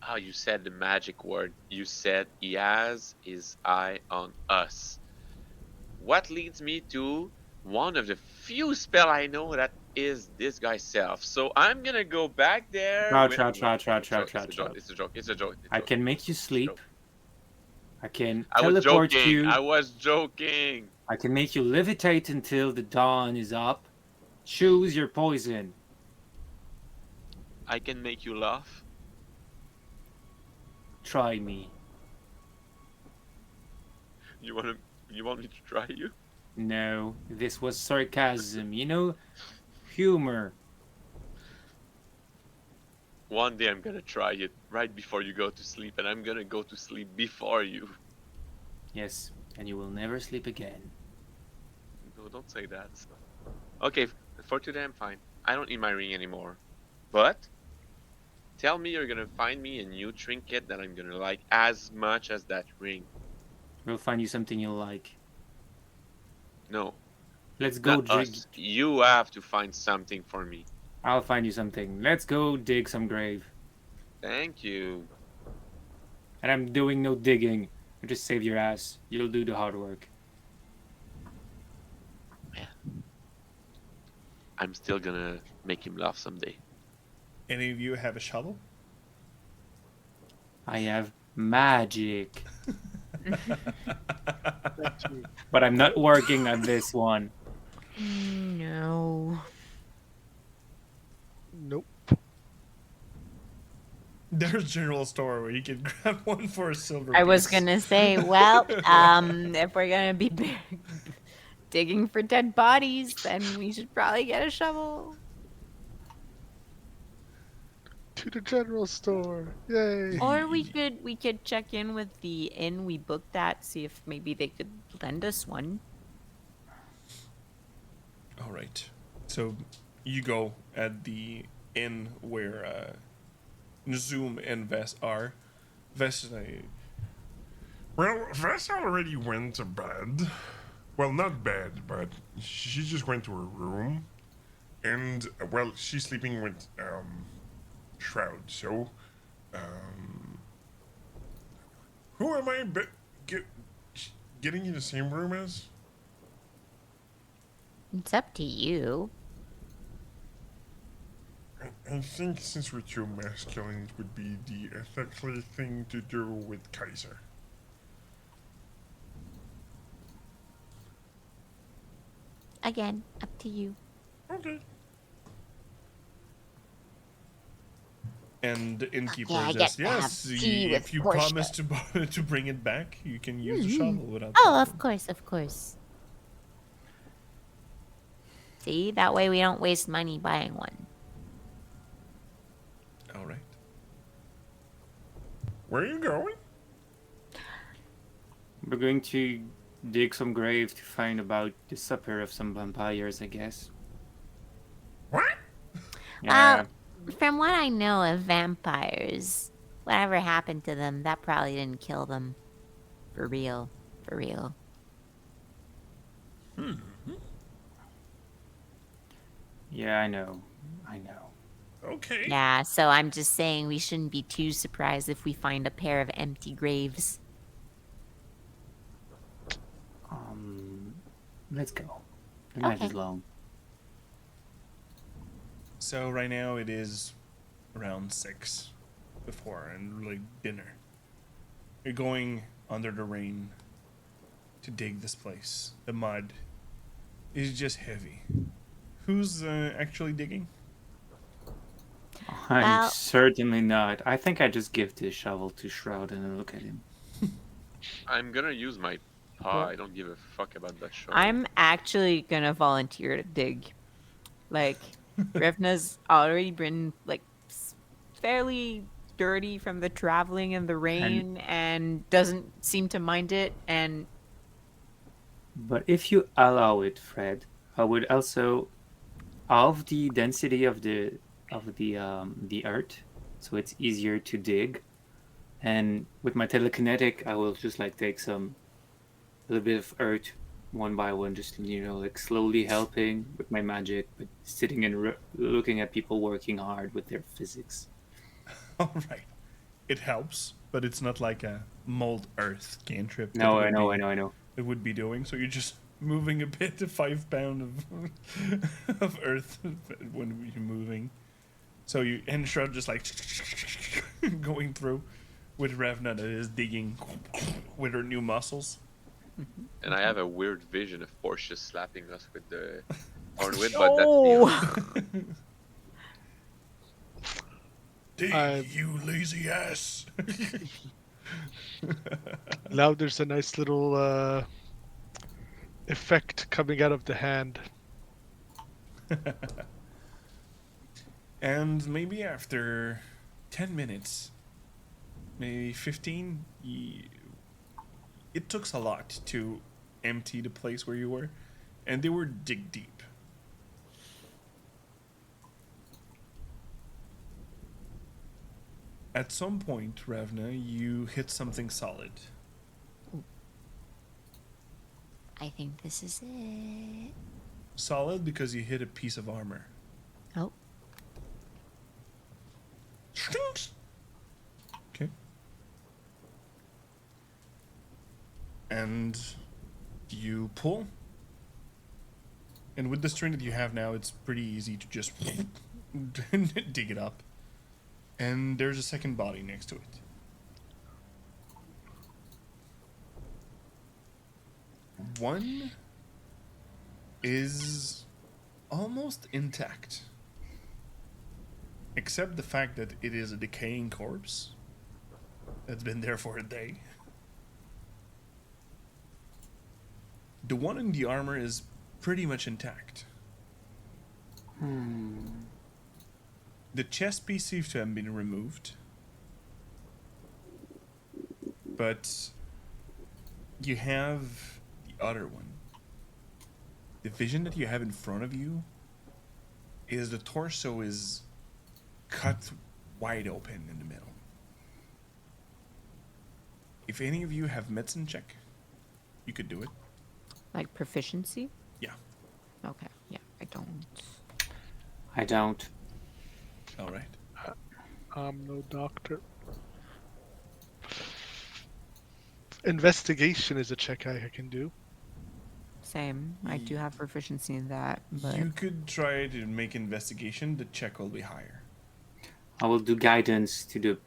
Speaker 3: Oh, you said the magic word. You said he has his eye on us. What leads me to one of the few spell I know that is this guy's self. So I'm gonna go back there.
Speaker 2: Trout,
Speaker 3: with-
Speaker 2: trout, trout, trout,
Speaker 3: It's a joke,
Speaker 2: trout,
Speaker 3: it's a
Speaker 2: trout,
Speaker 3: joke, it's a joke, it's a joke.
Speaker 2: I can make you
Speaker 3: It's a
Speaker 2: sleep.
Speaker 3: joke.
Speaker 2: I can
Speaker 3: I was
Speaker 2: teleport
Speaker 3: joking.
Speaker 2: you.
Speaker 3: I was joking.
Speaker 2: I can make you levitate until the dawn is up. Choose your poison.
Speaker 3: I can make you laugh.
Speaker 2: Try me.
Speaker 3: You want me to try you?
Speaker 2: No, this was sarcasm. You know, humor.
Speaker 3: One day I'm gonna try it right before you go to sleep, and I'm gonna go to sleep before you.
Speaker 2: Yes, and you will never sleep again.
Speaker 3: No, don't say that. Okay, for today I'm fine. I don't need my ring anymore. But tell me you're gonna find me a new trinket that I'm gonna like as much as that ring.
Speaker 2: We'll find you something you'll like.
Speaker 3: No,
Speaker 2: Let's go
Speaker 3: not
Speaker 2: dig.
Speaker 3: us. You have to find something for me.
Speaker 2: I'll find you something. Let's go dig some grave.
Speaker 3: Thank you.
Speaker 2: And I'm doing no digging. I just save your ass. You'll do the hard work.
Speaker 3: I'm still gonna make him laugh someday.
Speaker 1: Any of you have a shovel?
Speaker 2: I have magic. But I'm not working on this one.
Speaker 6: No.
Speaker 5: Nope.
Speaker 1: There's a general store where you can grab one for a silver
Speaker 6: I was
Speaker 1: piece.
Speaker 6: gonna say, well, if we're gonna be digging for dead bodies, then we should probably get a shovel.
Speaker 5: To the general store. Yay.
Speaker 6: Or we could check in with the inn we booked at, see if maybe they could lend us one.
Speaker 1: All right. So you go at the inn where Zoom and Vess are. Vess is
Speaker 8: Well, Vess already went to bed. Well, not bed, but she just went to her room. And, well, she's sleeping with, Shroud, so, who am I getting in the same room as?
Speaker 6: It's up to you.
Speaker 8: I think since we're too masculine, it would be the ethically thing to do with Kaiser.
Speaker 6: Again, up to you.
Speaker 8: Okay.
Speaker 1: and the innkeeper
Speaker 6: I
Speaker 1: says,
Speaker 6: get to have
Speaker 1: "Yes,
Speaker 6: tea with
Speaker 1: if you
Speaker 6: Portia."
Speaker 1: promise to bring it back, you can use the
Speaker 6: Mhm.
Speaker 1: shovel without."
Speaker 6: Oh,
Speaker 1: problem."
Speaker 6: of course, of course. See, that way we don't waste money buying one.
Speaker 1: All right.
Speaker 8: Where are you going?
Speaker 2: We're going to dig some grave to find about the supper of some vampires, I guess.
Speaker 8: What?
Speaker 2: Yeah.
Speaker 6: From what I know of vampires, whatever happened to them, that probably didn't kill them. For real. For real.
Speaker 2: Yeah, I know. I know.
Speaker 8: Okay.
Speaker 6: Yeah, so I'm just saying we shouldn't be too surprised if we find a pair of empty graves.
Speaker 2: Let's go. The night is
Speaker 6: Okay.
Speaker 2: long.
Speaker 1: So right now it is around 6 before and like dinner. You're going under the rain to dig this place. The mud is just heavy. Who's actually digging?
Speaker 2: I'm
Speaker 6: Well-
Speaker 2: certainly not. I think I just give this shovel to Shroud and then look at him.
Speaker 3: I'm gonna use my paw. I don't give a fuck about that show.
Speaker 4: I'm actually gonna volunteer to dig. Like, Rivna's already been like fairly dirty from the traveling and the rain, and doesn't seem to mind it. And
Speaker 2: But if you allow it, Fred, I would also halve the density of the earth, so it's easier to dig. And with my telekinetic, I will just like take a little bit of earth one by one, just like slowly helping with my magic, but sitting and looking at people working hard with their physics.
Speaker 1: All right. It helps, but it's not like a mold earth cantrip. that
Speaker 2: No,
Speaker 1: it
Speaker 2: I
Speaker 1: would
Speaker 2: know,
Speaker 1: be-
Speaker 2: I know, I know.
Speaker 1: It would be doing. So you're just moving a bit to 5 pound of earth when you're moving. So you and Shroud just like going through with Revna that is digging with her new muscles.
Speaker 3: And I have a weird vision of Portia slapping us with the hornwhip, but that's the
Speaker 1: Dig,
Speaker 5: I-
Speaker 1: you lazy ass.
Speaker 5: Now there's a nice little effect coming out of the hand.
Speaker 1: And maybe after 10 minutes, maybe 15, it took a lot to empty the place where you were, and they were dig deep. At some point, Ravna, you hit something solid.
Speaker 6: I think this is it.
Speaker 1: Solid because you hit a piece of armor.
Speaker 6: Oh.
Speaker 1: Okay. And you pull. And with the string that you have now, it's pretty easy to just dig it up. And there's a second body next to it. One is almost intact. Except the fact that it is a decaying corpse that's been there for a day. The one in the armor is pretty much intact. The chest piece seems to have been removed. But you have the other one. The vision that you have in front of you is the torso is cut wide open in the middle. If any of you have medicine check, you could do it.
Speaker 6: Like proficiency?
Speaker 1: Yeah.
Speaker 6: Okay. Yeah, I don't.
Speaker 2: I don't.
Speaker 1: All right.
Speaker 5: I'm no doctor. Investigation is a check I can do.
Speaker 6: Same. I do have proficiency in that, but
Speaker 1: You could try to make investigation. The check will be higher.
Speaker 2: I will do guidance to the.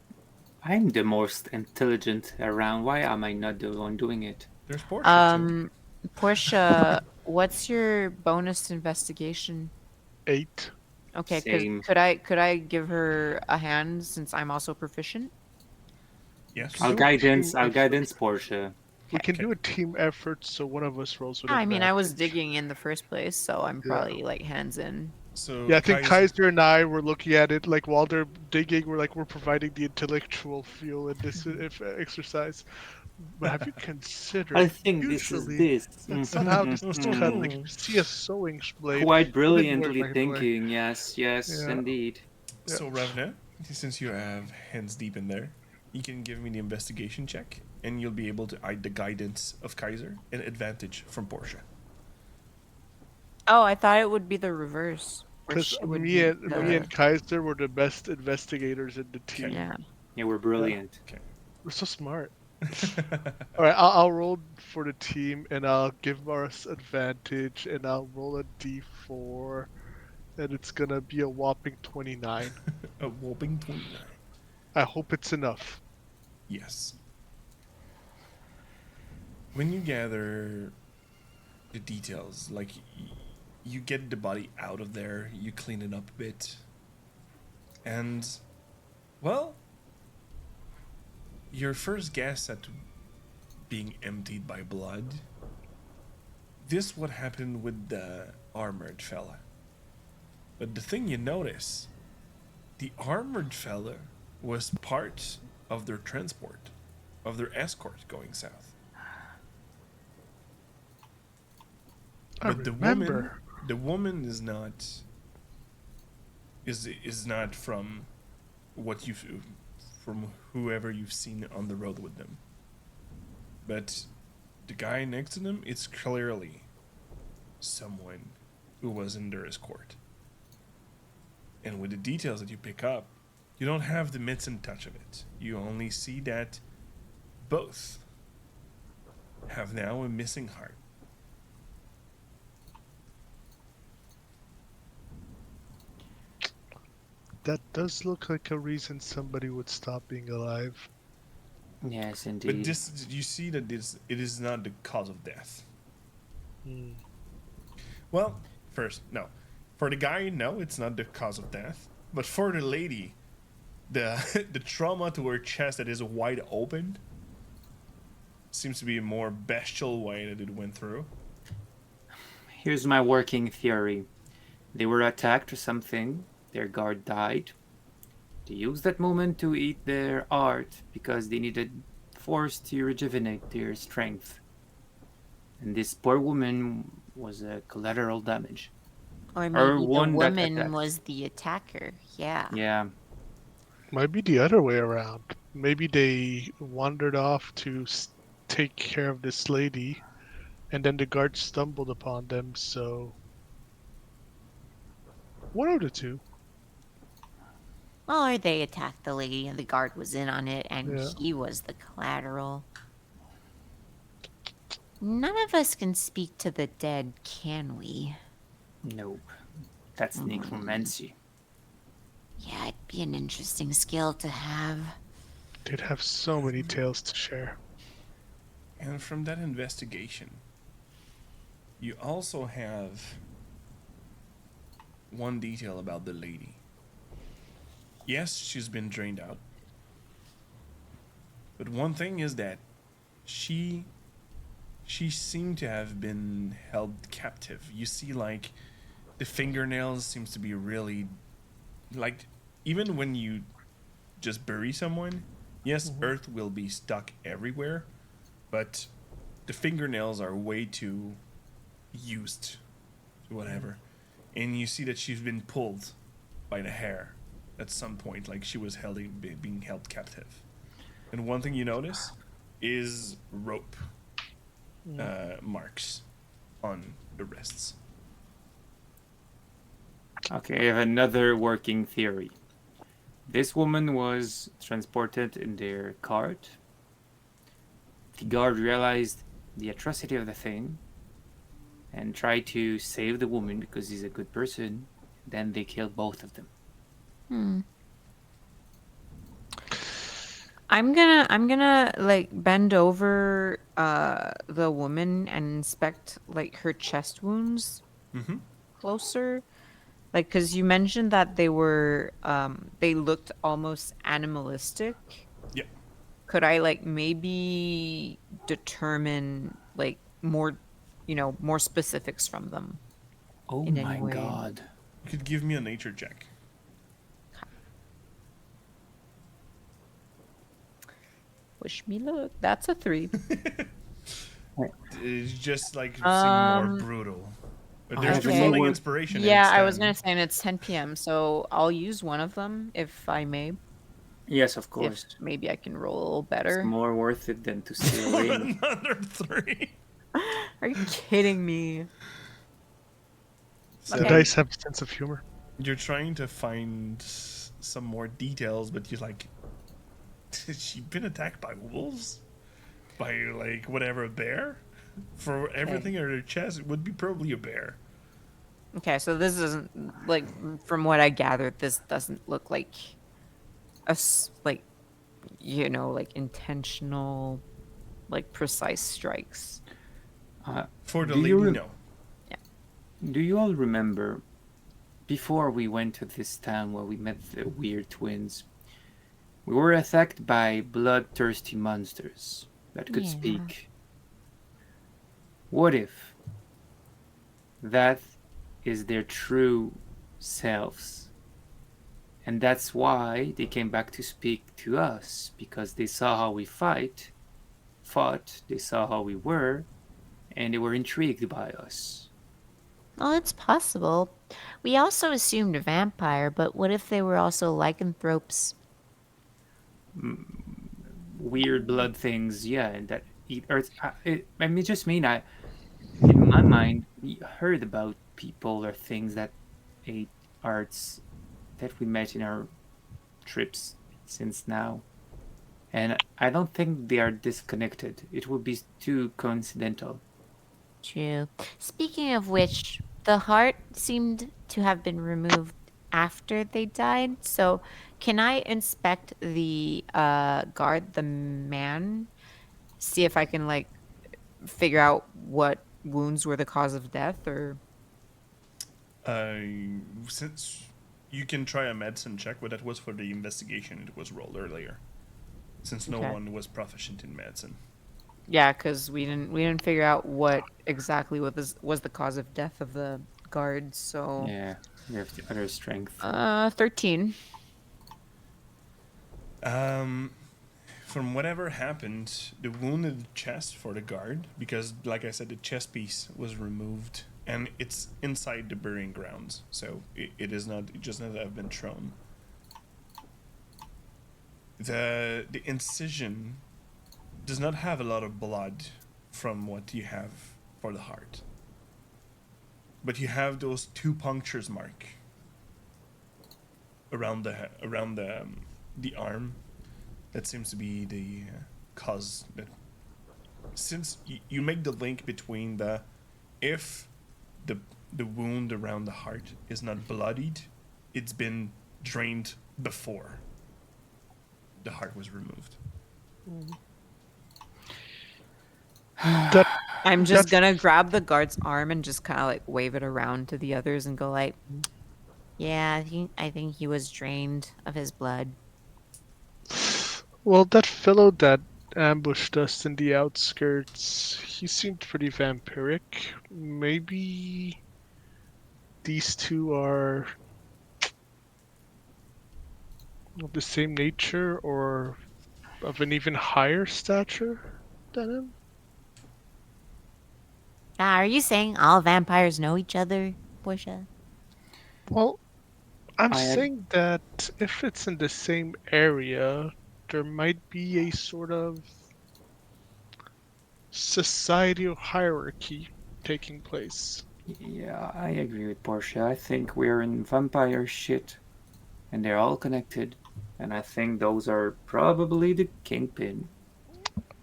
Speaker 2: I'm the most intelligent around. Why am I not the one doing it?
Speaker 1: There's Portia too.
Speaker 6: Portia, what's your bonus to investigation?
Speaker 5: 8.
Speaker 6: Okay,
Speaker 2: Same.
Speaker 6: could I give her a hand since I'm also proficient?
Speaker 1: Yes.
Speaker 2: I'll
Speaker 5: do a
Speaker 2: guidance.
Speaker 5: team
Speaker 2: I'll
Speaker 5: effort.
Speaker 2: guidance Portia.
Speaker 5: We can
Speaker 1: Okay.
Speaker 5: do a team effort, so one of us rolls with
Speaker 6: I mean, I was
Speaker 5: advantage.
Speaker 6: digging in the first place, so I'm
Speaker 5: Yeah.
Speaker 6: probably like hands in.
Speaker 1: So
Speaker 5: Yeah, I think
Speaker 1: Kaiser,
Speaker 5: Kaiser and I were looking at it like while they're digging, we're providing the intellectual fuel in this exercise. But have you considered?
Speaker 2: I think this is
Speaker 5: usually,
Speaker 2: this.
Speaker 5: that's not how this is cut. Like
Speaker 2: Mhm.
Speaker 5: if you see a sewing blade,
Speaker 2: Quite
Speaker 5: it wouldn't work
Speaker 2: brilliantly
Speaker 5: like the way-
Speaker 2: thinking. Yes, yes,
Speaker 5: Yeah.
Speaker 2: indeed.
Speaker 5: Yeah.
Speaker 1: so Ravna, since you have hands deep in there, you can give me the investigation check, and you'll be able to add the guidance of Kaiser and advantage from Portia.
Speaker 6: Oh, I thought it would be the reverse. where
Speaker 5: Because
Speaker 6: she would
Speaker 5: me
Speaker 6: be
Speaker 5: and
Speaker 6: the-
Speaker 5: me and Kaiser were the best investigators in the team.
Speaker 1: Okay.
Speaker 6: yeah.
Speaker 2: Yeah, we're brilliant.
Speaker 5: We're so smart. All right, I'll roll for the team, and I'll give us advantage, and I'll roll a d4, and it's gonna be a whopping 29.
Speaker 1: A whopping 29.
Speaker 5: I hope it's enough.
Speaker 1: Yes. When you gather the details, like you get the body out of there, you clean it up a bit, and well, your first guess at being emptied by blood. This what happened with the armored fella. But the thing you notice, the armored fella was part of their transport, of their escort going south.
Speaker 5: I
Speaker 1: But
Speaker 5: remember.
Speaker 1: the woman is not from what you from whoever you've seen on the road with them. But the guy next to them, it's clearly someone who was in their escort. And with the details that you pick up, you don't have the medicine touch of it. You only see that both have now a missing heart.
Speaker 5: That does look like a reason somebody would stop being alive.
Speaker 2: Yes,
Speaker 1: But
Speaker 2: indeed.
Speaker 1: this, you see that it is not the cause of death.
Speaker 5: Hmm.
Speaker 1: Well, first, no. For the guy, no, it's not the cause of death. But for the lady, the the trauma to her chest that is wide open seems to be a more bestial way that it went through.
Speaker 2: Here's my working theory. They were attacked or something. Their guard died. They used that moment to eat their art because they needed force to rejuvenate their strength. And this poor woman was a collateral damage.
Speaker 6: Or
Speaker 2: Or
Speaker 6: maybe the
Speaker 2: one that
Speaker 6: woman
Speaker 2: attacked.
Speaker 6: was the attacker. Yeah.
Speaker 2: Yeah.
Speaker 5: Might be the other way around. Maybe they wandered off to take care of this lady, and then the guards stumbled upon them, so. One of the two.
Speaker 6: Or they attacked the lady and the guard was in on it and
Speaker 5: Yeah.
Speaker 6: he was the collateral. None of us can speak to the dead, can we?
Speaker 2: Nope. That's necromancy.
Speaker 6: Yeah, it'd be an interesting skill to have.
Speaker 5: They'd have so many tales to share.
Speaker 1: And from that investigation, you also have one detail about the lady. Yes, she's been drained out. But one thing is that she she seemed to have been held captive. You see, like, the fingernails seems to be really, like, even when you just bury someone, yes, earth will be stuck everywhere, but the fingernails are way too used to whatever. And you see that she's been pulled by the hair at some point, like she was being held captive. And one thing you notice is rope marks on the wrists.
Speaker 2: Okay, I have another working theory. This woman was transported in their cart. The guard realized the atrocity of the thing and tried to save the woman because he's a good person. Then they killed both of them.
Speaker 4: I'm gonna like bend over the woman and inspect like her chest wounds
Speaker 1: Mm-hmm.
Speaker 4: closer. Like, because you mentioned that they looked almost animalistic.
Speaker 1: Yeah.
Speaker 4: Could I like maybe determine like more, more specifics from them
Speaker 2: Oh
Speaker 4: in
Speaker 2: my
Speaker 4: any way?
Speaker 2: god.
Speaker 1: You could give me a nature check.
Speaker 4: Wish me luck. That's a 3.
Speaker 1: It's just like seem more brutal. But there's
Speaker 2: Okay.
Speaker 1: defaulting inspiration. and
Speaker 4: Yeah,
Speaker 1: it's
Speaker 4: I was
Speaker 1: 10.
Speaker 4: gonna say, and it's 10 p.m., so I'll use one of them if I may.
Speaker 2: Yes, of
Speaker 4: If
Speaker 2: course.
Speaker 4: maybe I can roll a little
Speaker 2: It's
Speaker 4: better.
Speaker 2: more worth it than to stay
Speaker 1: For
Speaker 2: away.
Speaker 1: another 3.
Speaker 4: Are you kidding me?
Speaker 1: So
Speaker 5: The dice have a sense of humor.
Speaker 1: you're trying to find some more details, but you're like, has she been attacked by wolves? By like whatever, a bear? For everything in her chest, it would be probably a bear.
Speaker 4: Okay, so this isn't like from what I gathered, this doesn't look like like like intentional, like precise strikes.
Speaker 1: For the
Speaker 2: Do you
Speaker 1: lady,
Speaker 2: rem-
Speaker 1: no.
Speaker 2: Do you all remember before we went to this town where we met the weird twins? We were attacked by bloodthirsty monsters that could
Speaker 6: Yeah.
Speaker 2: speak. What if that is their true selves? And that's why they came back to speak to us, because they saw how we fought, they saw how we were, and they were intrigued by us.
Speaker 6: Well, it's possible. We also assumed a vampire, but what if they were also lycanthropes?
Speaker 2: Weird blood things, yeah, and that eat earth. I mean, just mean in my mind, we heard about people or things that ate arts that we met in our trips since now. And I don't think they are disconnected. It would be too coincidental.
Speaker 6: True. Speaking of which, the heart seemed to have been removed after they died. So, can I inspect the guard, the man, see if I can like figure out what wounds were the cause of death, or
Speaker 1: Uh, since you can try a medicine check, but that was for the investigation. It was rolled earlier, since no
Speaker 4: Okay.
Speaker 1: one was proficient in medicine.
Speaker 4: yeah, because we didn't figure out what exactly was the cause of death of the guards. So
Speaker 2: Yeah, we have the other strength.
Speaker 4: 13.
Speaker 1: From whatever happened, the wound in the chest for the guard, because like I said, the chest piece was removed, and it's inside the burying grounds, so it is not. It just not have been thrown. The incision does not have a lot of blood from what you have for the heart, but you have those 2 punctures mark around the arm. That seems to be the cause. That since you make the link between if the wound around the heart is not bloodied, it's been drained before the heart was removed.
Speaker 5: That
Speaker 4: I'm just
Speaker 5: That's-
Speaker 4: gonna grab the guard's arm and just kind of like wave it around to the others and go like,
Speaker 6: Yeah, I think he was drained of his blood.
Speaker 5: well, that fellow that ambushed us in the outskirts. He seemed pretty vampiric. Maybe these two are of the same nature or of an even higher stature than him.
Speaker 6: Are you saying all vampires know each other, Portia?
Speaker 5: Well, I'm
Speaker 2: I ag-
Speaker 5: saying that if it's in the same area, there might be a sort of societal hierarchy taking place.
Speaker 2: yeah, I agree with Portia. I think we're in vampire shit, and they're all connected. And I think those are probably the kingpin.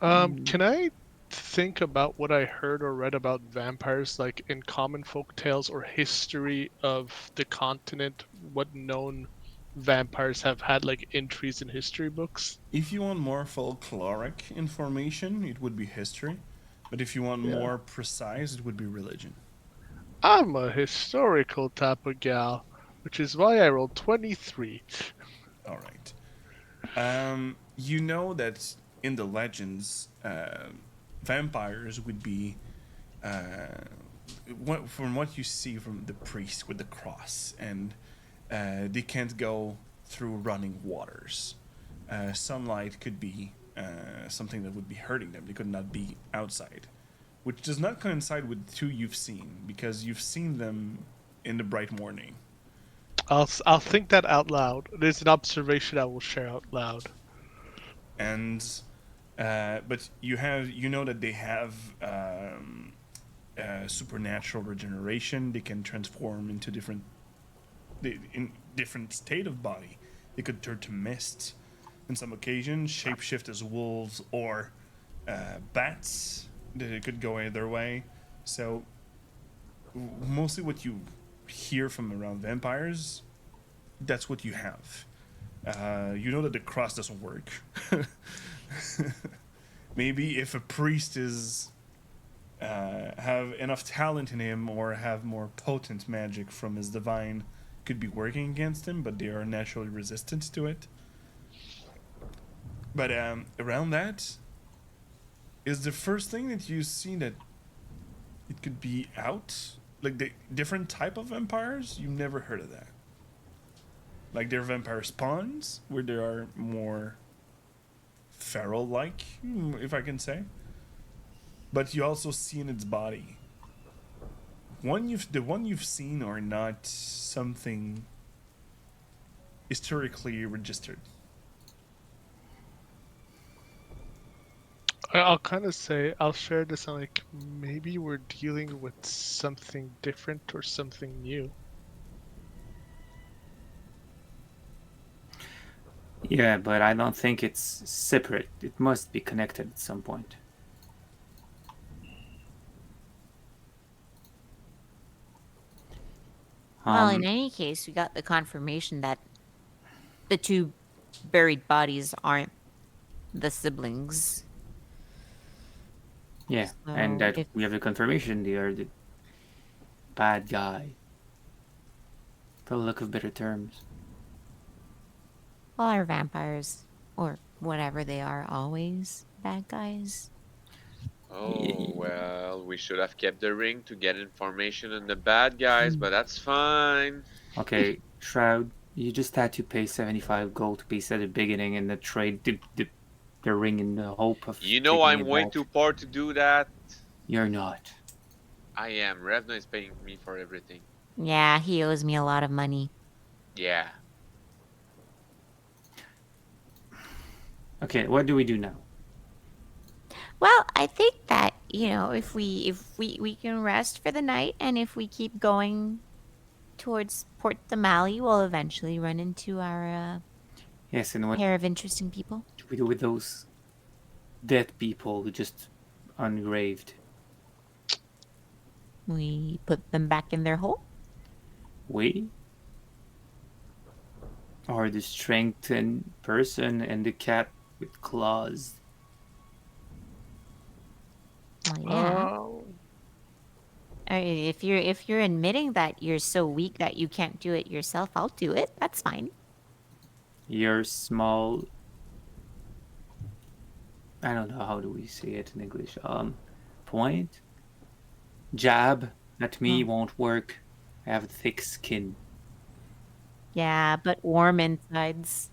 Speaker 2: Mm,
Speaker 5: Can I think about what I heard or read about vampires, like in common folk tales or history of the continent? What known vampires have had like entries in history books?
Speaker 1: If you want more folkloric information, it would be history. But if you want
Speaker 5: Yeah.
Speaker 1: more precise, it would be religion.
Speaker 5: I'm a historical type of gal, which is why I rolled 23.
Speaker 1: All right. You know that in the legends, vampires would be, from what you see from the priest with the cross, and they can't go through running waters. Sunlight could be something that would be hurting them. They could not be outside, which does not coincide with the two you've seen because you've seen them in the bright morning.
Speaker 5: I'll think that out loud. It is an observation I will share out loud.
Speaker 1: And but you know that they have supernatural regeneration. They can transform into in different state of body. They could turn to mist. On some occasions, shapeshift as wolves or bats. They could go either way. So mostly what you hear from around vampires, that's what you have. You know that the cross doesn't work. Maybe if a priest is have enough talent in him or have more potent magic from his divine, could be working against him, but they are naturally resistant to it. But around that is the first thing that you see that it could be out, like the different type of vampires. You've never heard of that. Like there are vampire spawns where there are more feral-like, if I can say. But you also see in its body. The one you've seen are not something historically registered.
Speaker 5: I'll kind of say, I'll share this on like, maybe we're dealing with something different or something new.
Speaker 2: yeah, but I don't think it's separate. It must be connected at some point.
Speaker 6: Well, in any case, we got the confirmation that the two buried bodies aren't the siblings.
Speaker 2: Yeah, and
Speaker 6: So
Speaker 2: that
Speaker 6: if
Speaker 2: we have the confirmation they are the bad guy. For lack of better terms.
Speaker 6: all are vampires, or whatever they are, always bad guys.
Speaker 3: Oh, well, we should have kept the ring to get information on the bad guys, but that's fine.
Speaker 2: Okay, Shroud, you just had to pay 75 gold piece at the beginning and then trade the ring in the hope of
Speaker 3: You know
Speaker 2: taking
Speaker 3: I'm
Speaker 2: it
Speaker 3: way
Speaker 2: back.
Speaker 3: too poor to do that.
Speaker 2: You're not.
Speaker 3: I am. Revna is paying me for everything.
Speaker 6: Yeah, he owes me a lot of money.
Speaker 3: Yeah.
Speaker 2: Okay, what do we do now?
Speaker 6: Well, I think that, if we can rest for the night, and if we keep going towards Port Damali, we'll eventually run into our
Speaker 2: Yes, and what
Speaker 6: pair of interesting people.
Speaker 2: do we do with those dead people who just ungraved?
Speaker 6: We put them back in their hole.
Speaker 2: We? Or the strengthened person and the cat with claws?
Speaker 6: Well, yeah.
Speaker 5: Oh,
Speaker 6: If you're admitting that you're so weak that you can't do it yourself, I'll do it. That's fine.
Speaker 2: You're small. I don't know how do we say it in English. Point, jab at me won't work. I have thick skin.
Speaker 6: Yeah, but warm insides.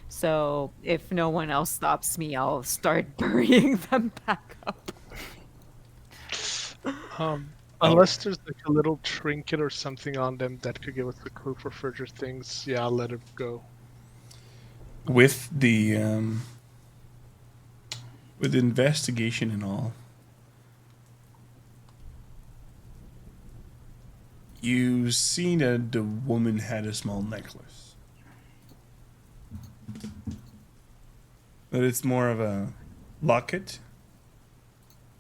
Speaker 4: So if no one else stops me, I'll start burying them back up.
Speaker 5: Unless there's like a little trinket or something on them that could give us a clue for further things, yeah, I'll let it go.
Speaker 1: With the investigation and all, you see that the woman had a small necklace. But it's more of a locket.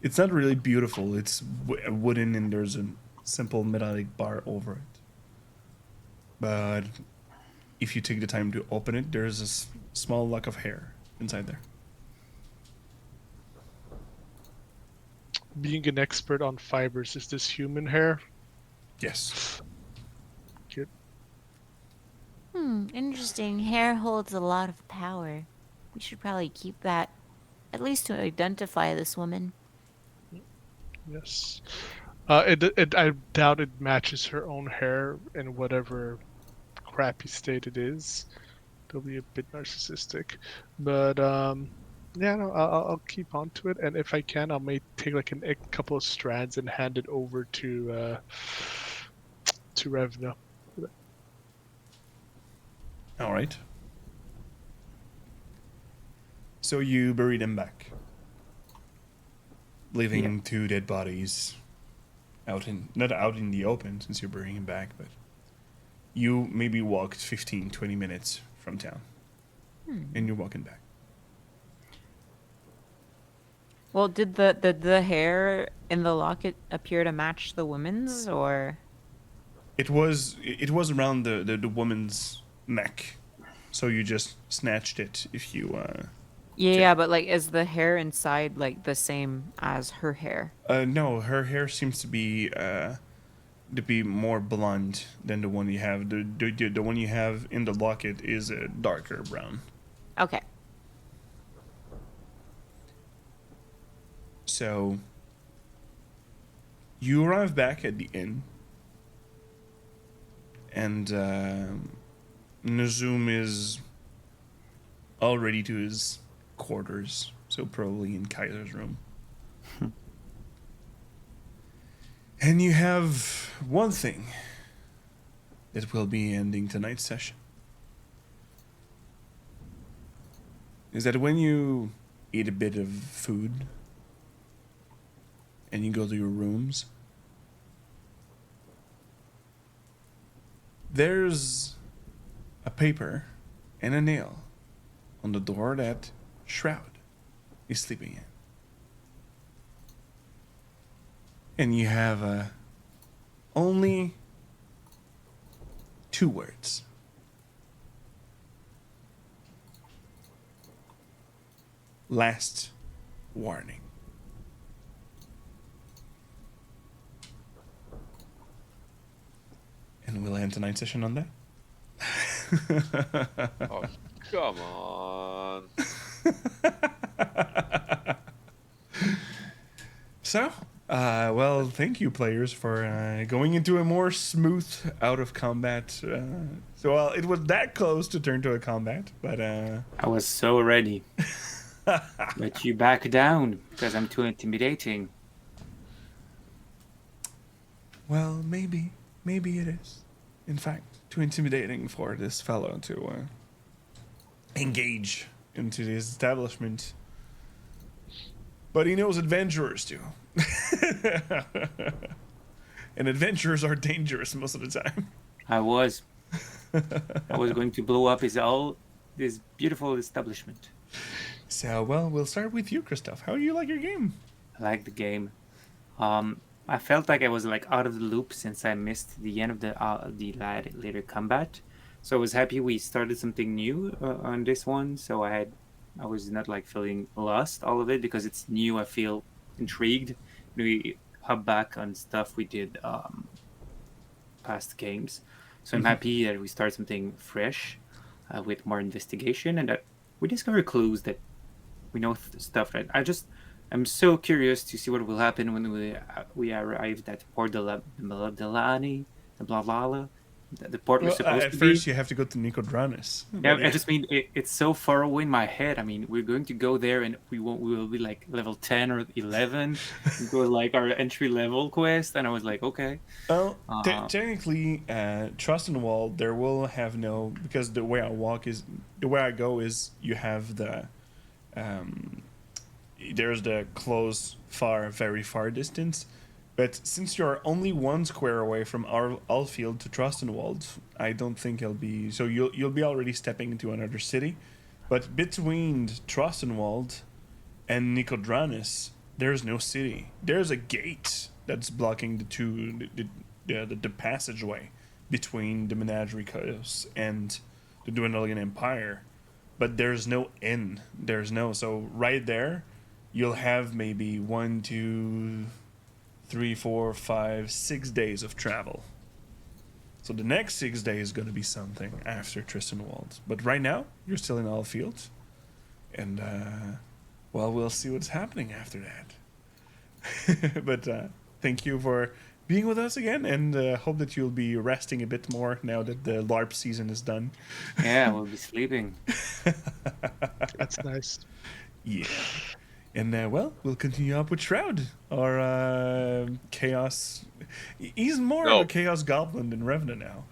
Speaker 1: It's not really beautiful. It's wooden and there's a simple metallic bar over it. But if you take the time to open it, there's a small lock of hair inside there.
Speaker 5: Being an expert on fibers, is this human hair?
Speaker 1: Yes.
Speaker 5: Good.
Speaker 6: Interesting. Hair holds a lot of power. We should probably keep that, at least to identify this woman.
Speaker 5: Yes. I doubt it matches her own hair in whatever crappy state it is. It'll be a bit narcissistic, but yeah, no, I'll keep on to it, and if I can, I'll may take like a couple of strands and hand it over to Revna.
Speaker 1: All right. So you bury them back, leaving two dead bodies not out in the open since you're burying them back, but you maybe walked 15, 20 minutes from town, and you're walking back.
Speaker 4: Well, did the hair in the locket appear to match the woman's, or?
Speaker 1: It was around the woman's neck, so you just snatched it. If you
Speaker 4: Yeah, but like, is the hair inside like the same as her hair?
Speaker 1: no, her hair seems to be more blonde than the one you have. The one you have in the locket is a darker brown.
Speaker 4: Okay.
Speaker 1: So you arrive back at the inn, and Nazum is already to his quarters, so probably in Kaiser's room. And you have one thing that will be ending tonight's session. Is that when you eat a bit of food and you go to your rooms, there's a paper and a nail on the door that Shroud is sleeping in. And you have only 2 words. Last warning. And we'll end tonight's session on that.
Speaker 3: Oh, come on.
Speaker 1: So, well, thank you, players, for going into a more smooth out of combat. So, well, it was that close to turn to a combat, but
Speaker 2: I was so ready. But you back down because I'm too intimidating.
Speaker 1: well, maybe it is, in fact, too intimidating for this fellow to engage into this establishment. But he knows adventurers too. And adventurers are dangerous most of the time.
Speaker 2: I was going to blow up this beautiful establishment.
Speaker 1: So, well, we'll start with you, Christoph. How do you like your game?
Speaker 2: I like the game. I felt like I was like out of the loop since I missed the end of the later combat. So I was happy we started something new on this one. So I was not like feeling lost all of it because it's new. I feel intrigued. We hop back on stuff we did past games. So I'm happy that we start something fresh with more investigation and that we discover clues that we know stuff that I'm so curious to see what will happen when we arrived at Port de la Delani, the Blalala, the port we're
Speaker 1: Well,
Speaker 2: supposed
Speaker 1: at
Speaker 2: to be.
Speaker 1: first you have to go to Nicodranus.
Speaker 2: Yeah,
Speaker 1: But
Speaker 2: I just mean it's so far away in my head. I mean, we're going to go there and we will be like level 10 or 11, and go like our entry level quest, and I was like, okay.
Speaker 1: Well,
Speaker 2: Uh,
Speaker 1: technically, Trust and Wall, there will have no, because the way I go is you have um, there's the close, far, very far distance. But since you're only 1 square away from our Alfield to Trostenwald, I don't think it'll be. So you'll be already stepping into another city. But between Trostenwald and Nicodranus, there's no city. There's a gate that's blocking the passageway between the Menagerie Chaos and the Dwindling Empire. But there's no inn. There's no. So right there, you'll have maybe 1, 2, 3, 4, 5, 6 days of travel. So the next 6 days is going to be something after Tristanwald. But right now, you're still in Alfield. And, well, we'll see what's happening after that. But thank you for being with us again, and hope that you'll be resting a bit more now that the LARP season is done.
Speaker 2: yeah, we'll be sleeping.
Speaker 5: That's nice.
Speaker 1: Yeah. And well, we'll continue up with Shroud, our chaos. He's more of a chaos goblin than Revna now.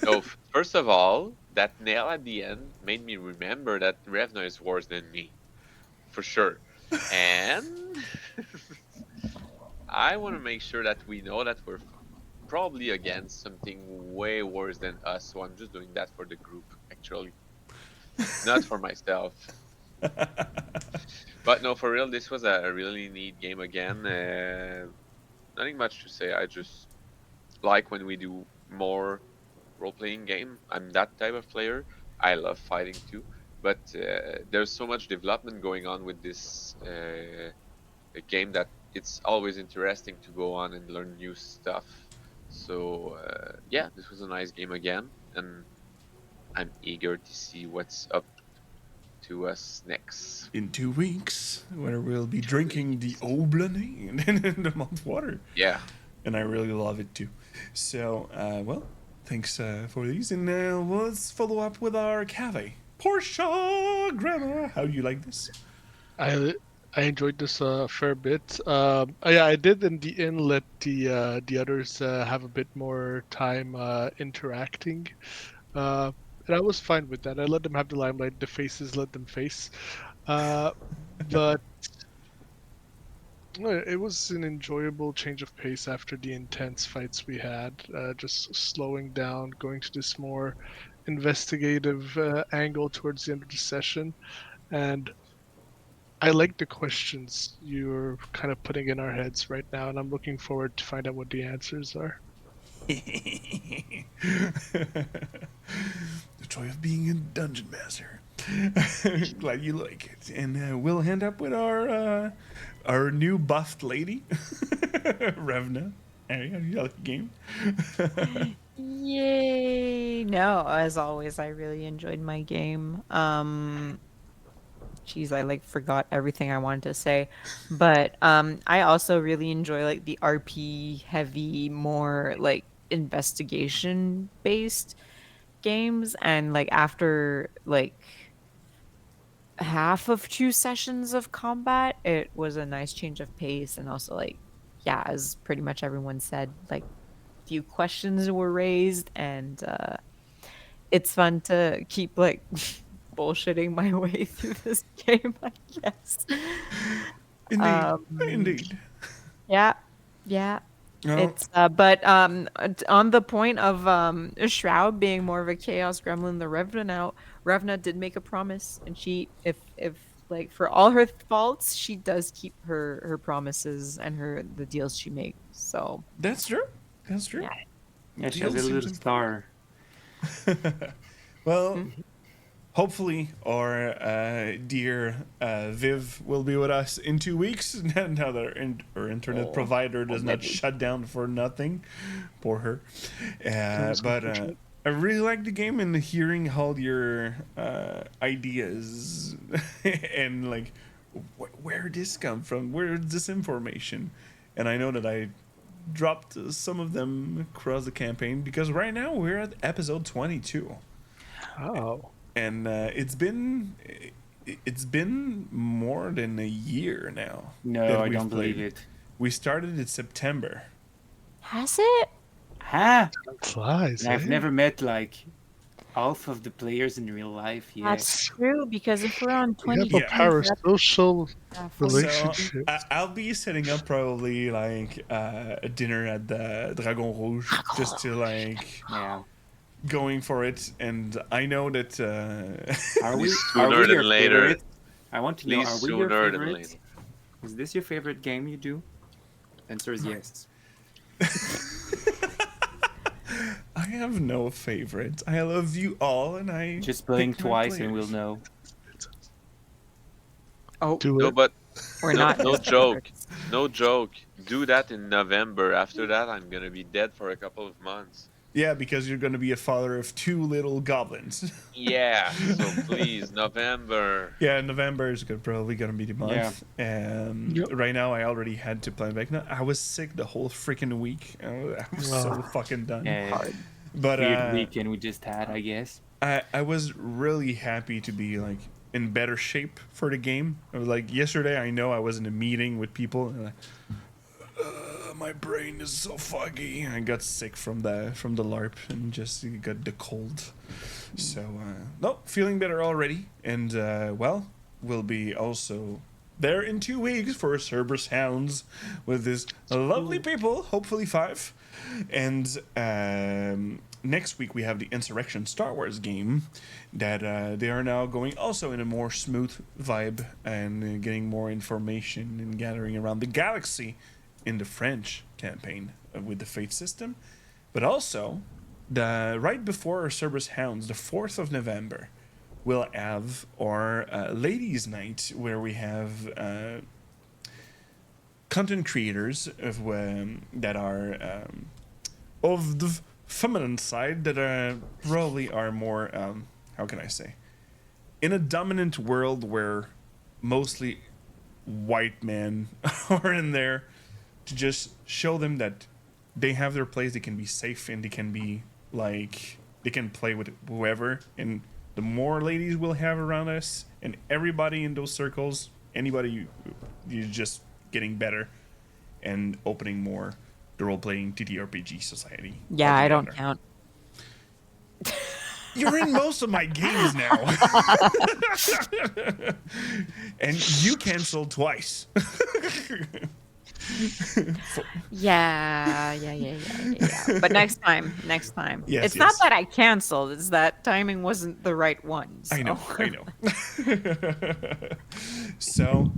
Speaker 3: No, first of all, that nail at the end made me remember that Revna is worse than me, for sure. And I want to make sure that we know that we're probably against something way worse than us. So I'm just doing that for the group, actually, not for myself. But no, for real, this was a really neat game again. Nothing much to say. I just like when we do more role-playing game. I'm that type of player. I love fighting too. But there's so much development going on with this game that it's always interesting to go on and learn new stuff. So yeah, this was a nice game again, and I'm eager to see what's up to us next.
Speaker 1: In 2 weeks, where we'll be drinking the Oblane in the malt water.
Speaker 3: Yeah.
Speaker 1: And I really love it too. So, well, thanks for these. And let's follow up with our cave. Portia Grammar, how do you like this?
Speaker 5: I enjoyed this a fair bit. Yeah, I did in the inn let the others have a bit more time interacting. And I was fine with that. I let them have the limelight. The faces let them face. But it was an enjoyable change of pace after the intense fights we had. Just slowing down, going to this more investigative angle towards the end of the session. And I like the questions you're kind of putting in our heads right now, and I'm looking forward to find out what the answers are.
Speaker 1: The joy of being a dungeon master. Glad you like it. And we'll end up with our new buffed lady, Revna. Hey, how do you like the game?
Speaker 6: Yay! No, as always, I really enjoyed my game. Geez, I like forgot everything I wanted to say, but I also really enjoy like the RP heavy, more like investigation based games, and like after like half of 2 sessions of combat, it was a nice change of pace, and also like yeah, as pretty much everyone said, like few questions were raised, and it's fun to keep like bullshitting my way through this game, I guess.
Speaker 1: Indeed. Indeed.
Speaker 6: Yeah. Yeah.
Speaker 1: No.
Speaker 6: It's but on the point of Shroud being more of a chaos gremlin than Revna did make a promise, and she if like for all her faults, she does keep her promises and the deals she makes. So
Speaker 1: That's true. That's true.
Speaker 6: Yeah.
Speaker 2: Yeah, she has a little star.
Speaker 1: Well, hopefully our dear Viv will be with us in 2 weeks. Now that our internet provider does not shut down for nothing. Poor her. But I really like the game and hearing all your ideas and like where this come from, where this information. And I know that I dropped some of them across the campaign because right now we're at episode 22.
Speaker 5: Oh.
Speaker 1: And it's been more than a year now.
Speaker 2: No,
Speaker 1: that
Speaker 2: I
Speaker 1: we've
Speaker 2: don't
Speaker 1: played.
Speaker 2: believe it.
Speaker 1: We started in September.
Speaker 6: Has it?
Speaker 2: Ha!
Speaker 5: Flies,
Speaker 2: And I've
Speaker 5: eh?
Speaker 2: never met like half of the players in real life yet.
Speaker 6: That's true, because if we're on
Speaker 5: We have
Speaker 6: 22,
Speaker 5: a parasocial
Speaker 6: that's
Speaker 5: relationship.
Speaker 1: I'll be setting up probably like a dinner at the Dragon Rouge just to like
Speaker 2: Yeah.
Speaker 1: going for it. And I know that
Speaker 2: Are we
Speaker 3: Sooner than
Speaker 2: your
Speaker 3: later.
Speaker 2: favorite? I want to know,
Speaker 3: Please,
Speaker 2: are we your
Speaker 3: sooner than
Speaker 2: favorite?
Speaker 3: later.
Speaker 2: Is this your favorite game you do? Answer is yes.
Speaker 1: I have no favorites. I love you all, and I
Speaker 2: Just blink
Speaker 1: pick my
Speaker 2: twice and we'll
Speaker 1: players.
Speaker 2: know.
Speaker 6: Oh,
Speaker 5: Do
Speaker 3: No,
Speaker 5: it.
Speaker 3: but
Speaker 6: we're
Speaker 3: no,
Speaker 6: not.
Speaker 3: no
Speaker 6: just
Speaker 3: joke.
Speaker 6: favorites.
Speaker 3: No joke. Do that in November. After that, I'm gonna be dead for a couple of months.
Speaker 1: Yeah, because you're going to be a father of 2 little goblins.
Speaker 3: Yeah. So please, November.
Speaker 1: Yeah, November is probably going to be the month. And
Speaker 5: Yep.
Speaker 1: right now, I already had to plan back. No, I was sick the whole freaking week. I was so fucking done.
Speaker 2: Yeah,
Speaker 1: But
Speaker 2: weird weekend we just had, I guess.
Speaker 1: I was really happy to be like in better shape for the game. I was like yesterday. I know I was in a meeting with people. And my brain is so foggy. I got sick from the LARP and just got the cold. So no, feeling better already. And well, we'll be also there in 2 weeks for Cerberus Hounds with this lovely people. Hopefully 5. And next week we have the Insurrection Star Wars game that they are now going also in a more smooth vibe and getting more information and gathering around the galaxy in the French campaign with the Fate system. But also, the right before our Cerberus Hounds, the 4th of November, we'll have our Ladies' Night where we have content creators of that are of the feminine side that are probably are more how can I say, in a dominant world where mostly white men are in there, to just show them that they have their place, they can be safe, and they can be like they can play with whoever. And the more ladies we'll have around us and everybody in those circles, anybody you're just getting better and opening more the role-playing TTRPG society.
Speaker 6: Yeah, I don't
Speaker 1: altogether.
Speaker 6: count.
Speaker 1: You're in most of my games now. And you canceled twice.
Speaker 6: Yeah. But next time.
Speaker 1: Yes,
Speaker 6: It's
Speaker 1: yes.
Speaker 6: not that I canceled, it's that timing wasn't the right one. So.
Speaker 1: I know. So,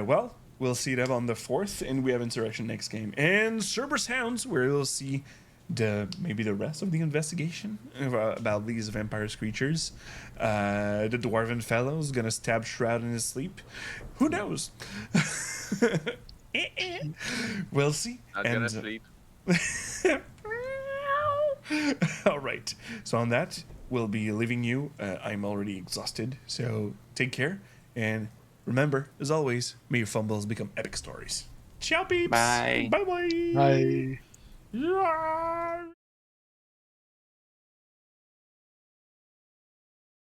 Speaker 1: well, we'll see them on the 4th, and we have Insurrection next game. And Cerberus Hounds, where we'll see maybe the rest of the investigation about these vampire creatures. The dwarven fellow's gonna stab Shroud in his sleep. Who knows? We'll see.
Speaker 3: Not gonna sleep.
Speaker 1: All right. So on that, we'll be leaving you. I'm already exhausted, so take care. And remember, as always, may your fumbles become epic stories. Ciao, peeps.
Speaker 2: Bye.
Speaker 1: Bye-bye.
Speaker 5: Bye.
Speaker 1: Yeah.